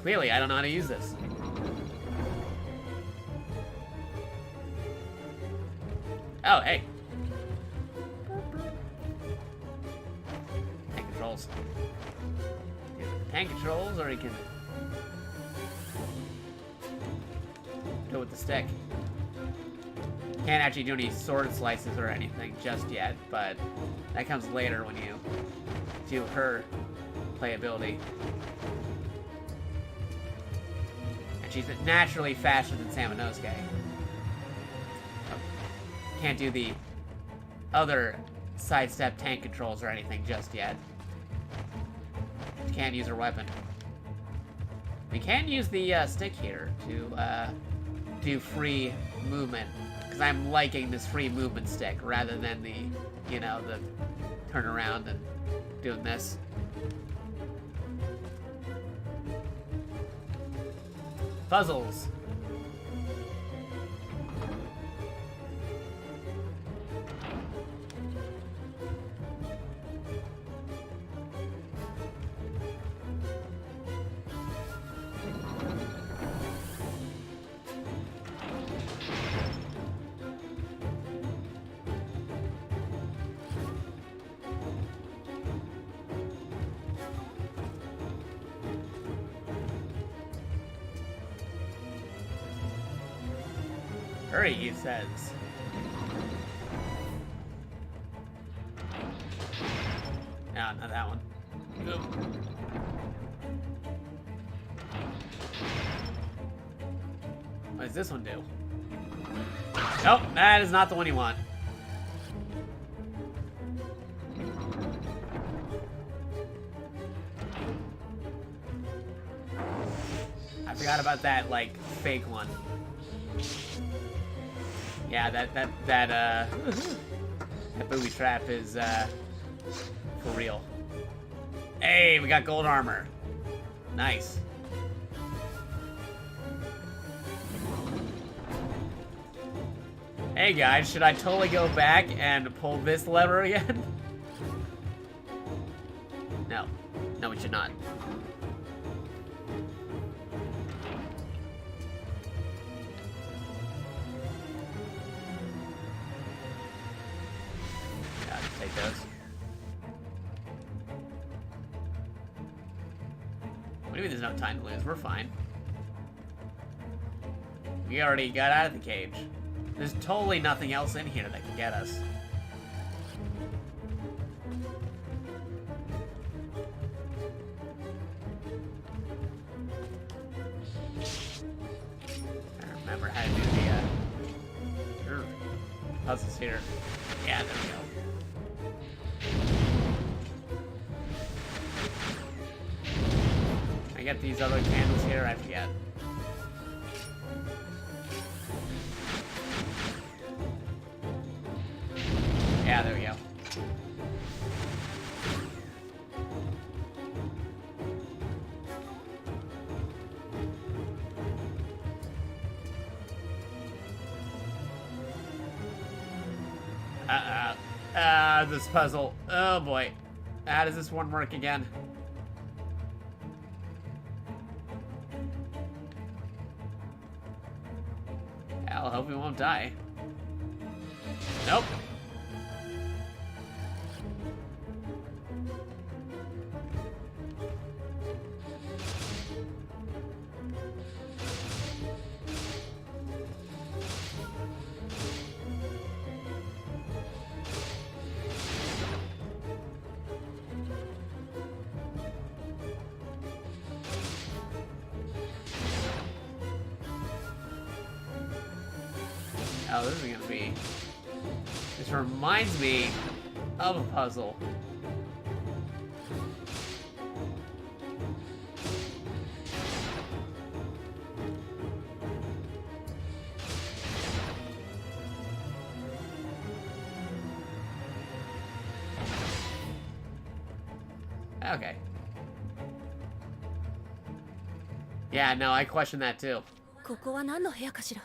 Clearly, I don't know how to use this. Oh, hey. Tank controls. Tank controls, or you can go with the stick. Can't actually do any sword slices or anything just yet, but that comes later when you do her playability. And she's naturally faster than Samanosuke. Can't do the other sidestep tank controls or anything just yet. She can't use her weapon. We can use the stick here to do free movement, because I'm liking this free movement stick rather than the, you know, the turn around and doing this. Puzzles. Hurry, he says. No, not that one. Nope. What does this one do? Nope, that is not the one you want. Forgot about that, like, fake one. Yeah, that booby trap is, for real. Hey, we got gold armor. Nice. Hey guys, should I totally go back and pull this lever again? No. No, we should not. Yeah, take those. What do you mean there's no time to lose? We're fine. We already got out of the cage. There's totally nothing else in here that can get us. I remember how to do the puzzles here. Yeah, there we go. I get these other candles here, I forget. Yeah, there we go. This puzzle. Oh boy. How does this one work again? I'll hope we won't die. Nope. Oh, this is gonna be... This reminds me of a puzzle. Okay. Yeah, no, I question that too. ここは何の部屋かしら?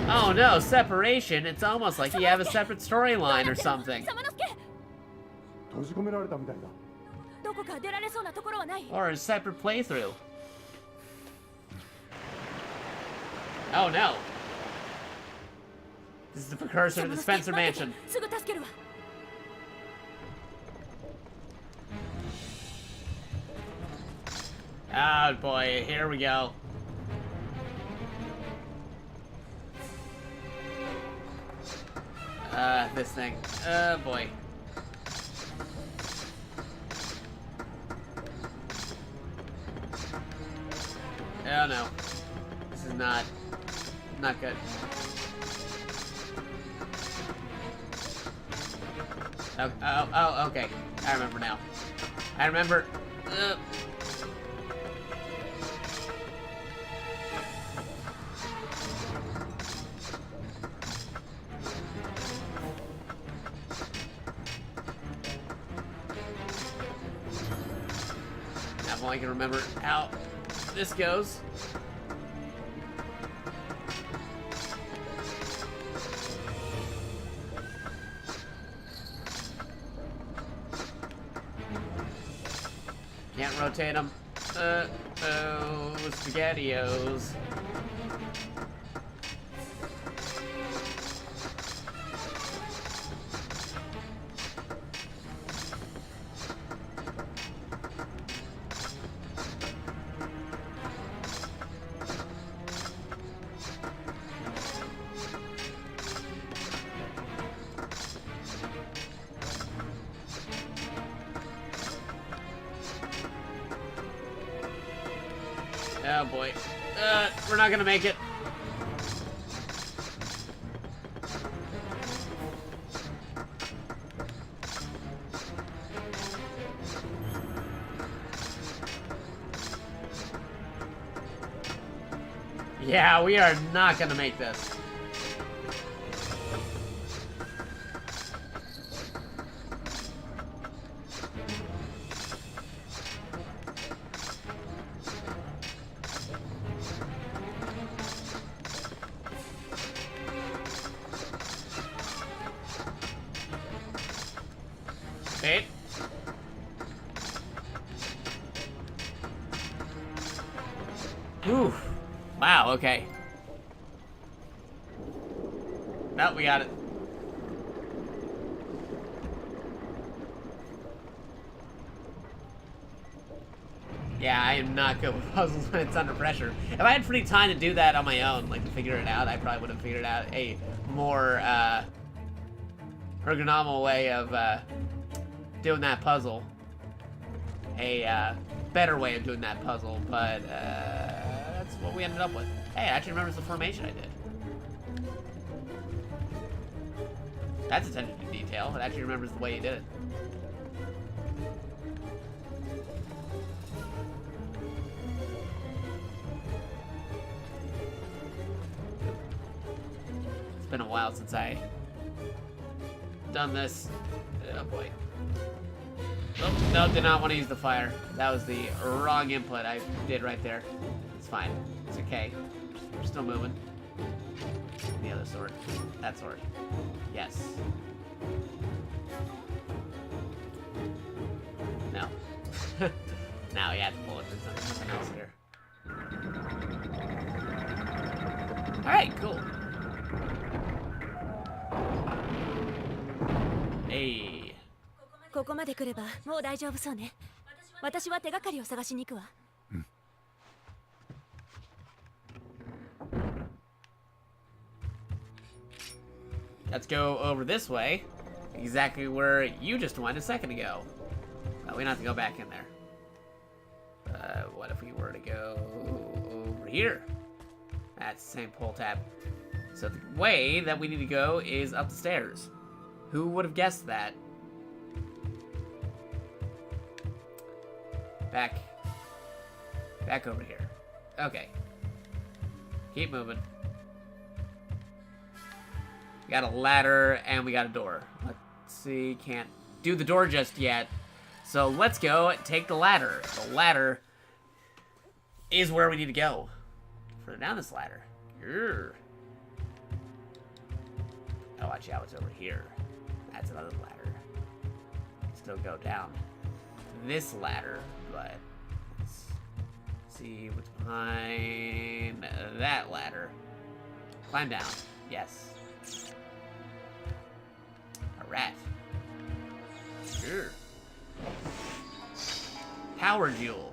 Oh no, separation. It's almost like you have a separate storyline or something. 閉じ込められたみたいだ。どこか出られそうなところはない? Or a separate playthrough. Oh no. This is the precursor to the Spencer Mansion. すぐ助けるわ. Oh boy, here we go. This thing. Oh boy. Oh no. This is not good. Oh, okay. I remember now. I remember. Now I can remember how this goes. Can't rotate them. Oh, SpaghettiOs. Oh boy. We're not gonna make it. Yeah, we are not gonna make this. Wait. Ooh. Wow, okay. No, we got it. Yeah, I am not good with puzzles when it's under pressure. If I had free time to do that on my own, like to figure it out, I probably would have figured out a more ergonomical way of doing that puzzle. A better way of doing that puzzle, but that's what we ended up with. Hey, it actually remembers the formation I did. That's attention to detail. It actually remembers the way you did it. It's been a while since I done this. Oh boy. Oh, no, did not want to use the fire. That was the wrong input I did right there. It's fine. It's okay. We're still moving. The other sword. That sword. Yes. No. Now you have to pull it for something else here. Alright, cool. Hey. ここまで来ればもう大丈夫そうね。私は手がかりを探しに行くわ。Let's go over this way. Exactly where you just went a second ago. We don't have to go back in there. What if we were to go over here? That's the same pull tab. So the way that we need to go is up the stairs. Who would have guessed that? Back over here. Okay. Keep moving. We got a ladder and we got a door. Let's see, can't do the door just yet. So let's go take the ladder. The ladder is where we need to go. Further down this ladder. Grr. Oh, watch out, it's over here. That's another ladder. Still go down this ladder, but let's see what's behind that ladder. Climb down. Yes. A rat. Sure. Power jewel.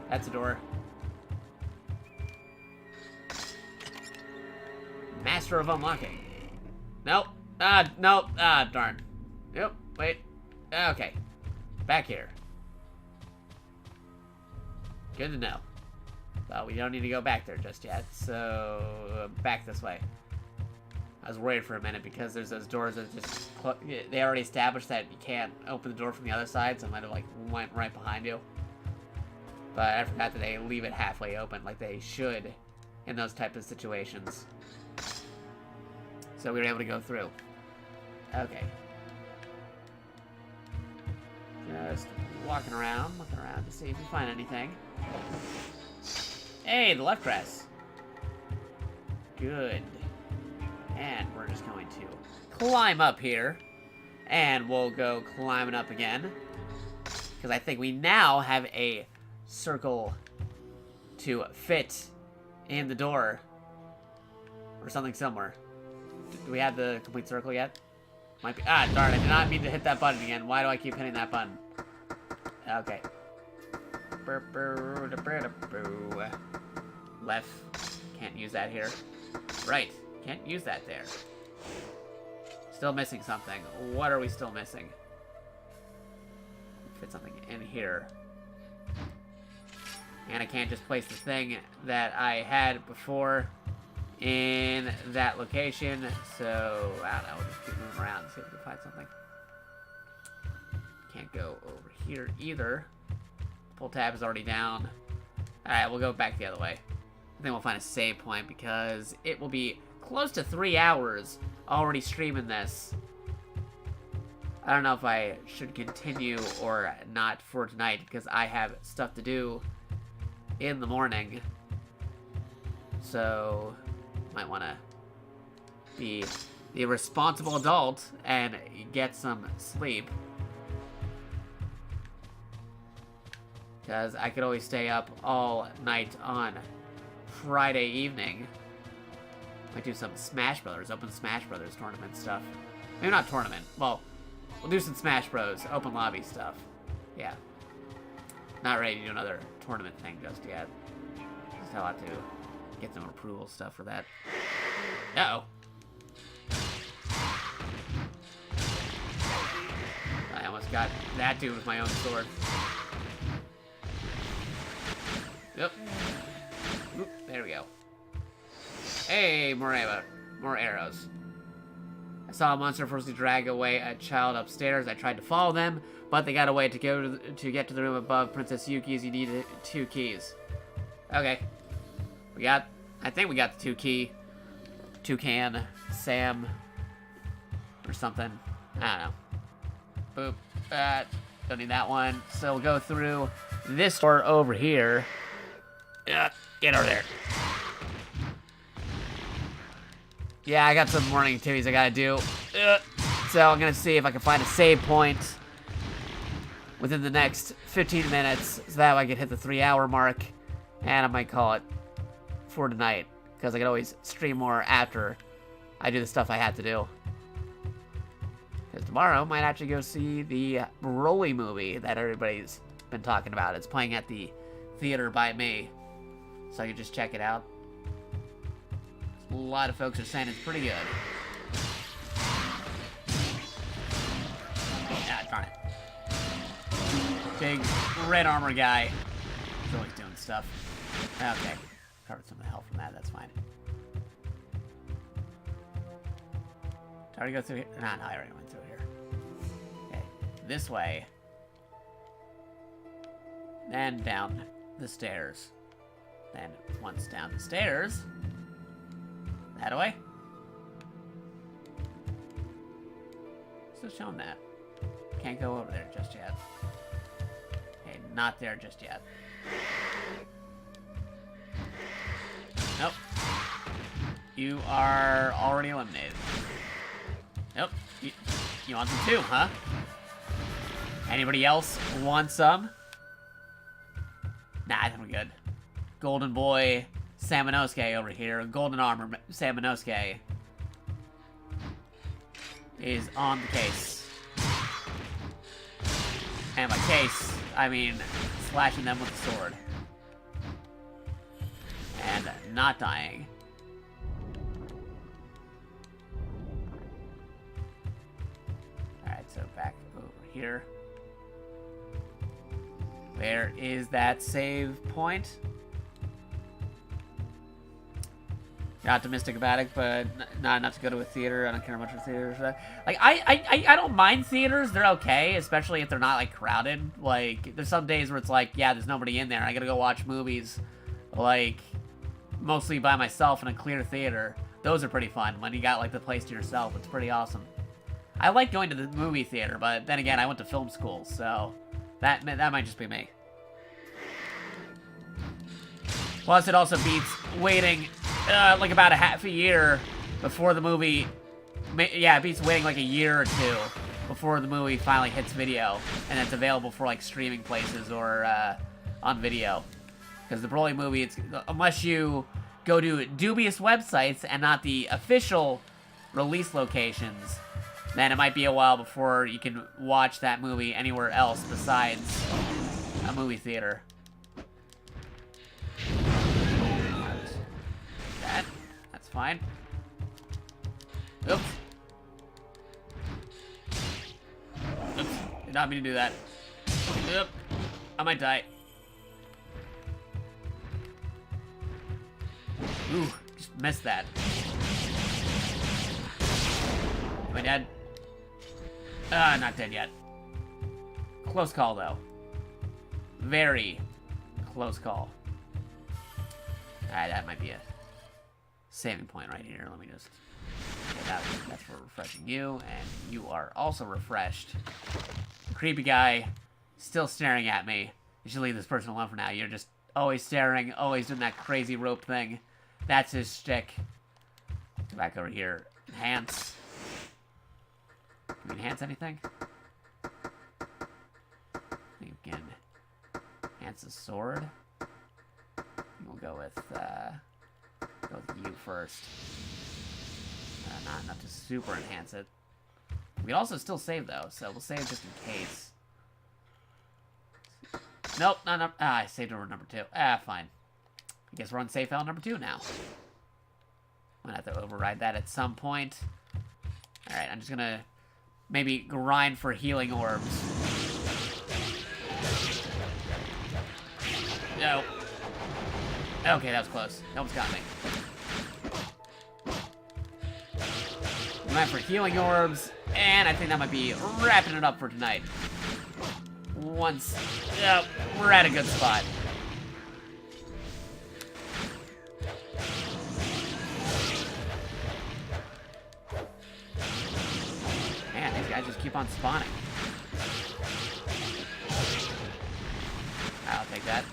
That's a door. Master of unlocking. Nope. Nope. Darn. Yep. Wait. Okay. Back here. Good to know. Well, we don't need to go back there just yet, so back this way. I was worried for a minute because there's those doors that just they already established that you can't open the door from the other side, so I might have like went right behind you. But I forgot that they leave it halfway open like they should in those types of situations. So we were able to go through. Okay. Just looking around to see if we find anything. Hey, the left crest. Good. And we're just going to climb up here. And we'll go climbing up again. Because I think we now have a circle to fit in the door. Or something similar. Do we have the complete circle yet? Might be. Ah, darn, I did not mean to hit that button again. Why do I keep hitting that button? Okay. Left. Can't use that here. Right. Can't use that there. Still missing something. What are we still missing? Fit something in here. And I can't just place the thing that I had before in that location, so I don't know, we'll just keep moving around and see if we can find something. Can't go over here either. Pull tab is already down. Alright, we'll go back the other way. I think we'll find a save point because it will be close to 3 hours already streaming this. I don't know if I should continue or not for tonight because I have stuff to do in the morning. So, might want to be the responsible adult and get some sleep. Because I could always stay up all night on Friday evening. Might do some Smash Brothers, open Smash Brothers tournament stuff. Maybe not tournament. Well, we'll do some Smash Bros. Open lobby stuff. Yeah. Not ready to do another tournament thing just yet. Just have to get some approval stuff for that. Uh-oh. I almost got that dude with my own sword. Yep. Oop, there we go. Hey, more arrows. I saw a monster forcibly drag away a child upstairs. I tried to follow them, but they got away. To get to the room above Princess Yuki's, you need 2 keys. Okay. I think we got the 2 key. Toucan, Sam, or something. I don't know. Boop. Don't need that one. So we'll go through this door over here. Get over there. Yeah, I got some morning activities I gotta do. So I'm gonna see if I can find a save point within the next 15 minutes so that I can hit the 3-hour mark. And I might call it for tonight because I can always stream more after I do the stuff I have to do. Because tomorrow I might actually go see the Broly movie that everybody's been talking about. It's playing at the theater by me. So you just check it out. A lot of folks are saying it's pretty good. Ah, darn it. Big red armor guy. He's always doing stuff. Okay. Covered some of the hell from that. That's fine. Did I already go through here? No, I already went through here. Okay. This way. Then down the stairs. Then once down the stairs, that way. Still showing that. Can't go over there just yet. Okay, not there just yet. Nope. You are already eliminated. Nope. You want some too, huh? Anybody else want some? Nah, I think we're good. Golden Boy Samanosuke over here. Golden Armor Samanosuke is on the case. And by case, I mean slashing them with the sword. And not dying. Alright, so back over here. Where is that save point? You're optimistic about it, but not enough to go to a theater. I don't care much for theaters. Like, I don't mind theaters. They're okay, especially if they're not, like, crowded. Like, there's some days where it's like, yeah, there's nobody in there. I gotta go watch movies, like, mostly by myself in a clear theater. Those are pretty fun. When you got, like, the place to yourself, it's pretty awesome. I like going to the movie theater, but then again, I went to film school, so that might just be me. Plus, it also beats waiting, like, about a half a year before the movie... Yeah, it beats waiting, like, a year or two before the movie finally hits video, and it's available for, like, streaming places or on video. Because the Broly movie, it's unless you go to dubious websites and not the official release locations, then it might be a while before you can watch that movie anywhere else besides a movie theater. That's fine. Oops. Oops. Did not mean to do that. Yep. I might die. Ooh, just missed that. Am I dead? Not dead yet. Close call, though. Very close call. Alright, that might be a saving point right here. Let me just... Okay, that's for refreshing you, and you are also refreshed. Creepy guy, still staring at me. You should leave this person alone for now. You're just always staring, always doing that crazy rope thing. That's his shtick. Back over here. Enhance. Can we enhance anything? I think we can enhance the sword. We'll go with you first. Not enough to super enhance it. We can also still save though, so we'll save just in case. Nope, not number. I saved over number 2. Fine. I guess we're on safe L number 2 now. I'm gonna have to override that at some point. Alright, I'm just gonna maybe grind for healing orbs. No. Okay, that was close. That one's got me. Grind for healing orbs, and I think that might be wrapping it up for tonight. Once, we're at a good spot. Man, these guys just keep on spawning. I'll take that.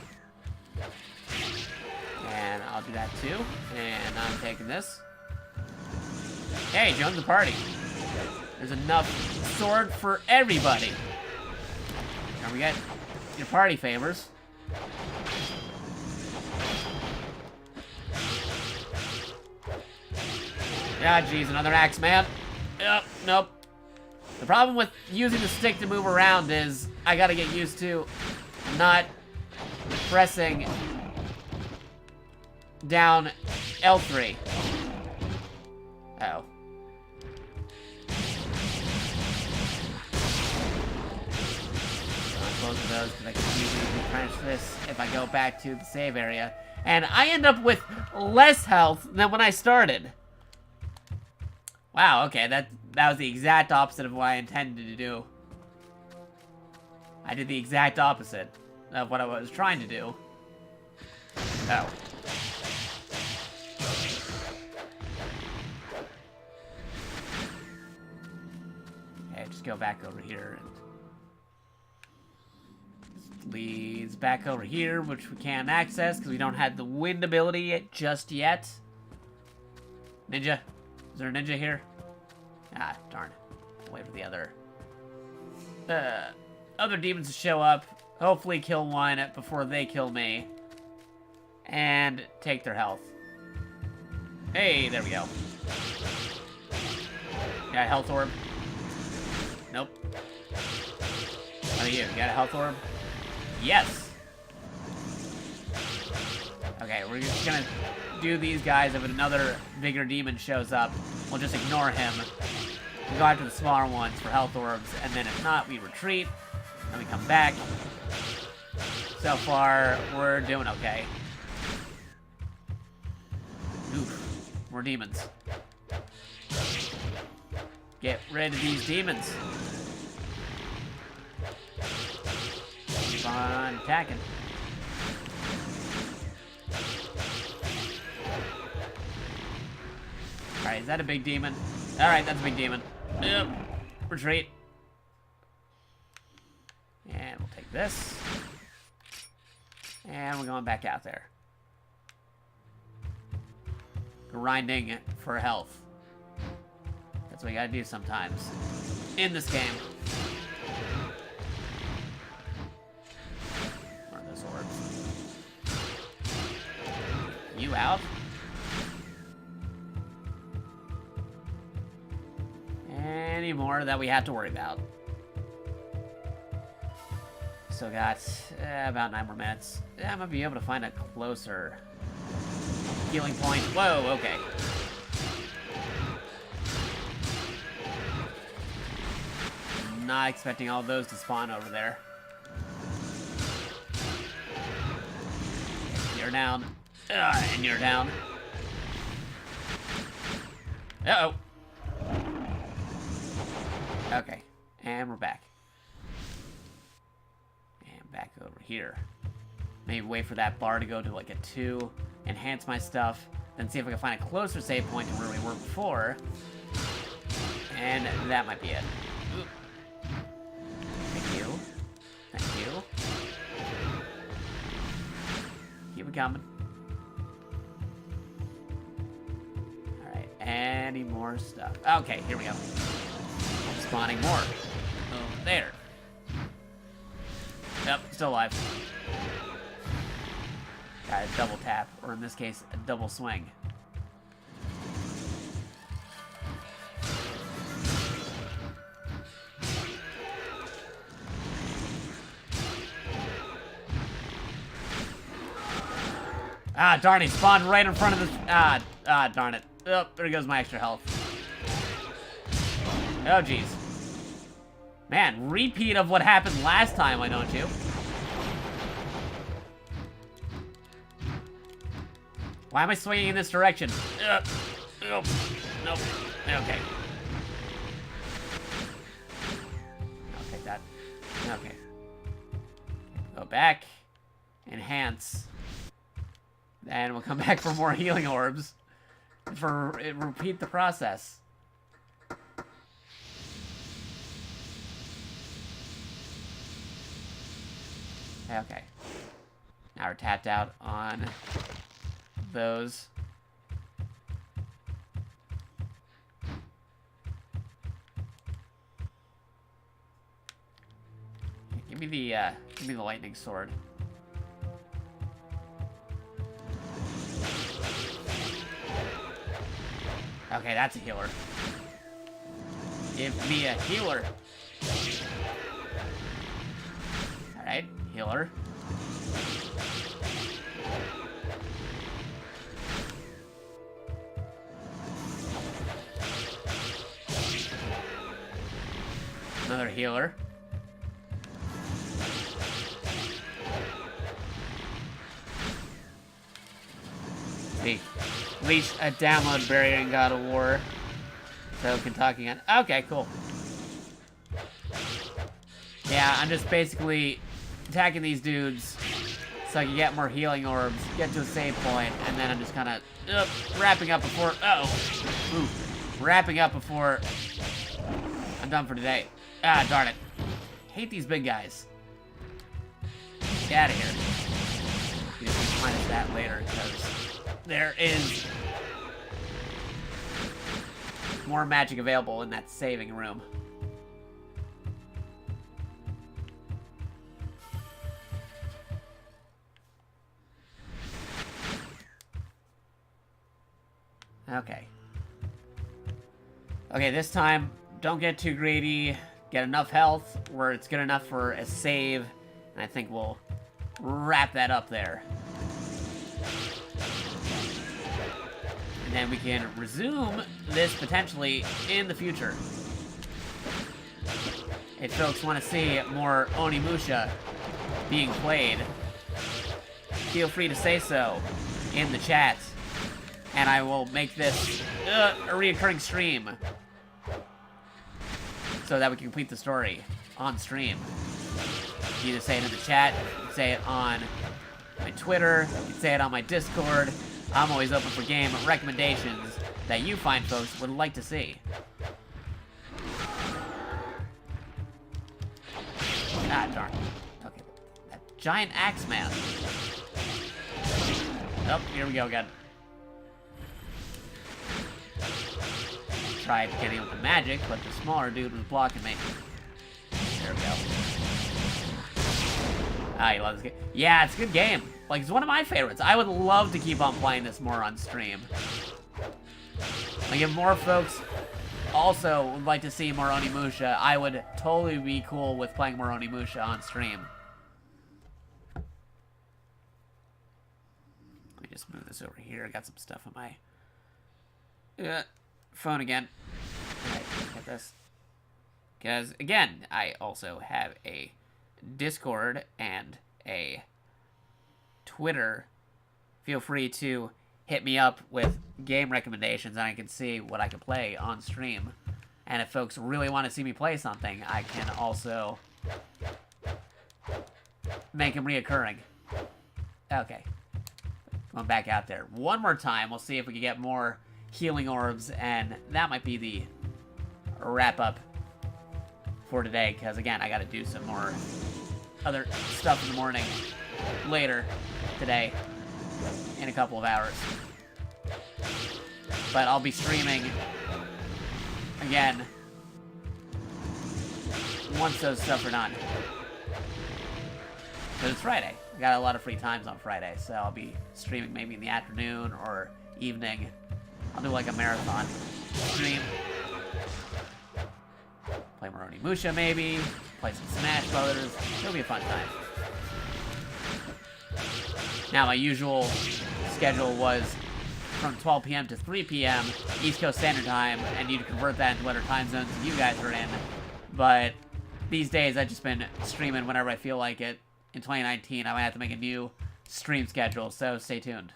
And I'll do that too. And I'm taking this. Hey, join the party. There's enough sword for everybody. Don't forget your party favors. Ah, jeez, another axe, man. Yep, nope. The problem with using the stick to move around is I gotta get used to not pressing down L3. Uh-oh. Both of those, because I can easily retrench this if I go back to the save area. And I end up with less health than when I started. Wow, okay, that was the exact opposite of what I intended to do. I did the exact opposite of what I was trying to do. Oh. Okay, just go back over here and leads back over here, which we can't access because we don't have the wind ability just yet. Ninja? Is there a ninja here? Ah, darn. Wait for the other demons to show up. Hopefully kill one before they kill me. And take their health. Hey, there we go. Got a health orb? Nope. What are you? Got a health orb? Yes. Okay, we're just gonna do these guys. If another bigger demon shows up, we'll just ignore him. We go after the smaller ones for health orbs, and then if not, we retreat. Then we come back. So far, we're doing okay. Oof, more demons. Get rid of these demons. Keep on attacking. Alright, is that a big demon? Alright, that's a big demon. Yep. Retreat. And we'll take this. And we're going back out there. Grinding for health. That's what you gotta do sometimes. In this game. Where are those orbs? You out? Any more that we have to worry about. Still got about 9 more minutes. I'm gonna be able to find a closer healing point. Whoa, okay. Not expecting all those to spawn over there. You're down. And you're down. Uh-oh. Okay, and we're back. And back over here. Maybe wait for that bar to go to like a 2, enhance my stuff, then see if I can find a closer save point to where we were before. And that might be it. Oop. Thank you. Thank you. Keep it coming. Alright, any more stuff? Okay, here we go. Spawning more. Oh, there. Yep, still alive. Got a double tap, or in this case, a double swing. Ah, darn, he spawned right in front of this. Darn it. Oh, there goes my extra health. Oh, jeez. Man, repeat of what happened last time, why don't you? Why am I swinging in this direction? Nope. Nope. Okay. I'll take that. Okay. Go back. Enhance. And we'll come back for more healing orbs. Repeat the process. Okay. Now we're tapped out on those. Give me the lightning sword. Okay, that's a healer. Give me a healer. Alright, healer. Another healer. See. Reach a download barrier in God of War. So Kentucky again. Okay, cool. Yeah, I'm just basically attacking these dudes so I can get more healing orbs, get to a save point, and then I'm just kind of wrapping up before. Wrapping up before I'm done for today. Ah, darn it. Hate these big guys. Get out of here. You can minus that later because there is more magic available in that saving room. Okay. Okay, this time, don't get too greedy. Get enough health where it's good enough for a save. And I think we'll wrap that up there. And then we can resume this potentially in the future. If folks want to see more Onimusha being played, feel free to say so in the chat. And I will make this a reoccurring stream so that we can complete the story on stream. You can say it in the chat, you can say it on my Twitter, you can say it on my Discord. I'm always open for game recommendations that you find folks would like to see. Ah, darn. Okay. That giant axe man. Oh, here we go again. Tried getting with the magic, but the smaller dude was blocking me. There we go. Ah, you love this game. Yeah, it's a good game. Like, it's one of my favorites. I would love to keep on playing this more on stream. Like, if more folks also would like to see more Onimusha, I would totally be cool with playing more Onimusha on stream. Let me just move this over here. I got some stuff on my phone again. Alright, get this. Because, again, I also have a Discord and a Twitter. Feel free to hit me up with game recommendations and I can see what I can play on stream. And if folks really want to see me play something, I can also make him reoccurring. Okay. Going back out there. One more time. We'll see if we can get more healing orbs, and that might be the wrap-up for today, because, again, I got to do some more other stuff in the morning later today in a couple of hours. But I'll be streaming again once those stuff are done. Because it's Friday. I got a lot of free times on Friday, so I'll be streaming maybe in the afternoon or evening. I'll do like a marathon stream. Play more Onimusha maybe. Play some Smash Brothers. It'll be a fun time. Now my usual schedule was from 12 p.m. to 3 p.m. East Coast Standard Time, and you'd convert that into whatever time zones you guys are in. But these days I've just been streaming whenever I feel like it. In 2019, I might have to make a new stream schedule, so stay tuned.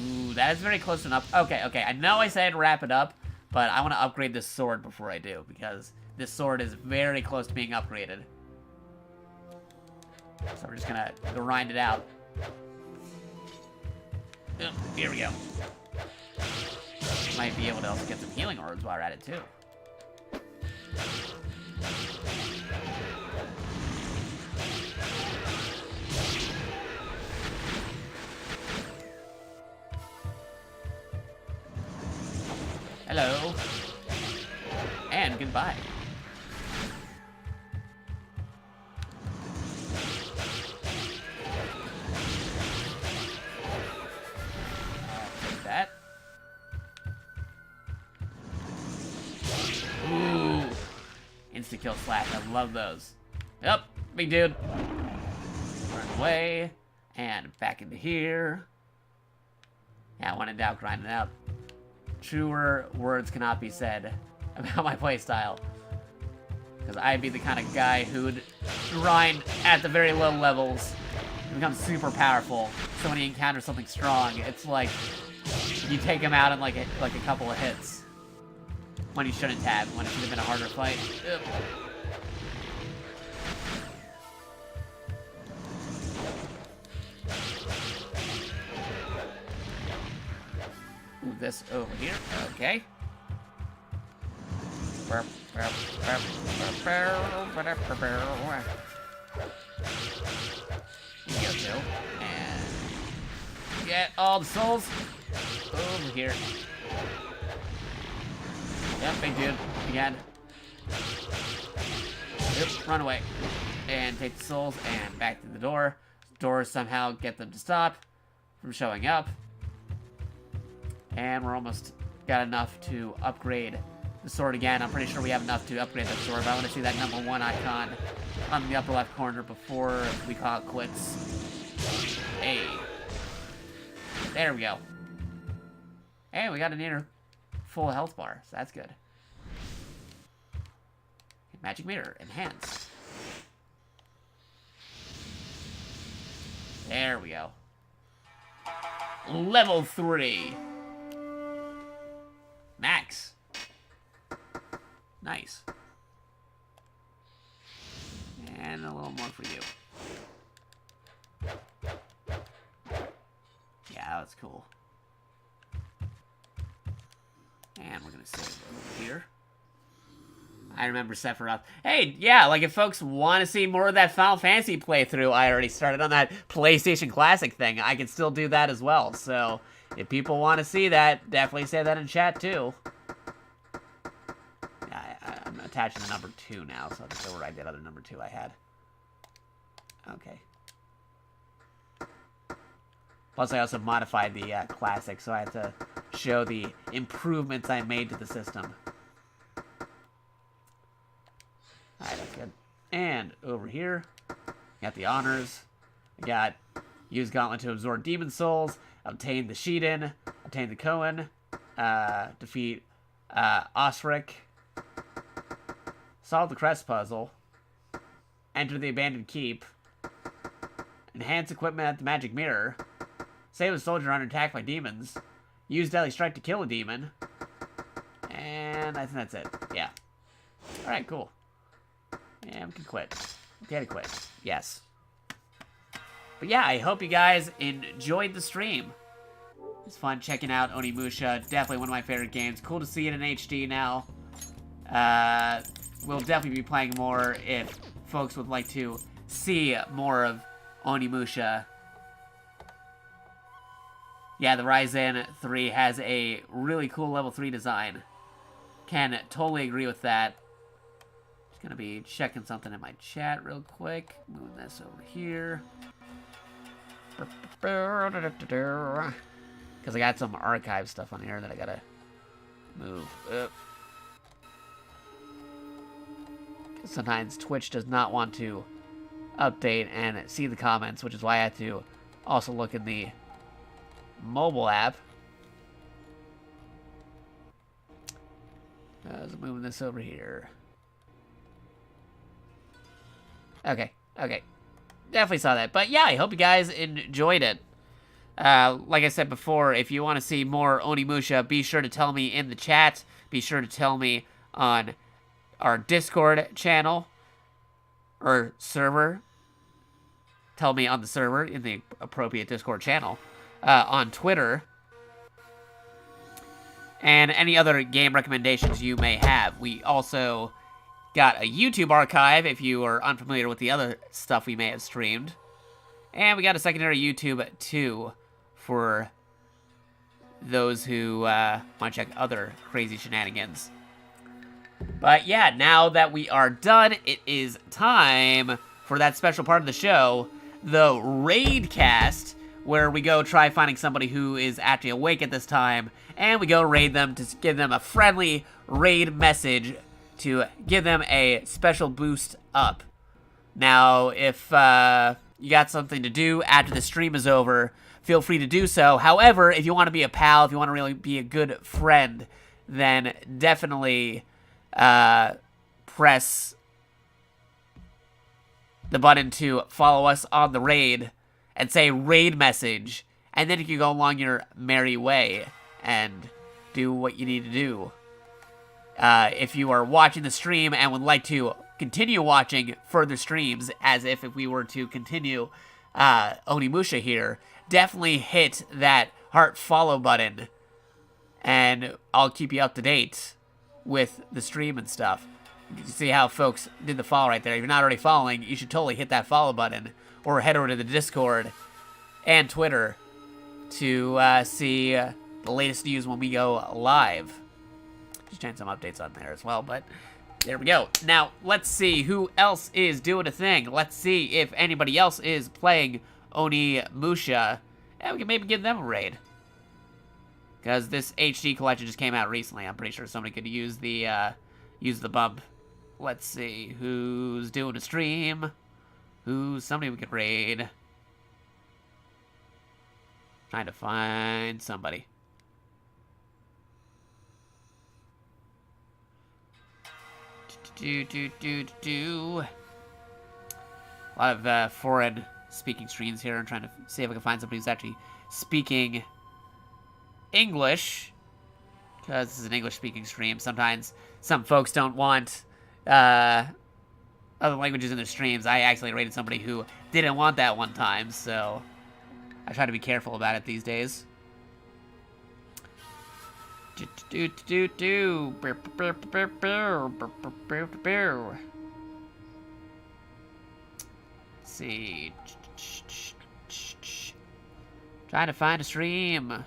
Ooh, that is very close enough. Okay, I know I said wrap it up, but I want to upgrade this sword before I do, because this sword is very close to being upgraded. So we're just gonna grind it out. Oh, here we go. Might be able to also get some healing orbs while we're at it, too. Hello. And goodbye. I'll take that. Ooh. Insta-kill slash. I love those. Yep. Big dude. Run away. And back into here. Yeah, when in doubt, grind it out. Truer words cannot be said about my playstyle. Because I'd be the kind of guy who'd grind at the very low levels and become super powerful. So when he encounters something strong, it's like you take him out in like a couple of hits. When he shouldn't have, when it should have been a harder fight. Ugh. Move this over here. Okay. Here you go, Joe. And get all the souls over here. Yep, big dude. Again. Yep, run away. And take the souls and back to the door. Doors somehow get them to stop from showing up. And we're almost got enough to upgrade the sword again. I'm pretty sure we have enough to upgrade that sword, but I want to see that number 1 icon on the upper left corner before we call it quits. Hey. There we go. Hey, we got a near full health bar, so that's good. Magic mirror, enhance. There we go. Level 3. Max. Nice. And a little more for you. Yeah, that was cool. And we're gonna save over here. I remember Sephiroth. Hey, yeah, like if folks want to see more of that Final Fantasy playthrough, I already started on that PlayStation Classic thing. I can still do that as well. So if people want to see that, definitely say that in chat too. Yeah, I'm attaching the number 2 now, so I'll just override that other number 2 I had. Okay. Plus, I also modified the Classic, so I have to show the improvements I made to the system. Alright, that's good. And over here, got the honors. We got use Gauntlet to absorb demon souls, obtain the Shiden, obtain the Kohen, defeat Osric, solve the Crest puzzle, enter the Abandoned Keep, enhance equipment at the Magic Mirror, save a soldier under attack by demons, use Deadly Strike to kill a demon, and I think that's it. Yeah. Alright, cool. Yeah, we can quit. Okay to quit. Yes. But yeah, I hope you guys enjoyed the stream. It's fun checking out Onimusha. Definitely one of my favorite games. Cool to see it in HD now. We'll definitely be playing more if folks would like to see more of Onimusha. Yeah, the Ryzen 3 has a really cool level 3 design. Can totally agree with that. Just gonna be checking something in my chat real quick. Moving this over here. Because I got some archive stuff on here that I gotta move up. Sometimes Twitch does not want to update and see the comments, which is why I have to also look in the mobile app. So moving this over here. Okay. Definitely saw that. But yeah, I hope you guys enjoyed it. Like I said before, if you want to see more Onimusha, be sure to tell me in the chat. Be sure to tell me on our Discord channel or server. Tell me on the server in the appropriate Discord channel. On Twitter. And any other game recommendations you may have. We also got a YouTube archive if you are unfamiliar with the other stuff we may have streamed. And we got a secondary YouTube too for those who want to check other crazy shenanigans. But yeah, now that we are done, it is time for that special part of the show, the Raid Cast, where we go try finding somebody who is actually awake at this time, and we go raid them to give them a friendly raid message to give them a special boost up. Now, if you got something to do after the stream is over, feel free to do so. However, if you want to be a pal, if you want to really be a good friend, then definitely press the button to follow us on the raid and say raid message, and then you can go along your merry way and do what you need to do. If you are watching the stream and would like to continue watching further streams, as if we were to continue Onimusha here, definitely hit that heart follow button, and I'll keep you up to date with the stream and stuff. You can see how folks did the follow right there. If you're not already following, you should totally hit that follow button, or head over to the Discord and Twitter to see the latest news when we go live. Just change some updates on there as well, but there we go. Now, let's see who else is doing a thing. Let's see if anybody else is playing Onimusha, and we can maybe give them a raid. Because this HD collection just came out recently. I'm pretty sure somebody could use the bump. Let's see who's doing a stream. Who's somebody we could raid. Trying to find somebody. A lot of foreign speaking streams here. I'm trying to see if I can find somebody who's actually speaking English, because this is an English speaking stream. Sometimes some folks don't want other languages in their streams. I actually rated somebody who didn't want that one time, so I try to be careful about it these days. Let's see. Trying to find a stream.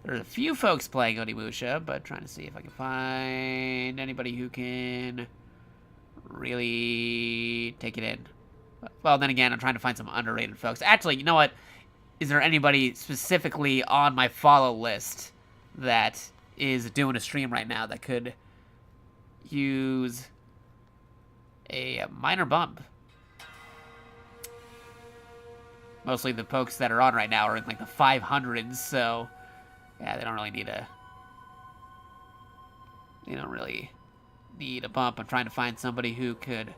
There's a few folks playing Onimusha, but trying to see if I can find anybody who can really take it in. Well, then again, I'm trying to find some underrated folks. Actually, you know what? Is there anybody specifically on my follow list that is doing a stream right now that could use a minor bump? Mostly the folks that are on right now are in like the 500s, so yeah, they don't really need a bump. I'm trying to find somebody who could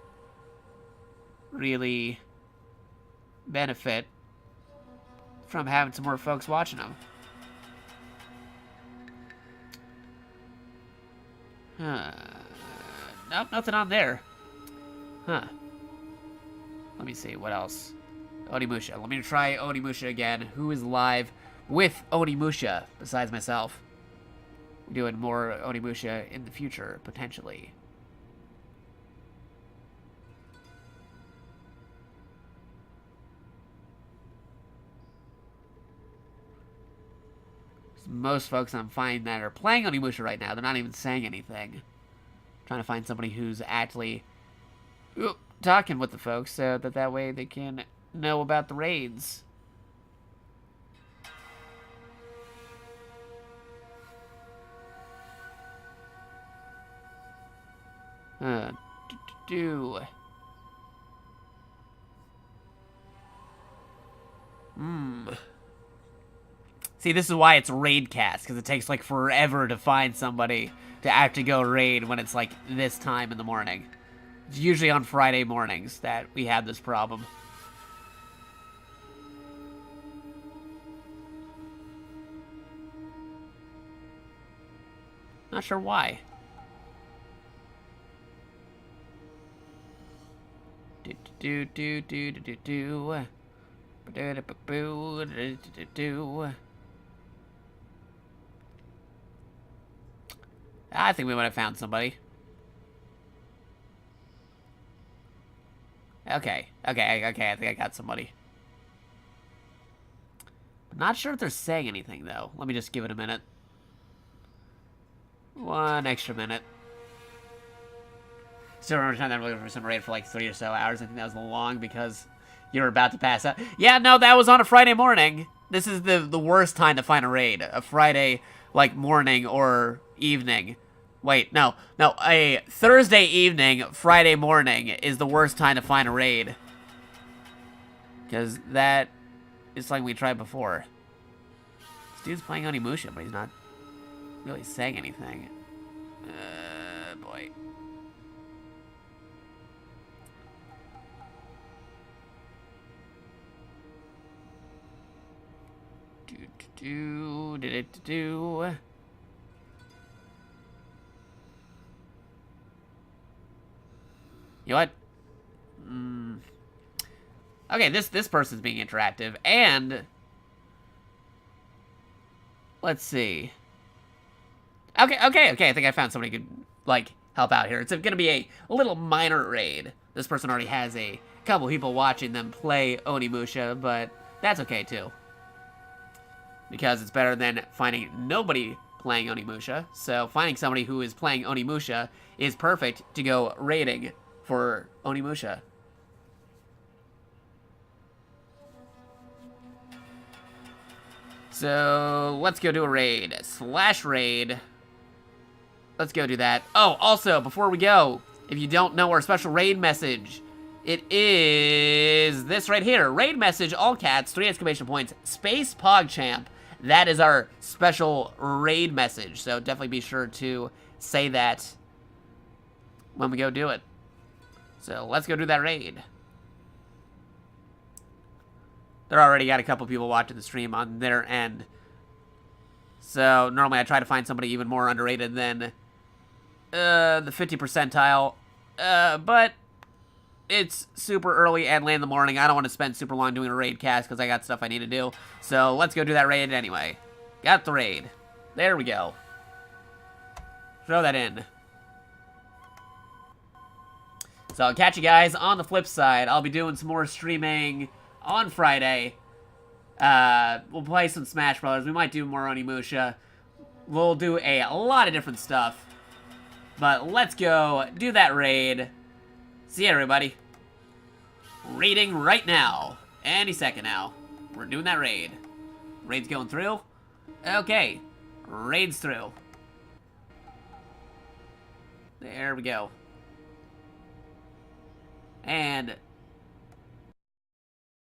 really benefit from having some more folks watching them. Nope, nothing on there. Huh. Let me see, what else? Onimusha. Let me try Onimusha again. Who is live with Onimusha besides myself? We're doing more Onimusha in the future, potentially. Most folks I'm finding that are playing Onimusha right now, they're not even saying anything. Trying to find somebody who's actually talking with the folks so that way they can know about the raids. See, this is why it's raid cast, because it takes like forever to find somebody to actually go raid when it's like this time in the morning. It's usually on Friday mornings that we have this problem. Not sure why. I think we might have found somebody. Okay, I think I got somebody. Not sure if they're saying anything, though. Let me just give it a minute. One extra minute. Still remember time that I'm looking for some raid for like 3 or so hours. I think that was long because you were about to pass out. Yeah, no, that was on a Friday morning. This is the worst time to find a raid. A Friday, like, morning or evening. Wait, no, a Thursday evening, Friday morning is the worst time to find a raid. Because that is something we tried before. This dude's playing Onimusha, but he's not really saying anything. Boy. Do. You know what? Okay, this person's being interactive, and let's see. Okay, I think I found somebody who could, like, help out here. It's gonna be a little minor raid. This person already has a couple people watching them play Onimusha, but that's okay, too. Because it's better than finding nobody playing Onimusha. So finding somebody who is playing Onimusha is perfect to go raiding for Onimusha. So let's go do a raid. /raid. Let's go do that. Oh, also, before we go, if you don't know our special raid message, it is this right here. Raid message, all cats, 3 exclamation points, space PogChamp. That is our special raid message. So definitely be sure to say that when we go do it. So let's go do that raid. They're already got a couple people watching the stream on their end. So normally I try to find somebody even more underrated than the 50 percentile. But it's super early and late in the morning. I don't want to spend super long doing a raid cast because I got stuff I need to do. So let's go do that raid anyway. Got the raid. There we go. Throw that in. So I'll catch you guys on the flip side. I'll be doing some more streaming on Friday. We'll play some Smash Brothers. We might do more Onimusha. We'll do a lot of different stuff. But let's go do that raid. See you, everybody. Raiding right now. Any second now. We're doing that raid. Raid's going through. Okay. Raid's through. There we go. And